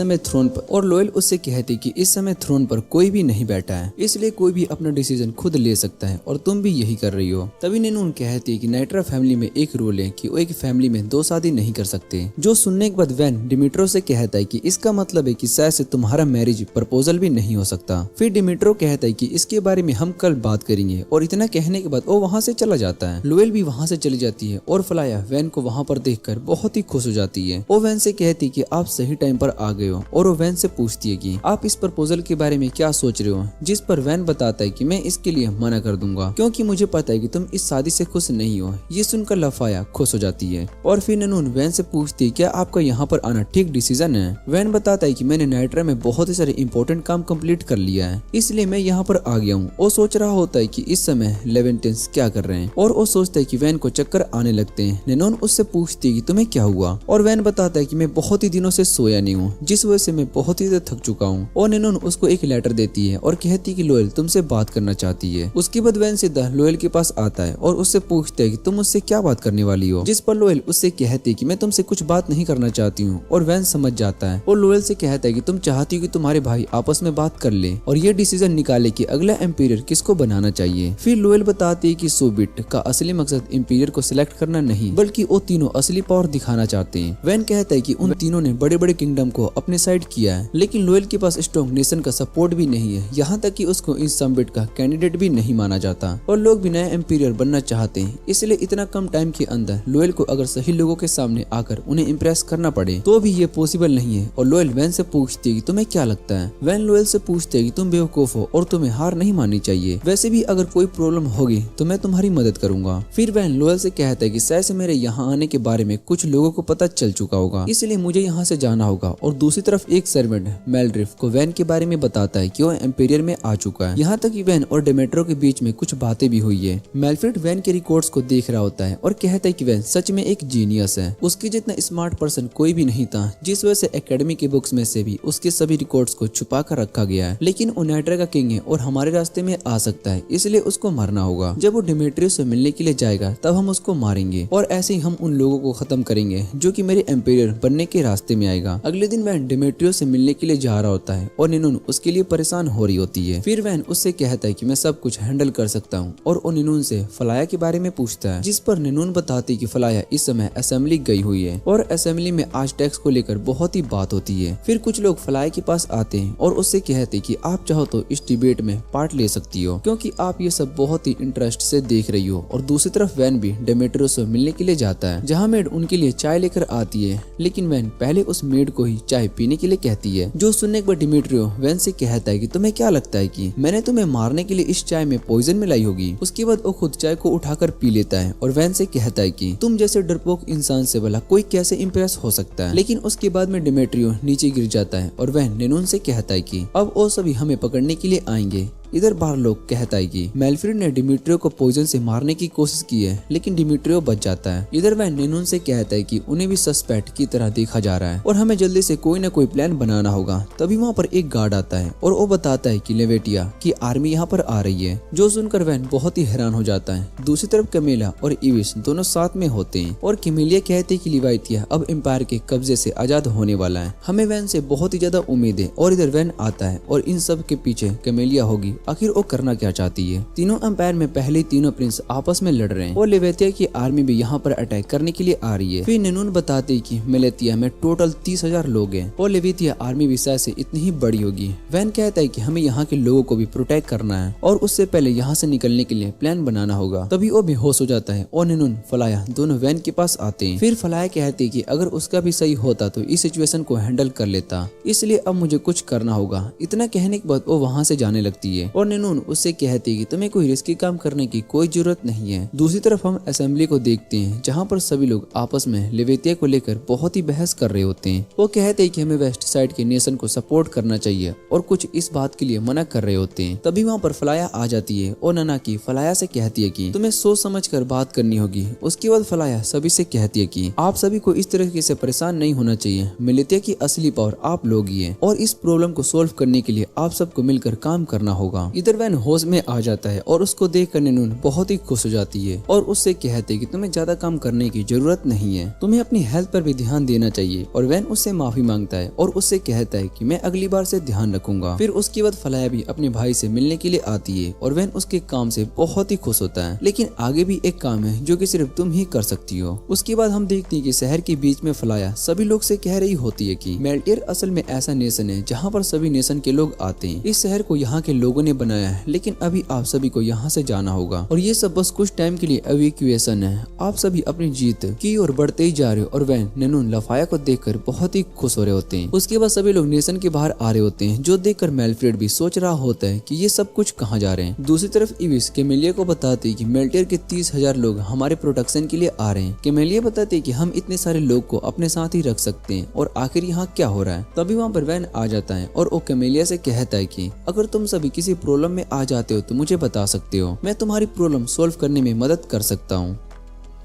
समय थ्रोन पर कोई भी नहीं बैठा है, इसलिए कोई भी अपना डिसीजन खुद ले सकता है और तुम भी यही कर रही हो। तभी ननून कहती है कि नाइट्रा फैमिली में एक रूल है कि वो एक फैमिली में 2 शादी नहीं कर सकते। जो सुनने के बाद वैन डिमिट्रो से कहता है कि इसका मतलब है कि शायद से तुम्हारा मैरिज प्रपोजल भी नहीं हो सकता। फिर डिमिट्रो कहता है कि इसके बारे में हम कल बात करेंगे। और इतना कहने के बाद वो वहाँ से चला जाता है। लोएल भी वहाँ से चली जाती है और फ्लाया वैन को वहाँ पर देखकर बहुत ही खुश हो जाती है। वो वैन से कहती है कि आप सही टाइम पर आ गए हो। और वो वैन से पूछती है कि आप इस प्रपोजल के बारे में क्या सोच रहे हो? जिस पर वैन बताता है कि मैं इसके लिए मना कर दूंगा, क्योंकि मुझे पता है कि तुम इस शादी से खुश नहीं हो। ये सुनकर लफाया खुश हो जाती है। और फिर ननून वैन से पूछती है क्या आपका यहाँ पर आना ठीक डिसीजन है? वैन बताता है कि मैंने नाइट्रा में बहुत ही सारे इंपॉर्टेंट काम कंप्लीट कर लिया है, इसलिए मैं यहाँ पर आ गया हूँ। वो सोच रहा होता है कि इस समय लेवेंटेंस क्या कर रहे हैं, और वो सोचता है कि वैन को चक्कर आने लगते हैं। ननून उससे पूछती है कि तुम्हें क्या हुआ? और वैन बताता है कि मैं बहुत ही दिनों से सोया नहीं हूँ, जिस वजह से मैं बहुत ही थक चुका हूँ। और ननून उसको एक लेटर देती है और कहती है कि लोएल तुमसे बात करना चाहती है। उसके बाद वैन सीधा लोएल के पास आता है और उससे पूछता है कि तुम मुझसे क्या बात करने वाली हो? जिस पर लोएल उससे कहती है कि मैं तुमसे कुछ बात नहीं करना चाहती हूँ। और वैन समझ जाता है और लोएल से कहता है कि तुम चाहती हो कि तुम्हारे भाई आपस में बात कर ले और ये डिसीजन निकाले कि अगला एम्पायर किसको बनाना चाहिए। फिर लोएल बताती है कि सोबिट का असली मकसद एम्पायर को सिलेक्ट करना नहीं, बल्कि वो तीनों असली पावर दिखाना चाहते हैं। वैन कहता है कि उन तीनों ने बड़े बड़े किंगडम को अपने साइड किया है, लेकिन लोएल के पास स्ट्रॉन्ग नेशन का सपोर्ट भी नहीं है, यहाँ तक कि उसको इन सोबिट का कैंडिडेट भी नहीं माना जाता। और लोग भी नया एम्पायर बनना चाहते हैं, इसलिए इतना कम टाइम के अंदर लोएल को अगर सही लोगों के सामने आकर उन्हें इम्प्रेस करना पड़े तो भी ये पॉसिबल नहीं है। और लोएल वैन से पूछती है कि तुम्हें क्या लगता है? वैन लोएल से पूछते है कि तुम बेवकूफ हो और तुम्हें हार नहीं माननी चाहिए, वैसे भी अगर कोई प्रॉब्लम होगी तो मैं तुम्हारी मदद करूंगा। फिर वैन लोएल से कहता है कि शायद से मेरे यहाँ आने के बारे में कुछ लोगों को पता चल चुका होगा, इसलिए मुझे यहाँ से जाना होगा। और दूसरी तरफ एक सर्वेंट मेल्ड्रिफ को वैन के बारे में बताता है कि वो एम्पायर में आ चुका है। यहाँ तक कि वैन और डेमेट्रो के बीच में कुछ बातें भी हुई है। मेल्फ्रेड वैन के रिकॉर्ड्स को देख रहा होता है और कहता है कि वैन सच में एक जीनियस है, उसके जितना स्मार्ट पर्सन कोई भी नहीं था, जिस वजह से एकेडमी के बुक्स में से भी उसके सभी रिकॉर्ड्स को छुपा कर रखा गया है। लेकिन वो डिमेट्रिया का किंग है और हमारे रास्ते में आ सकता है, इसलिए उसको मारना होगा। जब वो डिमेट्रियस से मिलने के लिए जाएगा तब हम उसको मारेंगे और ऐसे ही हम उन लोगों को खत्म करेंगे जो कि मेरे एम्पायर बनने के रास्ते में आएगा। अगले दिन वैन डिमेट्रियस से मिलने के लिए जा रहा होता है और निनून उसके लिए परेशान हो रही होती है। फिर वैन उससे कहता है कि मैं सब कुछ हैंडल कर सकता हूँ और वो निनून से फलाया के बारे में पूछता है, जिस पर निनून बताती कि फलाया इस समय असेंबली गई हुई है और असेंबली में आज टैक्स को लेकर बहुत ही बात होती है। फिर कुछ लोग फलाया के पास आते हैं और उससे कहते कि आप चाहो तो इस डिबेट में पार्ट ले सकती हो क्योंकि आप ये सब बहुत ही इंटरेस्ट से देख रही हो। और दूसरी तरफ वैन भी डिमेट्रियस से मिलने के लिए जाता है जहाँ मेड उनके लिए चाय लेकर आती है, लेकिन वैन पहले उस मेड को ही चाय पीने के लिए कहती है। जो सुनने के बाद डिमेट्रियो वैन से कहता है कि तुम्हें क्या लगता है कि मैंने तुम्हें मारने के लिए इस चाय में पॉइजन मिलाई होगी। उसके बाद वो खुद चाय को उठाकर पी लेता है और वैन से कहता है कि तुम जैसे डरपोक इंसान से भला कोई कैसे इम्प्रेस हो सकता है। लेकिन उसके बाद में डिमेट्रियो नीचे गिर जाता है और वैन निनून से कहता है कि अब वो सभी हमें पकड़ने के लिए आएंगे। इधर बाहर लोग कहता है कि मेल्फ्रेड ने डिमिट्रियो को पॉइजन से मारने की कोशिश की है लेकिन डिमिट्रियो बच जाता है। इधर वह निनून से कहता है कि उन्हें भी सस्पेक्ट की तरह देखा जा रहा है और हमें जल्दी से कोई न कोई प्लान बनाना होगा। तभी वहाँ पर एक गार्ड आता है और वो बताता है कि लेवेटिया की आर्मी यहाँ पर आ रही है, जो सुनकर वैन बहुत ही हैरान हो जाता है। दूसरी तरफ कैमिला और इविस दोनों साथ में होते हैं और कैमिलिया कहते हैं कि लेवेटिया अब एम्पायर के कब्जे से आजाद होने वाला है। हमें वैन से बहुत ही ज्यादा उम्मीद है। और इधर वैन आता है और इन सब के पीछे कैमिलिया होगी। आखिर वो करना क्या चाहती है। तीनों एम्पायर में पहले तीनों प्रिंस आपस में लड़ रहे हैं और लेवेटिया की आर्मी भी यहाँ पर अटैक करने के लिए आ रही है। फिर निनून बताते हैं कि मेलेटिया में टोटल 30,000 लोग हैं और लेवेटिया आर्मी भी शायद से इतनी ही बड़ी होगी। वैन कहता है कि हमें यहाँ के लोगों को भी प्रोटेक्ट करना है और उससे पहले यहाँ से निकलने के लिए प्लान बनाना होगा। तभी वो बेहोश हो जाता है और निनून फलाया दोनों वैन के पास आते हैं। फिर फलाया कहते हैं कि अगर उसका भी सही होता तो इस सिचुएशन को हैंडल कर लेता, इसलिए अब मुझे कुछ करना होगा। इतना कहने के बाद वो वहाँ से जाने लगती है और निनून उससे कहती है कि तुम्हें कोई रिस्की काम करने की कोई जरूरत नहीं है। दूसरी तरफ हम असेंबली को देखते हैं जहाँ पर सभी लोग आपस में लेवेटिया को लेकर बहुत ही बहस कर रहे होते हैं। वो कहते हैं कि हमें वेस्ट साइड के नेशन को सपोर्ट करना चाहिए और कुछ इस बात के लिए मना कर रहे होते हैं। तभी वहाँ पर फलाया आ जाती है और नना की फलाया से कहती है कि तुम्हें सोच समझ कर बात करनी होगी। उसके बाद फलाया सभी से कहती है कि आप सभी को इस तरीके से परेशान नहीं होना चाहिए। मिलिटिया की असली पावर आप लोग ही है और इस प्रॉब्लम को सोल्व करने के लिए आप सबको मिलकर काम करना होगा। इधर वैन होश में आ जाता है और उसको देखकर निनून बहुत ही खुश हो जाती है और उससे कहते हैं कि तुम्हें ज्यादा काम करने की जरूरत नहीं है, तुम्हें अपनी हेल्थ पर भी ध्यान देना चाहिए। और वैन उससे माफी मांगता है और उससे कहता है कि मैं अगली बार से ध्यान रखूंगा। फिर उसके बाद फलाया भी अपने भाई से मिलने के लिए आती है और वैन उसके काम से बहुत ही खुश होता है। लेकिन आगे भी एक काम है जो कि सिर्फ तुम ही कर सकती हो। उसके बाद हम देखते हैं कि शहर के बीच में फलाया सभी लोग से कह रही होती है कि मेल्टियर असल में ऐसा नेशन है जहाँ पर सभी नेशन के लोग आते हैं। इस शहर को यहाँ के लोगों ने बनाया है, लेकिन अभी आप सभी को यहाँ से जाना होगा और ये सब बस कुछ टाइम के लिए एवेक्यूएशन है। आप सभी अपनी जीत की ओर बढ़ते ही जा रहे हो। और वैन निनून लफाया को देखकर बहुत ही खुश हो रहे होते हैं। उसके बाद सभी लोग नेशन के बाहर आ रहे होते हैं, जो देखकर मेल्फ्रेड भी सोच रहा होता है कि ये सब कुछ कहाँ जा रहे हैं। दूसरी तरफ इविस कैमिलिया को बताती है कि मेल्टियर के 30,000 लोग हमारे प्रोटेक्शन के लिए आ रहे हैं। कैमिलिया बताती है कि हम इतने सारे लोग को अपने साथ ही रख सकते हैं और आखिर यहाँ क्या हो रहा है। तभी वहाँ पर वैन आ जाता है और वो कैमिलिया से कहता है कि अगर तुम सभी किसी प्रॉब्लम में आ जाते हो तो मुझे बता सकते हो, मैं तुम्हारी प्रॉब्लम सॉल्व करने में मदद कर सकता हूँ।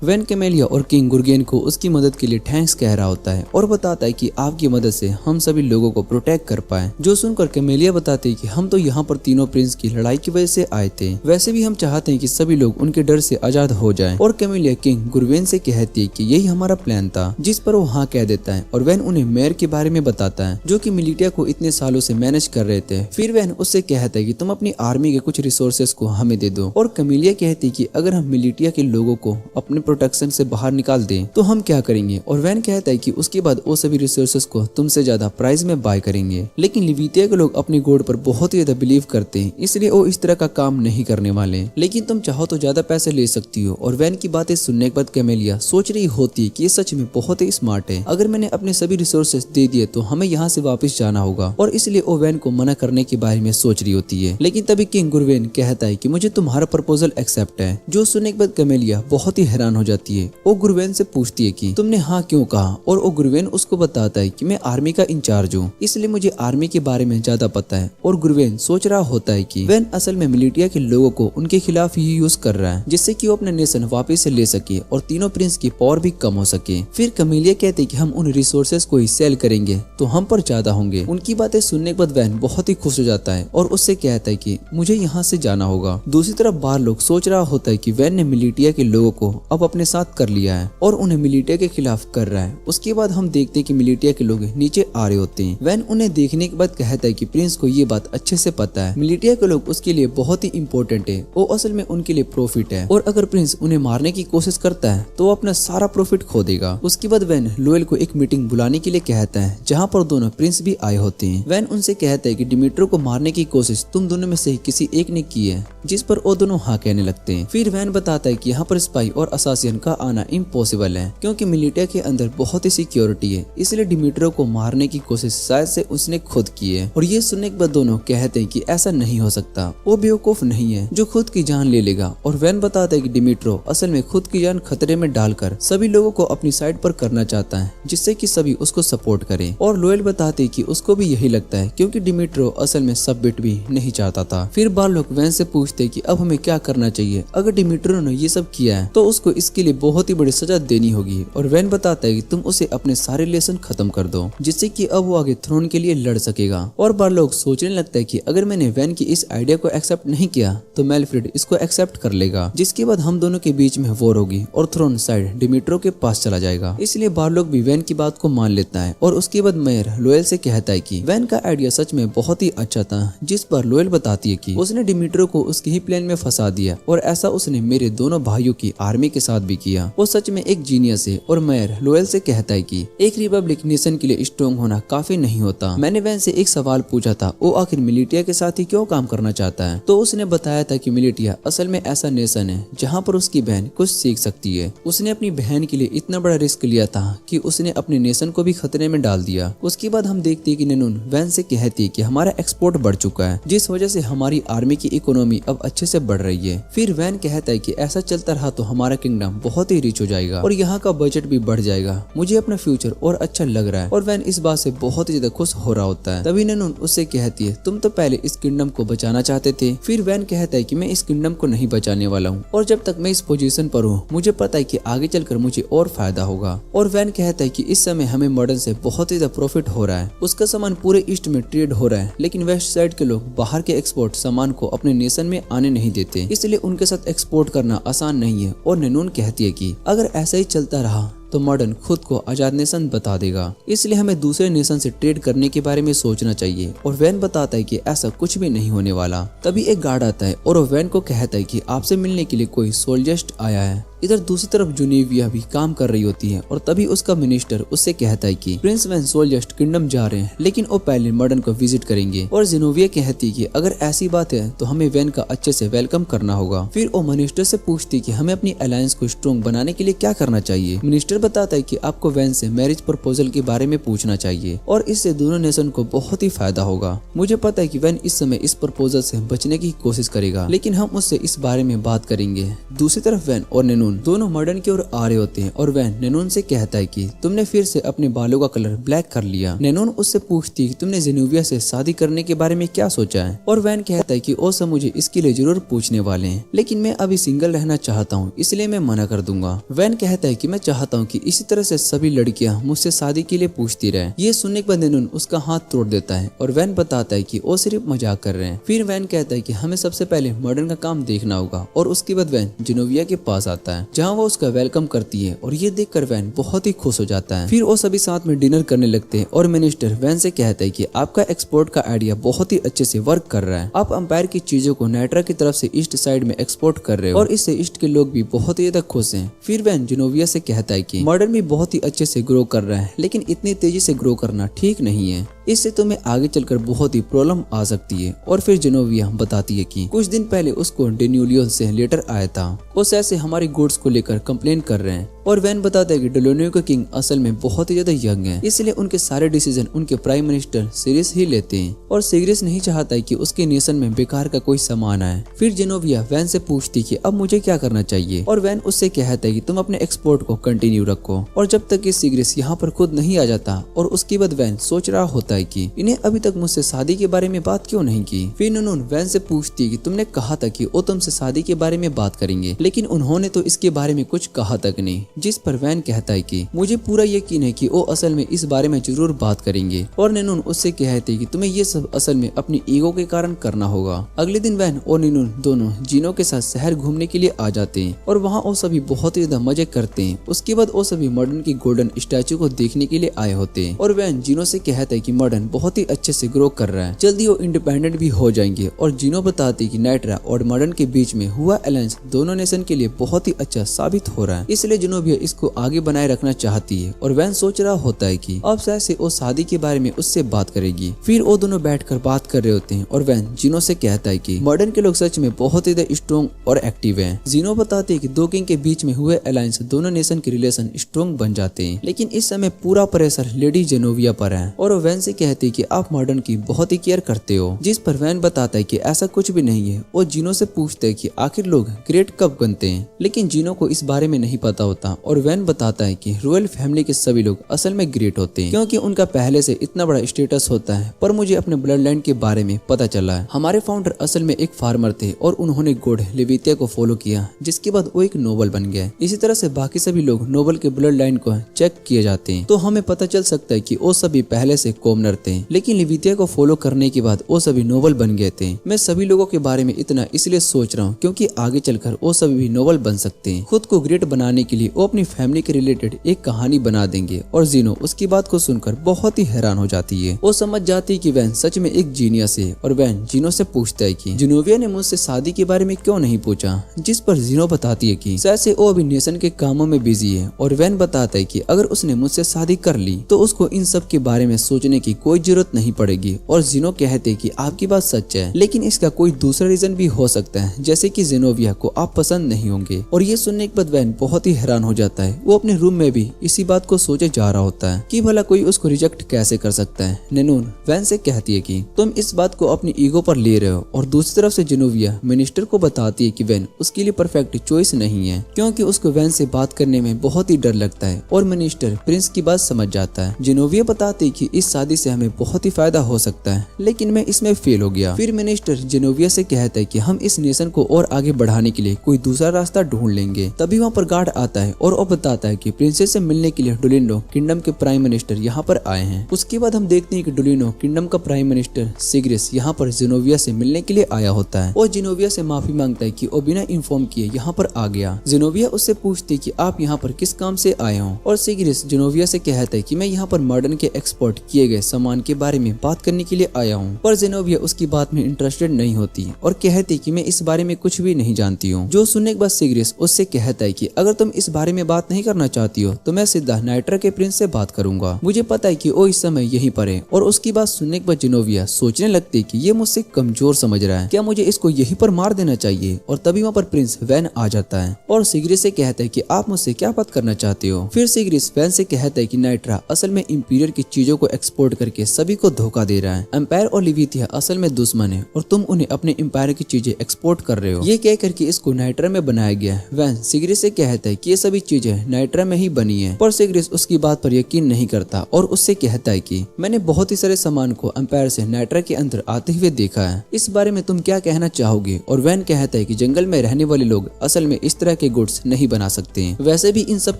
वैन कैमिलिया और किंग गुर्गेन को उसकी मदद के लिए थैंक्स कह रहा होता है और बताता है कि आपकी मदद से हम सभी लोगों को प्रोटेक्ट कर पाए। जो सुनकर कैमिलिया बताती है कि हम तो यहाँ पर तीनों प्रिंस की लड़ाई की वजह से आए थे, वैसे भी हम चाहते हैं कि सभी लोग उनके डर से आजाद हो जाएं। और कैमिलिया किंग गुर्गेन से कहती है कि यही हमारा प्लान था, जिस पर वो हाँ कह देता है। और वैन उन्हें मेयर के बारे में बताता है जो कि मिलिटिया को इतने सालों से मैनेज कर रहे थे। फिर वैन उससे कहता है कि तुम अपनी आर्मी के कुछ रिसोर्सेज को हमें दे दो। और कैमिलिया कहती है कि अगर हम मिलिटिया के लोगों को अपने प्रोटेक्शन से बाहर निकाल दें तो हम क्या करेंगे। और वैन कहता है कि उसके बाद वो सभी रिसोर्सेज को तुमसे ज्यादा प्राइस में बाय करेंगे। लेकिन लिविटिया के लोग अपनी गॉड पर बहुत ही ज्यादा बिलीव करते हैं, इसलिए वो इस तरह का काम नहीं करने वाले। लेकिन तुम चाहो तो ज्यादा पैसे ले सकती हो। और वैन की बातें सुनने के बाद कैमिलिया सोच रही होती है कि ये सच में बहुत ही स्मार्ट है। अगर मैंने अपने सभी रिसोर्सेज दे दिए तो हमें यहाँ से वापस जाना होगा, और इसलिए वो वैन को मना करने के बारे में सोच रही होती है। लेकिन तभी किंग गुरवेन कहता है कि मुझे तुम्हारा प्रपोजल एक्सेप्ट है। जो सुनने के बाद कैमिलिया बहुत ही हैरान हैरान हो जाती है। वो गुरवेन से पूछती है कि तुमने हाँ क्यों कहा, और वो गुरवेन उसको बताता है कि मैं आर्मी का इंचार्ज हूँ, इसलिए मुझे आर्मी के बारे में ज्यादा पता है। और गुरवेन सोच रहा होता है कि वैन असल में मिलिटिया के लोगों को उनके खिलाफ ही यूज कर रहा है, जिससे कि वो अपने नेशन वापस से ले सके और तीनों प्रिंस की पावर भी कम हो सके। फिर कमीलिया कहते हैं कि हम उन रिसोर्सेज को ही सेल करेंगे तो हम पर ज्यादा होंगे। उनकी बातें सुनने के बाद वैन बहुत ही खुश हो जाता है और उससे कहता है कि मुझे यहाँ से जाना होगा। दूसरी तरफ बार लोग सोच रहा होता है कि वैन ने मिलिटिया के लोगों को अब अपने साथ कर लिया है और उन्हें मिलिटिया के खिलाफ कर रहा है। उसके बाद हम देखते हैं कि मिलिटिया के लोग नीचे आ रहे होते हैं। वैन उन्हें देखने के बाद कहता है कि प्रिंस को ये बात अच्छे से पता है, मिलिटिया के लोग उसके लिए बहुत ही इम्पोर्टेंट है, वो असल में उनके लिए प्रॉफिट है, और अगर प्रिंस उन्हें मारने की कोशिश करता है तो वो अपना सारा प्रॉफिट खो देगा। उसके बाद वैन लोएल को एक मीटिंग बुलाने के लिए कहता है जहाँ पर दोनों प्रिंस भी आए होते हैं। वैन उनसे कहता है कि डिमिट्रो को मारने की कोशिश तुम दोनों में से किसी एक ने की है, जिस पर वो दोनों हाँ कहने लगते हैं। फिर वैन बताता है कि यहाँ पर स्पाई और असासियन का आना इम्पॉसिबल है, क्योंकि मिलिटिया के अंदर बहुत ही सिक्योरिटी है, इसलिए डिमिट्रो को मारने की कोशिश शायद से उसने खुद की है। और ये सुनने के बाद दोनों कहते हैं कि ऐसा नहीं हो सकता, वो बेवकूफ नहीं है जो खुद की जान ले लेगा। और वैन बताता है कि डिमिट्रो असल में खुद की जान खतरे में डालकर सभी लोगों को अपनी साइड पर करना चाहता है, जिससे कि सभी उसको सपोर्ट करें। और लोएल बताते हैं कि उसको भी यही लगता है, क्योंकि डिमिट्रो असल में सब बिट भी नहीं चाहता था। फिर बार लोग वैन से पूछते हैं कि अब हमें क्या करना चाहिए, अगर डिमिट्रो ने ये सब किया है तो उसको इसके लिए बहुत ही बड़ी सजा देनी होगी। और वैन बताता है कि तुम उसे अपने सारे रिलेशन खत्म कर दो, जिससे कि अब वो आगे थ्रोन के लिए लड़ सकेगा। और बार लोग सोचने लगता है कि अगर मैंने वैन की इस आइडिया को एक्सेप्ट नहीं किया तो मेलफ्रेड इसको एक्सेप्ट कर लेगा, जिसके बाद हम दोनों के बीच में वॉर होगी और थ्रोन साइड डिमिट्रो के पास चला जाएगा। इसलिए बार लोग भी वैन की बात को मान लेता है। और उसके बाद मेयर लोएल से कहता है कि वैन का आइडिया सच में बहुत ही अच्छा था, जिस पर लोएल बताती है कि उसने डिमिट्रो को उसके ही प्लान में फंसा दिया, और ऐसा उसने मेरे दोनों भाइयों की आर्मी के साथ भी किया। वो सच में एक जीनियस है। और मेयर लोएल से कहता है कि एक रिपब्लिक नेशन के लिए स्ट्रॉन्ग होना काफी नहीं होता। मैंने वैन से एक सवाल पूछा था, वो आखिर मिलिटिया के साथ ही क्यों काम करना चाहता है, तो उसने बताया था कि मिलिटिया असल में ऐसा नेशन है जहाँ पर उसकी बहन कुछ सीख सकती है। उसने अपनी बहन के लिए इतना बड़ा रिस्क लिया था कि उसने अपने नेशन को भी खतरे में डाल दिया। उसके बाद हम देखते हैं कि नैनून वैन से कहती है कि हमारा एक्सपोर्ट बढ़ चुका है, जिस वजह से हमारी आर्मी की इकोनॉमी अब अच्छे से बढ़ रही है। फिर वैन कहता है कि ऐसा चलता रहा तो हमारा किंगडम बहुत ही रिच हो जाएगा और यहाँ का बजट भी बढ़ जाएगा, मुझे अपना फ्यूचर और अच्छा लग रहा है। और वैन इस बात से बहुत ही ज्यादा खुश हो रहा होता है। तभी नैनून उससे कहती है तुम तो पहले इस किंगडम को बचाना चाहते थे। फिर वैन कहता है कि मैं इस किंगडम को नहीं बचाने वाला हूँ, और जब तक मैं इस पोजीशन पर हूँ मुझे पता है कि आगे चलकर मुझे और फायदा होगा। और वैन कहता है कि इस समय हमें मॉडर्न से बहुत ही ज्यादा प्रॉफिट हो रहा है, उसका सामान पूरे ईस्ट में ट्रेड हो रहा है, लेकिन वेस्ट साइड के लोग बाहर के एक्सपोर्ट सामान को अपने नेशन में आने नहीं देते, इसलिए उनके साथ एक्सपोर्ट करना आसान नहीं है। और नैनून कहती है कि अगर ऐसा ही चलता रहा तो मॉडर्न खुद को आजाद नेशन बता देगा, इसलिए हमें दूसरे नेशन से ट्रेड करने के बारे में सोचना चाहिए। और वैन बताता है कि ऐसा कुछ भी नहीं होने वाला। तभी एक गार्ड आता है और वैन को कहता है कि आपसे मिलने के लिए कोई सोल्जस्ट आया है। इधर दूसरी तरफ जुनेविया भी काम कर रही होती है, और तभी उसका मिनिस्टर उससे कहता है कि प्रिंस वैन सोल्जस्ट किंगडम जा रहे हैं, लेकिन वो पहले मॉडर्न को विजिट करेंगे। और जिनोविया कहती है कि अगर ऐसी बात है तो हमें वैन का अच्छे से वेलकम करना होगा। फिर वो मिनिस्टर से पूछती है कि हमें अपनी अलायंस को स्ट्रॉन्ग बनाने के लिए क्या करना चाहिए। मिनिस्टर बताता है कि आपको वैन से मैरिज प्रपोजल के बारे में पूछना चाहिए, और इससे दोनों नेशन को बहुत ही फायदा होगा। मुझे पता है कि वैन इस समय इस प्रपोजल से बचने की कोशिश करेगा, लेकिन हम उससे इस बारे में बात करेंगे। दूसरी तरफ वैन और नैनून दोनों मॉडर्न की ओर आ रहे होते हैं, और वैन नैनून से कहता है कि तुमने फिर से अपने बालों का कलर ब्लैक कर लिया। नैनून उससे पूछती है कि तुमने जिनोविया से शादी करने के बारे में क्या सोचा है। और वैन कहता है कि वो सब मुझे इसके लिए जरूर पूछने वाले हैं, लेकिन मैं अभी सिंगल रहना चाहता हूँ, इसलिए मैं मना कर दूंगा। वैन कहता है कि मैं चाहता हूँ कि इसी तरह से सभी लड़कियां मुझसे शादी के लिए पूछती रहे। ये सुनने के बाद नैनून उसका हाथ तोड़ देता है, और वैन बताता है कि वो सिर्फ मजाक कर रहे हैं। फिर वैन कहता है कि हमें सबसे पहले मॉडर्न का काम देखना होगा, और उसके बाद वैन जिनोविया के पास आता है, जहाँ वो उसका वेलकम करती है, और ये देखकर वैन बहुत ही खुश हो जाता है। फिर वो सभी साथ में डिनर करने लगते हैं, और मिनिस्टर वैन से कहता है कि आपका एक्सपोर्ट का आइडिया बहुत ही अच्छे से वर्क कर रहा है। आप अंपायर की चीजों को नाइट्रा की तरफ से ईस्ट साइड में एक्सपोर्ट कर रहे हो, और इससे ईस्ट के लोग भी बहुत ही ज्यादा खुश हैं। फिर वैन जिनोविया से कहता है कि कि मॉडर्न भी बहुत ही अच्छे से ग्रो कर रहा है, लेकिन इतनी तेजी से ग्रो करना ठीक नहीं है, इससे तुम्हें आगे चलकर बहुत ही प्रॉब्लम आ सकती है। और फिर जेनोविया बताती है कि कुछ दिन पहले उसको डेन्यूलियो से लेटर आया था, वो ऐसे हमारी गुड्स को लेकर कंप्लेन कर रहे हैं। और वैन बताता है कि डेलोनियो के किंग असल में बहुत ही ज्यादा यंग है, इसलिए उनके सारे डिसीजन उनके प्राइम मिनिस्टर सीरियस ही लेते हैं, और सीरियस नहीं चाहता है कि उसके नेशन में बेकार का कोई सामान आए। फिर जेनोविया वैन से पूछती कि अब मुझे क्या करना चाहिए, और वैन उससे कहता है कि तुम अपने एक्सपोर्ट को कंटिन्यू रखो, और जब तक कि सीग्रिस यहाँ पर खुद नहीं आ जाता। और उसके बाद वैन सोच रहा होता है कि इन्हें अभी तक मुझसे शादी के बारे में बात क्यों नहीं की। फिर नूनून वैन से पूछती है कि तुमने कहा था कि वो तुमसे शादी के बारे में बात करेंगे, लेकिन उन्होंने तो इसके बारे में कुछ कहा तक नहीं। जिस पर वैन कहता है कि मुझे पूरा यकीन है कि वो असल में इस बारे में जरूर बात करेंगे। और नूनून उससे कहते हैं कि तुम्हें ये सब असल में अपनी ईगो के कारण करना होगा। अगले दिन वैन और नूनून दोनों जीनो के साथ शहर घूमने के लिए आ जाते हैं, और वहाँ वो सभी बहुत ही ज्यादा मजे करते हैं। उसके बाद वो सभी मॉडर्न की गोल्डन स्टैचू को देखने के लिए आए होते हैं, और वैन जीनो से कहता है कि मॉडर्न बहुत ही अच्छे से ग्रो कर रहा है, जल्दी वो इंडिपेंडेंट भी हो जाएंगे। और जीनो बताती कि नाइट्रा और मॉडर्न के बीच में हुआ अलायंस दोनों नेशन के लिए बहुत ही अच्छा साबित हो रहा है, इसलिए जेनोविया इसको आगे बनाए रखना चाहती है। और वैन सोच रहा होता है कि अब शायद से वो शादी के बारे में उससे बात करेगी। फिर वो दोनों बैठकर बात कर रहे होते हैं, और वैन जीनो से कहता है कि मॉडर्न के लोग सच में बहुत ही स्ट्रॉन्ग और एक्टिव हैं। जीनो बताते हैं कि दो किंग के बीच में हुए अलायंस दोनों नेशन के रिलेशन स्ट्रॉन्ग बन जाते हैं, लेकिन इस समय पूरा प्रेशर लेडी जेनोविया पर है। और वैन से कहती है कि आप मॉडर्न की बहुत ही केयर करते हो, जिस पर वैन बताता है कि ऐसा कुछ भी नहीं है। और जीनो से पूछते हैं कि आखिर लोग ग्रेट कब बनते हैं, लेकिन जीनो को इस बारे में नहीं पता होता। और वैन बताता है कि रॉयल फैमिली के सभी लोग असल में ग्रेट होते हैं, क्योंकि उनका पहले से इतना बड़ा स्टेटस होता है। पर मुझे अपने ब्लड लाइन के बारे में पता चला है, हमारे फाउंडर असल में एक फार्मर थे, और उन्होंने गॉड लिविथिया को फॉलो किया, जिसके बाद वो एक नोबल बन गए। इसी तरह से बाकी सभी लोग नोबल के ब्लड लाइन को चेक किए जाते हैं, तो हमें पता चल सकता है कि वो सभी पहले से कॉमनर थे, लेकिन लिविथिया को फॉलो करने के बाद वो सभी नोबल बन गए थे। मैं सभी लोगों के बारे में इतना इसलिए सोच रहा हूँ क्योंकि आगे चलकर वो सभी भी नोबल बन सकते हैं। खुद को ग्रेट बनाने के लिए वो अपनी फैमिली के रिलेटेड एक कहानी बना देंगे। और जीनो उसकी बात को सुनकर बहुत ही हैरान हो जाती है। वो समझ जाती है कि वैन सच में एक जीनियस है। और वैन जीनो से पूछता है कि जेनोविया ने मुझसे शादी के बारे में क्यों नहीं पूछा, जिस पर जीनो बताती है कि शायद से वो अभी नेशन के कामों में बिजी है। और वैन बताता है कि अगर उसने मुझसे शादी कर ली तो उसको इन सब के बारे में सोचने की कोई जरूरत नहीं पड़ेगी। और जीनो कहते हैं कि आपकी बात सच है, लेकिन इसका कोई दूसरा रीजन भी हो सकता है, जैसे कि जेनोविया को आप पसंद नहीं होंगे। और ये सुनने के बाद वैन बहुत ही हैरान हो जाता है। वो अपने रूम में भी इसी बात को सोचे जा रहा होता है कि भला कोई उसको रिजेक्ट कैसे कर सकता है। नूनून वैन से कहती है कि तुम इस बात को अपनी ईगो पर ले रहे हो। और दूसरी तरफ से जेनोविया मिनिस्टर को बताती है कि वैन उसके लिए परफेक्ट चॉइस नहीं है, क्योंकि उसको वैन से बात करने में बहुत ही डर लगता है। और मिनिस्टर प्रिंस की बात समझ जाता है। जेनोविया बताती है कि इस शादी से हमें बहुत ही फायदा हो सकता है, लेकिन मैं इसमें फेल हो गया। फिर मिनिस्टर जेनोविया से कहता है कि हम इस नेशन को और आगे बढ़ाने के लिए कोई दूसरा रास्ता ढूंढ लेंगे। तभी वहाँ पर गार्ड आता है और वो बताता है कि प्रिंसेस से मिलने के लिए डोलिनो किंगडम के प्राइम मिनिस्टर यहाँ पर आए हैं। उसके बाद हम देखते हैं कि डोलिनो किंगडम का प्राइम मिनिस्टर सिग्रिस यहाँ पर जेनोविया से मिलने के लिए आया होता है। और जेनोविया से माफी मांगता है कि वो बिना इन्फॉर्म किए यहाँ पर आ गया। जेनोविया उससे पूछती है कि आप यहाँ पर किस काम से आए हो। और सिग्रिस जेनोविया से कहता है कि मैं यहाँ पर मॉडर्न के एक्सपोर्ट किए गए सामान के बारे में बात करने के लिए आया हूँ। पर जेनोविया उसकी बात में इंटरेस्टेड नहीं होती और कहती कि मैं इस बारे में कुछ भी नहीं जानती हूँ। जो सुनने के बाद सिग्रिस उससे कहता है कि अगर तुम इस बारे में बात नहीं करना चाहती हो तो मैं सीधा नाइट्रा के प्रिंस से बात करूंगा। मुझे पता है कि वो इस समय यहीं पर है। और उसकी बात सुनने के बाद जेनोविया सोचने लगती है कि ये मुझसे कमजोर समझ रहा है, क्या मुझे इसको यहीं पर मार देना चाहिए। और तभी वहाँ पर प्रिंस वैन आ जाता है और सिग्रिस से कहता है कि आप मुझसे क्या बात करना चाहते हो। फिर सिग्रिस वैन से कहता है कि नाइट्रा असल में इंपीरियर की चीजों को एक्सपोर्ट करके सभी को धोखा दे रहा है। एम्पायर और लिविथिया असल में दुश्मन है और तुम उन्हें अपने एम्पायर की चीजें एक्सपोर्ट कर रहे हो। ये कह करके इसको नाइट्रा में बनाया गया। वैन सिग्रिस से कहता है कि ये सभी चीजें नाइट्रा में ही बनी है। पर सिग्रिस उसकी बात पर यकीन नहीं करता और उससे कहता है कि मैंने बहुत ही सारे सामान को एम्पायर से नाइट्रा के अंदर आते हुए देखा है, इस बारे में तुम क्या कहना चाहोगे। और वैन कहता है कि जंगल में रहने वाले लोग असल में इस तरह के गुड्स नहीं बना सकते हैं। वैसे भी इन सब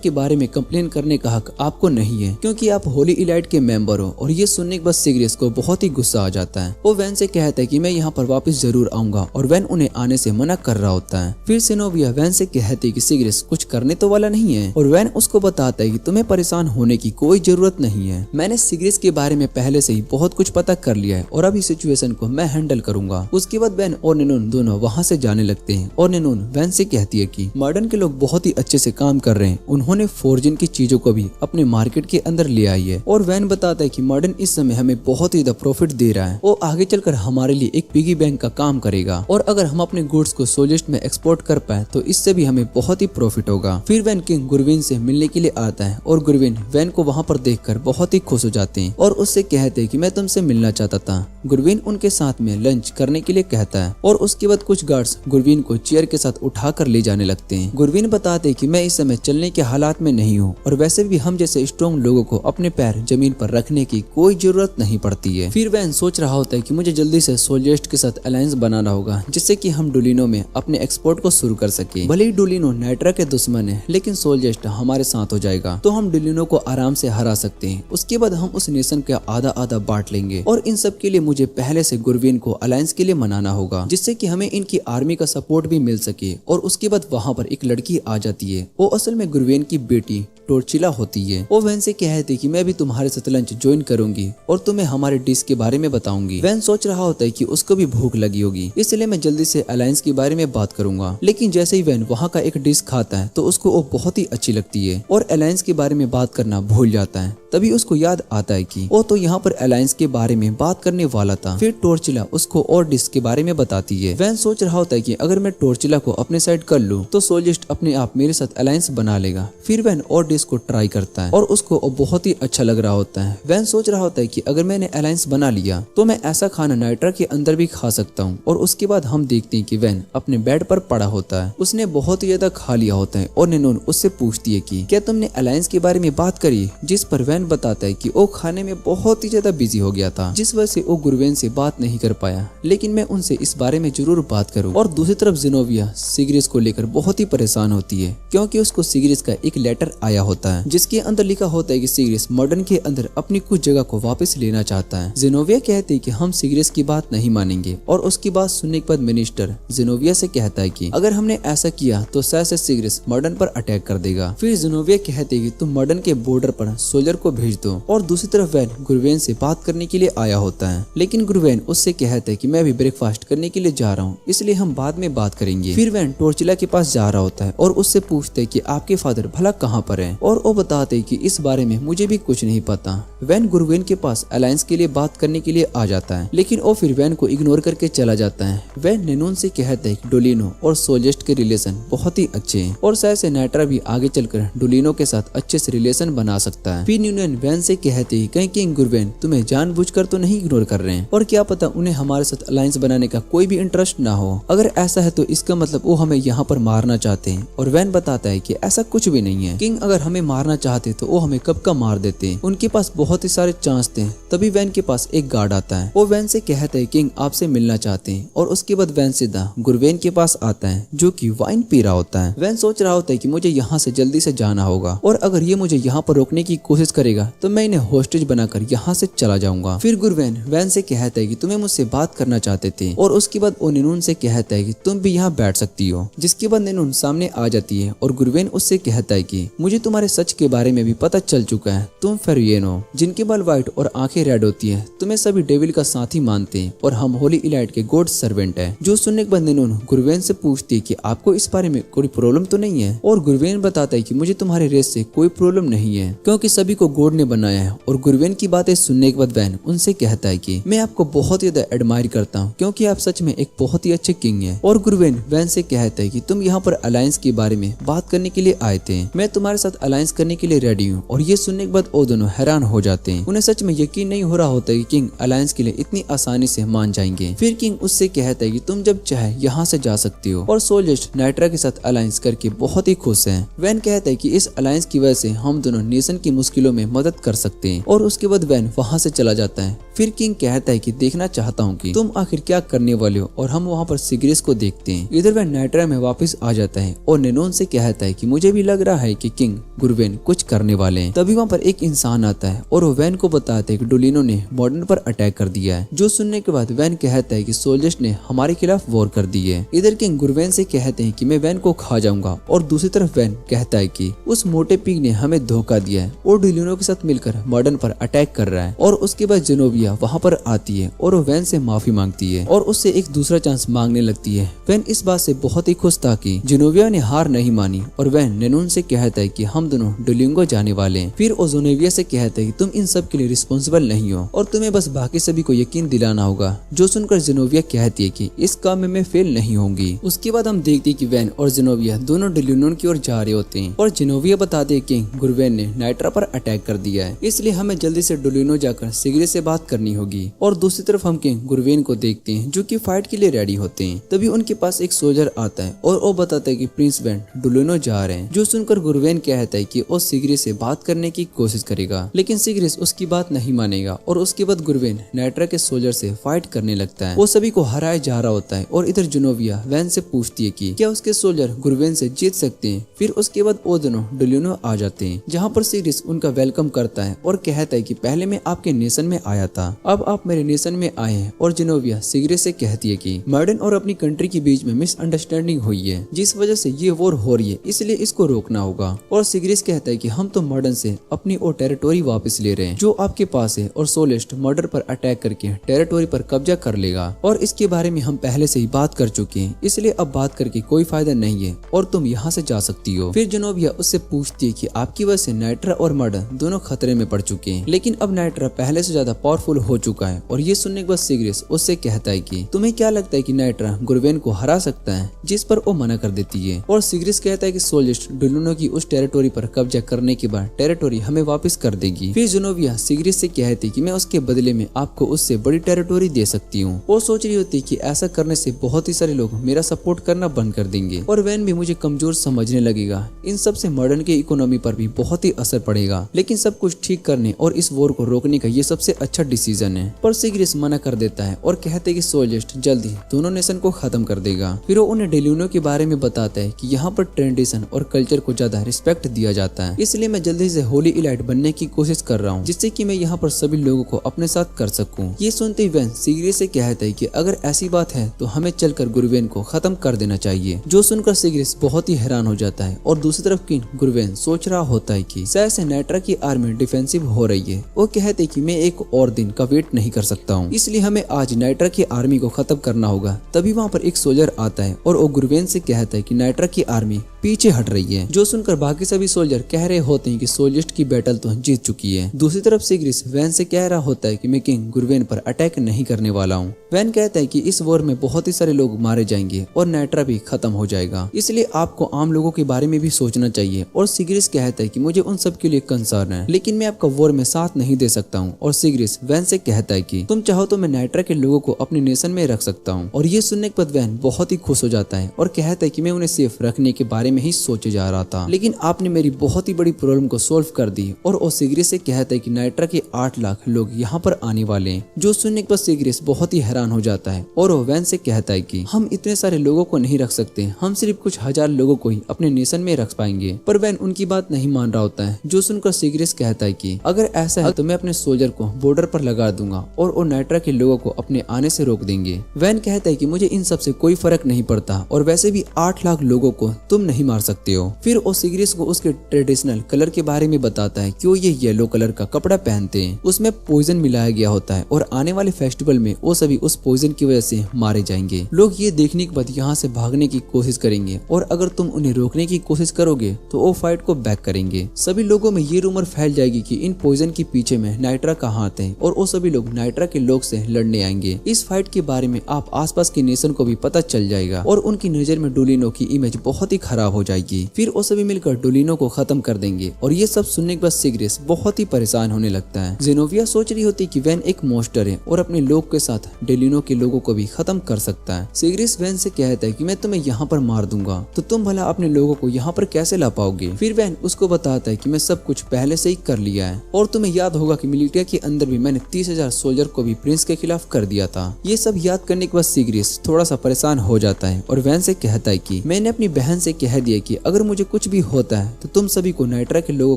के बारे में कंप्लेन करने का हक आपको नहीं है, क्योंकि आप होली इलाइट के मेंबर हो। और ये सुनने के बाद सिग्रिस को बहुत ही गुस्सा आ जाता है। वो वैन से कहता है कि मैं यहाँ पर वापस जरूर आऊंगा और वैन उन्हें आने से मना कर रहा होता है। फिर जेनोविया वैन से कहती है कि सिग्रिस कुछ करने तो वाला नहीं है। और वैन उसको बताता है कि तुम्हें परेशान होने की कोई जरूरत नहीं है, मैंने सिग्रिस के बारे में पहले से ही बहुत कुछ पता कर लिया है और अब इस सिचुएशन को मैं हैंडल करूंगा। उसके बाद वैन और नूनून दोनों वहाँ से जाने लगते हैं। और नूनून वैन से कहती है कि मॉडर्न के लोग बहुत ही अच्छे से काम कर रहे हैं, उन्होंने फॉर्जन की चीजों को भी अपने मार्केट के अंदर ले आई है। और वैन बताता है कि मॉडर्न इस समय हमें बहुत ही ज्यादा प्रॉफिट दे रहा है, वो आगे चलकर हमारे लिए एक पिगी बैंक का काम करेगा, और अगर हम अपने गुड्स को सोलिस्ट में एक्सपोर्ट कर पाए तो इससे भी हमें बहुत ही प्रॉफिट होगा। फिर वैन किंग गुरवीन से मिलने के लिए आता है और गुरवीन वैन को वहाँ पर देखकर बहुत ही खुश हो जाते हैं और उससे कहते हैं कि मैं तुमसे मिलना चाहता था। गुरवीन उनके साथ में लंच करने के लिए कहता है और उसके बाद कुछ गार्ड्स गुरवीन को चेयर के साथ उठाकर ले जाने लगते हैं। गुरवीन बताते हैं कि मैं इस समय चलने के हालात में नहीं हूँ और वैसे भी हम जैसे स्ट्रॉन्ग लोगों को अपने पैर जमीन पर रखने की कोई जरूरत नहीं पड़ती है। फिर वैन सोच रहा होता है कि मुझे जल्दी से सोल्जेस्ट के साथ अलायंस बनाना होगा जिससे कि हम डुलिनो में अपने एक्सपोर्ट को शुरू कर सके। भले ही डुलिनो नाइट्रा के दुश्मन है लेकिन सोल्जेस्ट हमारे साथ हो जाएगा तो हम डुलिनो को आराम से हरा सकते हैं। उसके बाद हम उस नेशन का आधा आधा बांट लेंगे और इन सब के लिए मुझे पहले से गुरवीन को अलायंस के लिए मनाना होगा जिससे कि हमें इनकी आर्मी का सपोर्ट भी मिल सके। और उसके बाद वहाँ पर एक लड़की आ जाती है, वो असल में गुरवीन की बेटी टोर्चिला होती है। वो वैन से कहती कि मैं भी तुम्हारे साथ लंच ज्वाइन करूंगी और तुम्हें हमारे डिश के बारे में बताऊंगी। वैन सोच रहा होता है कि उसको भी भूख लगी होगी इसलिए मैं जल्दी से अलायंस के बारे में बात करूंगा। लेकिन जैसे ही वैन वहाँ का एक डिश खाता है तो उसको वो बहुत ही अच्छी लगती है और अलायंस के बारे में बात करना भूल जाता है। तभी उसको याद आता है कि वो तो यहाँ पर अलायंस के बारे में बात करने वाला था। फिर टोर्चिला उसको और डिश के बारे में बताती है। वैन सोच रहा होता है कि अगर मैं टोर्चिला को अपने साइड कर लूँ तो सोल्जेस्ट अपने आप मेरे साथ अलायंस बना लेगा। फिर वैन और डिश को ट्राई करता है और उसको बहुत ही अच्छा लग रहा होता है। वैन सोच रहा होता है कि अगर मैंने अलायंस बना लिया तो मैं ऐसा खाना नाइट्रा के अंदर भी खा सकता हूँ। और उसके बाद हम देखते हैं कि वैन अपने बेड पर पड़ा होता है, उसने बहुत ही ज्यादा खा लिया होता है और निनोन उससे पूछती है कि क्या तुमने अलायंस के बारे में बात करी, जिस पर वैन बताता है कि वो खाने में बहुत ही ज्यादा बिजी हो गया था जिस वजह से वो गुरवेन से बात नहीं कर पाया, लेकिन मैं उनसे इस बारे में जरूर बात करूं। और दूसरी तरफ जिनोविया सिग्रिस को लेकर बहुत ही परेशान होती है क्योंकि उसको सिग्रिस का एक लेटर आया होता है जिसके अंदर लिखा होता है कि सिग्रिस मॉडर्न के अंदर अपनी कुछ जगह को वापस लेना चाहता है। जिनोविया कहते हैं कि हम सिग्रिस की बात नहीं मानेंगे और उसकी बात सुनने के बाद मिनिस्टर जिनोविया से कहता है कि अगर हमने ऐसा किया तो शायद से सिग्रिस मॉडर्न पर अटैक कर देगा। फिर जिनोविया कहते हैं कि तुम मॉडर्न के बॉर्डर पर सोल्जर को भेज दो। और दूसरी तरफ वैन गुरवेन से बात करने के लिए आया होता है लेकिन गुरवेन उससे कहता है कि मैं भी ब्रेकफास्ट करने के लिए जा रहा हूँ इसलिए हम बाद में बात करेंगे। फिर वैन टोर्चिला के पास जा रहा होता है और उससे पूछते है कि आपके फादर भला कहाँ पर है और वो बताते है कि इस बारे में मुझे भी कुछ नहीं पता। वैन गुरवेन के पास अलायंस के लिए बात करने के लिए आ जाता है लेकिन वो फिर वैन को इग्नोर करके चला जाता है। वैन नेनोन से कहता है कि डोलिनो और सोल्जेस्ट के रिलेशन बहुत ही अच्छे हैं और शायद से नाइट्रा भी आगे चलकर डोलिनो के साथ अच्छे से रिलेशन बना सकता है। फिर यूनियन वैन से कहते हैं कहीं किंग गुरवेन तुम्हें जानबूझकर तो नहीं इग्नोर कर रहे हैं और क्या पता उन्हें हमारे साथ अलायंस बनाने का कोई भी इंटरेस्ट ना हो। अगर ऐसा है तो इसका मतलब वो हमें यहाँ पर मारना चाहते हैं। और वैन बताता है कि ऐसा कुछ भी नहीं है, किंग अगर हमें मारना चाहते तो वो हमें कब का मार देते, उनके पास बहुत ही सारे चांस थे। तभी वैन के पास एक गार्ड आता है, वो वैन से कहता है किंग आपसे मिलना चाहते हैं और उसके बाद वैन सीधा गुरवेन के पास आता है जो कि वाइन पी रहा होता है। वैन सोच रहा होता है कि मुझे यहाँ से जल्दी से जाना होगा और अगर ये मुझे यहाँ पर रोकने की कोशिश करेगा तो मैं इन्हें होस्टेज बनाकर यहाँ से चला जाऊंगा। फिर गुरवेन वैन से कहता है कि तुम्हें मुझसे बात करना चाहते थे और उसके बाद वो निनून से कहता है कि तुम भी यहाँ बैठ सकती हो। जिसके बाद निनून सामने आ जाती है और गुरवेन उससे कहता है कि मुझे तुम्हारे सच के बारे में भी पता चल चुका है, तुम फेरुयेन हो जिनके बाल व्हाइट और आंखें रेड होती है, तुम्हें सभी डेविल का साथी मानते हैं और हम होली इलाइट के गॉड सर्वेंट है। जो सुनने के बाद निनून गुरवेन से पूछती है कि आपको इस बारे में कोई प्रॉब्लम तो नहीं है और गुरवेन बताता है कि मुझे तुम्हारे रेस से कोई प्रॉब्लम नहीं है क्योंकि सभी को गॉड ने बनाया है। और गुरवेन की बातें सुनने के बाद वैन उनसे कहता है कि मैं आपको बहुत ही ज्यादा एडमायर करता हूँ क्योंकि आप सच में एक बहुत ही अच्छे किंग हैं। और गुरवेन वैन से कहता है कि तुम यहाँ पर अलायंस के बारे में बात करने के लिए आए थे, मैं तुम्हारे साथ अलायंस करने के लिए रेडी हूँ। और ये सुनने के बाद वो दोनों हैरान हो जाते हैं, उन्हें सच में यकीन नहीं हो रहा होता है कि किंग अलायंस के लिए इतनी आसानी से मान जाएंगे। फिर किंग उससे कहता है कि तुम जब चाहे यहाँ से जा सकती हो। और सोल्जेस्ट नाइट्रा के साथ अलायंस करके बहुत ही खुश है। वैन कहता है कि इस अलायंस की वजह से हम दोनों नेशन की मुश्किलों में मदद कर सकते हैं। और उसके बाद वैन वहाँ से चला जाता है। फिर किंग कहता है कि देखना चाहता हूँ कि तुम आखिर क्या करने वाले हो और हम वहाँ पर सिग्रिस को देखते हैं। इधर वैन नाइट्रा में वापस आ जाता है और नेनोन से कहता है कि मुझे भी लग रहा है कि किंग गुरवेन कुछ करने वाले हैं। तभी वहाँ पर एक इंसान आता है और वो वैन को बताता है कि डोलिनो ने मॉडर्न पर अटैक कर दिया है। जो सुनने के बाद वैन कहता है कि सोल्जर्स ने हमारे खिलाफ वॉर कर दी है। इधर किंग गुरवेन से कहते हैं कि मैं वैन को खा जाऊंगा और दूसरी तरफ वैन कहता है कि उस मोटे पिग ने हमें धोखा दिया है और डोलिनो के साथ मिलकर मर्डन पर अटैक कर रहा है। और उसके बाद जेनोविया वहाँ पर आती है और वो वैन से माफी मांगती है और उससे एक दूसरा चांस मांगने लगती है। वैन इस बात से बहुत ही खुश था कि जेनोविया ने हार नहीं मानी और वैन नेनून से कहता है कि हम दोनों डुलिंगो जाने वाले हैं। फिर वो जेनोविया से कहता है कि तुम इन सब के लिए रिस्पॉन्सिबल नहीं हो और तुम्हें बस बाकी सभी को यकीन दिलाना होगा। जो सुनकर जेनोविया कहती है कि इस काम में मैं फेल नहीं होंगी। उसके बाद हम देखते हैं कि वैन और जेनोविया दोनों डुलिनोन की ओर जा रहे होते हैं और जेनोविया बताते हैं कि गुरवेन ने नाइट्रा पर अटैक कर दिया है, इसलिए हमें जल्दी से डुलिनो जाकर सिगरेट से बात करनी होगी। और दूसरी तरफ हम किंग गुरवेन को देखते हैं जो कि फाइट के लिए रेडी होते हैं। तभी उनके पास एक सोल्जर आता है और वो बताता है कि प्रिंस वैन डुलिनो जा रहे हैं। जो सुनकर गुरवेन कहता है कि वो सिगरेट से बात करने की कोशिश करेगा, लेकिन सिगरेट उसकी बात नहीं मानेगा और उसके बाद गुरवेन नाइट्रा के सोल्जर से फाइट करने लगता है। वो सभी को हराया जा रहा होता है और इधर जेनोविया वैन से पूछती है कि क्या उसके सोल्जर गुरवेन से जीत सकते हैं। फिर उसके बाद वो दोनों डुलिनो आ जाते हैं, जहाँ पर सिगरेट उनका वेलकम करता है और कहता है कि पहले मैं आपके नेशन में आया था, अब आप मेरे नेशन में आए हैं। और जेनोविया सिगरेट से कहती है कि मर्डन और अपनी कंट्री के बीच में मिसअंडरस्टैंडिंग हुई है, जिस वजह से ये वॉर हो रही है, इसलिए इसको रोकना होगा। और सिगरेट कहता है कि हम तो मर्डन से अपनी वो टेरिटोरी वापस ले रहे हैं जो आपके पास है और सोलेस्ट मर्डर पर अटैक करके टेरिटोरी पर कब्जा कर लेगा और इसके बारे में हम पहले से ही बात कर चुके हैं, इसलिए अब बात करके कोई फायदा नहीं है और तुम यहाँ से जा सकती हो। फिर जेनोविया उससे पूछती है कि आपकी वजह से नाइट्रा और मर्डन दोनों खतरे में पड़ चुके हैं, लेकिन अब नाइट्रा पहले से ज्यादा पावरफुल हो चुका है। और ये सुनने के बाद सिगरेट उससे कहता है कि तुम्हें क्या लगता है कि नाइट्रा गुरवेन को हरा सकता है, जिस पर वो मना कर देती है। और सिगरेट कहता है कि सोलिस्ट डुलिनो की उस टेरिटोरी पर कब्जा करने के बाद टेरिटोरी हमें वापस कर देगी। फिर जेनोविया सिगरेट से कहती कि मैं उसके बदले में आपको उससे बड़ी टेरिटोरी दे सकती हूँ। वो सोच रही होती कि ऐसा करने से बहुत ही सारे लोग मेरा सपोर्ट करना बंद कर देंगे और वैन भी मुझे कमजोर समझने लगेगा। इन सब से मर्डन की इकोनॉमी पर भी बहुत ही असर पड़ेगा, लेकिन सब कुछ ठीक करने और इस वॉर को रोकने का ये सबसे अच्छा डिसीजन है। पर सिगरेट मना कर देता है और कहते हैं कि सोलिस्ट जल्दी दोनों नेशन को खत्म कर देगा। फिर वो उन्हें डेलिनो के बारे में बताता है कि यहाँ पर ट्रेडिशन और कल्चर को ज्यादा रिस्पेक्ट दिया जाता है, इसलिए मैं जल्दी से होली इलाइट बनने की कोशिश कर रहा हूँ, जिससे कि मैं यहाँ पर सभी लोगों को अपने साथ कर सकूँ। ये सुनते ही वैन सिगरेट से कहता है कि अगर ऐसी बात है तो हमें चलकर गुरवेन को खत्म कर देना चाहिए। जो सुनकर सिगरेट बहुत ही हैरान हो जाता है और दूसरी तरफ किंग गुरवेन सोच रहा होता है कि शायद से नाइट्रा की आर्मी डिफेंसिव हो रही है। वो कहते हैं कि मैं एक और दिन का वेट नहीं कर सकता हूँ, इसलिए हमें आज नाइट्रा की आर्मी को खत्म करना होगा। तभी वहाँ पर एक सोल्जर आता है और वो गुरवेन से कहता है कि नाइट्रा की आर्मी पीछे हट रही है। जो सुनकर बाकी सभी सोल्जर कह रहे होते हैं कि सोलिस्ट की बैटल तो जीत चुकी है। दूसरी तरफ सिगरेट वैन से कह रहा होता है कि मैं किंग गुरवेन पर अटैक नहीं करने वाला हूँ। वैन कहता है कि इस वॉर में बहुत ही सारे लोग मारे जाएंगे और नाइट्रा भी खत्म हो जाएगा, इसलिए आपको आम लोगों के बारे में भी सोचना चाहिए। और सिगरेट कहता है कि मुझे उन सब के लिए कंसर्न है, लेकिन मैं आपका वॉर में साथ नहीं दे सकता हूँ। और सिगरेट वैन से कहता है कि तुम चाहो तो मैं नाइट्रा के लोगों को अपने नेशन में रख सकता हूँ। और ये सुनने के बाद वैन बहुत ही खुश हो जाता है और कहता है कि मैं उन्हें सेफ रखने के बारे में ही सोचे जा रहा था, लेकिन आपने मेरी बहुत ही बड़ी प्रॉब्लम को सोल्व कर दी। और वो सिगरेट से कहता है कि नाइट्रा के 8 लाख लोग यहाँ पर आने वाले हैं। जो सुनने के बाद सिगरेट बहुत ही हैरान हो जाता है और वो वैन से कहता है कि हम इतने सारे लोगों को नहीं रख सकते, हम सिर्फ कुछ हजार लोगों को ही अपने नेशन में रख पाएंगे। पर वैन उनकी बात नहीं मान रहा होता है। जो सुनकर सिगरेट कहता है कि अगर ऐसा है तो मैं अपने सोल्जर को बॉर्डर पर लगा दूंगा और वो नाइट्रा के लोगों को अपने आने से रोक देंगे। वैन कहता है कि मुझे इन सब से कोई फर्क नहीं पड़ता और वैसे भी 8 लाख लोगों को तुम नहीं मार सकते हो। फिर वो सिगरेट को उसके ट्रेडिशनल कलर के बारे में बताता है कि वो ये येलो कलर का कपड़ा पहनते हैं, उसमें पॉइजन मिलाया गया होता है और आने वाले फेस्टिवल में वो सभी उस पॉइजन की वजह से मारे जाएंगे। लोग ये देखने के बाद यहाँ से भागने की कोशिश करेंगे और अगर तुम उन्हें रोकने की कोशिश करोगे तो वो फाइट को बैक करेंगे। सभी लोगों में ये रूमर फैल जाएगी कि इन पॉइजन के पीछे में नाइट्रा का हाथ है और वो सभी लोग नाइट्रा के लोग से लड़ने आएंगे। इस फाइट के बारे में आप आसपास के नेशन को भी पता चल जाएगा और उनकी नजर में डुलिनो की इमेज बहुत ही खराब हो जाएगी। फिर वो सभी मिलकर डुलिनो को खत्म कर देंगे। और ये सब सुनने के बाद सिगरेट बहुत ही परेशान होने लगता है। जेनोविया सोच रही होती कि वैन एक मॉन्स्टर है और अपने लोग के साथ डेलिनो के लोगों को भी खत्म कर सकता है। सिगरेट वैन से कहता है कि मैं तुम्हें यहाँ पर मार दूंगा तो तुम भला अपने लोगों को यहाँ पर कैसे ला पाओगे। फिर वैन उसको बताता है कि मैं सब कुछ पहले से ही कर लिया है और तुम्हें याद होगा कि मिलिटिया के अंदर भी मैंने 30,000 सोल्जर को भी प्रिंस के खिलाफ कर दिया था। ये सब याद करने के बाद सिगरेट थोड़ा सा परेशान हो जाता है और वैन से कहता है कि मैंने अपनी बहन से कह कह दिया कि अगर मुझे कुछ भी होता है तो तुम सभी को नाइट्रा के लोगों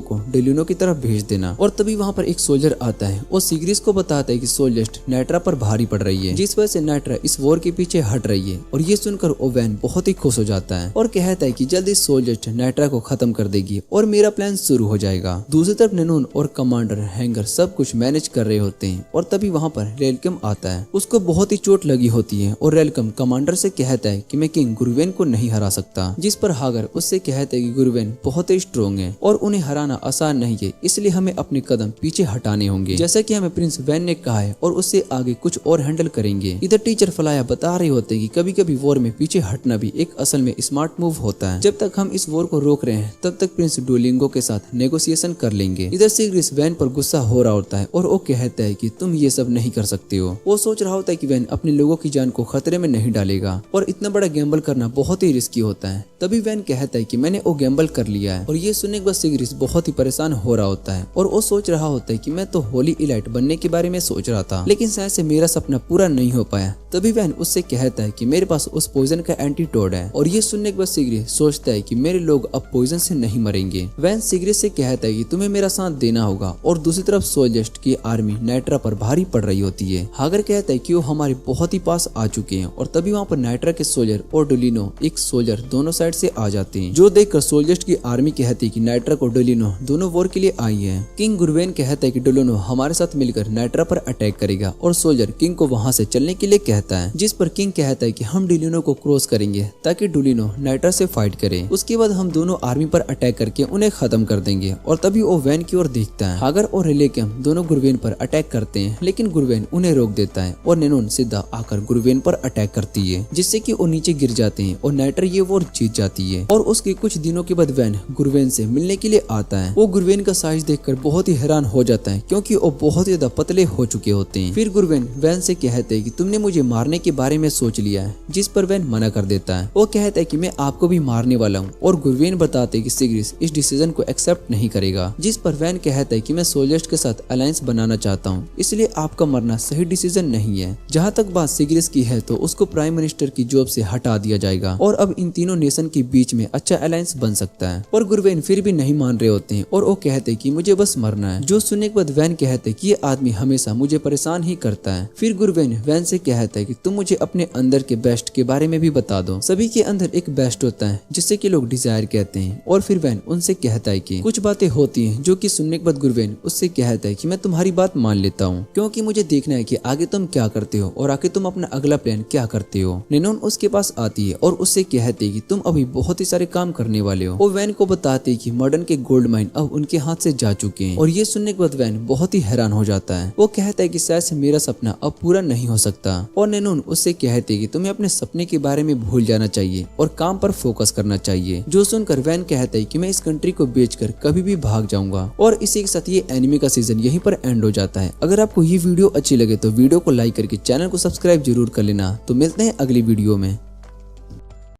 को डेलिनो की तरफ भेज देना। और तभी वहाँ पर एक सोल्जर आता है और सिग्रिस को बताता है कि सोल्जस्ट नाइट्रा पर भारी पड़ रही है, जिस वजह से नाइट्रा इस वॉर के पीछे हट रही है। और ये सुनकर ओवेन बहुत ही खुश हो जाता है और कहता है कि जल्दी सोल्जस्ट नाइट्रा को खत्म कर देगी और मेरा प्लान शुरू हो जाएगा। दूसरी तरफ नैनोन और कमांडर हैंगर सब कुछ मैनेज कर रहे होते हैं और तभी वहाँ पर रेलकम आता है। उसको बहुत ही चोट लगी होती है और रेलकम कमांडर से कहता है कि मैं किंग गुरुवेन को नहीं हरा सकता, जिस पर हागर उससे कहता है कि गुरुवेन बहुत ही स्ट्रोंग है और उन्हें हराना आसान नहीं है, इसलिए हमें अपने कदम पीछे हटाने होंगे, जैसा कि हमें प्रिंस वैन ने कहा है, और उससे आगे कुछ और हैंडल करेंगे। इधर टीचर फलाया बता रहे होते हैं कि कभी कभी वॉर में पीछे हटना भी एक असल में स्मार्ट मूव होता है। जब तक हम इस वॉर को रोक रहे हैं तब तक प्रिंस डुओलिंगो के साथ नेगोशिएशन कर लेंगे। इधर सिग्रिस वैन पर गुस्सा हो रहा होता है और वो कहता है कि तुम ये सब नहीं कर सकते हो। वो सोच रहा होता है कि वैन अपने लोगों की जान को खतरे में नहीं डालेगा और इतना बड़ा गैम्बल करना बहुत ही रिस्की होता है। तभी वैन कहता है कि मैंने वो गैम्बल कर लिया है। और ये सुनने के बाद सिग्रिस बहुत ही परेशान हो रहा होता है और वो सोच रहा होता है कि मैं तो होली इलाइट बनने के बारे में सोच रहा था, लेकिन शायद से मेरा सपना पूरा नहीं हो पाया। तभी वैन उससे कहता है कि मेरे पास उस पॉइजन का एंटीडोट है। और ये सुनने के बाद सिग्रिस सोचता है कि मेरे लोग अब पॉइजन से नहीं मरेंगे। वैन सिग्रिस से कहता है कि तुम्हें मेरा साथ देना होगा। और दूसरी तरफ सोल्जस्ट की आर्मी नाइट्रा पर भारी पड़ रही होती है। हागर कहता है कि वो हमारे बहुत ही पास आ चुके हैं और तभी वहाँ पर नाइट्रा के सोल्जर और डुलिनो एक सोल्जर दोनों साइड से आ जाते हैं, जो देखकर सोल्जस्ट की आर्मी कहती है कि नाइट्रा को डुलिनो दोनों वॉर के लिए आई है। किंग गुरुवेन कहता है कि डुलिनो हमारे साथ मिलकर नाइट्रा पर अटैक करेगा और सोल्जर किंग को वहाँ से चलने के लिए कहता है, जिस पर किंग कहता है कि हम डुलिनो को क्रॉस करेंगे ताकि डुलिनो नाइट्रा से फाइट करे। उसके बाद हम दोनों आर्मी पर अटैक करके उन्हें खत्म कर देंगे। और तभी वो वैन की ओर देखता है। हागर और रेलेकम दोनों गुरुवेन पर अटैक करते हैं, लेकिन गुरुवेन उन्हें रोक देता है और नैनोन सीधा आकर गुरुवेन पर अटैक करती है, जिससे कि वो नीचे गिर जाते हैं और नाइट्रा ये वॉर जीत जाती है। और उसके कुछ दिनों के बाद वैन गुरुवेन से मिलने के लिए आता है। वो गुरुवेन का साइज देखकर बहुत ही हैरान हो जाता है, क्योंकि वो बहुत ज्यादा पतले हो चुके होते हैं। फिर गुरुवेन वैन से कहते हैं कि तुमने मुझे मारने के बारे में सोच लिया है, जिस पर वैन मना कर देता है। वो कहता है कि मैं आपको भी मारने वाला हूँ। और गुरुवेन बताते हैं कि सिग्रिस इस डिसीजन को एक्सेप्ट नहीं करेगा, जिस पर वैन कहता है कि मैं सोल्जस्ट के साथ अलायंस बनाना चाहता हूँ, इसलिए आपका मरना सही डिसीजन नहीं है। जहाँ तक बात सिग्रिस की है तो उसको प्राइम मिनिस्टर की जॉब से हटा दिया जाएगा और अब इन तीनों नेशन के बीच में अच्छा अलायंस बन सकता है। और गुरुवेन फिर भी नहीं मान रहे होते हैं और वो कहते हैं कि मुझे बस मरना है। जो सुनने के बाद वैन कहते हैं कि ये आदमी हमेशा मुझे परेशान ही करता है। फिर गुरुवेन वैन से कहता है कि तुम मुझे अपने अंदर के बेस्ट के बारे में भी बता दो। सभी के अंदर एक बेस्ट होता है जिससे कि लोग डिजायर कहते हैं। और फिर वैन उनसे कहता है कि कुछ बातें होती हैं जो कि सुनने के बाद गुरुवेन उससे कहता है कि मैं तुम्हारी बात मान लेता हूँ, क्योंकि मुझे देखना है कि आगे तुम क्या करते हो और आगे तुम अपना अगला प्लान क्या करते हो। नैनोन उसके पास आती है और उससे कहती है कि तुम अभी बहुत ही सारे काम करने वाले हो। वो वैन को बताते है कि मॉडर्न के गोल्ड माइन अब उनके हाथ से जा चुके हैं। और ये सुनने के बाद वैन बहुत ही हैरान हो जाता है। वो कहता है कि शायद से मेरा सपना अब पूरा नहीं हो सकता। और नैनोन उससे कहती है कि तुम्हें अपने सपने के बारे में भूल जाना चाहिए और काम पर फोकस करना चाहिए। जो सुनकर वैन कहता है कि मैं इस कंट्री को बेचकर कभी भी भाग जाऊंगा। और इसी के साथ ये एनिमे का सीजन यहीं पर एंड हो जाता है। अगर आपको ये वीडियो अच्छी लगे तो वीडियो को लाइक करके चैनल को सब्सक्राइब जरूर कर लेना। तो मिलते हैं अगली वीडियो में।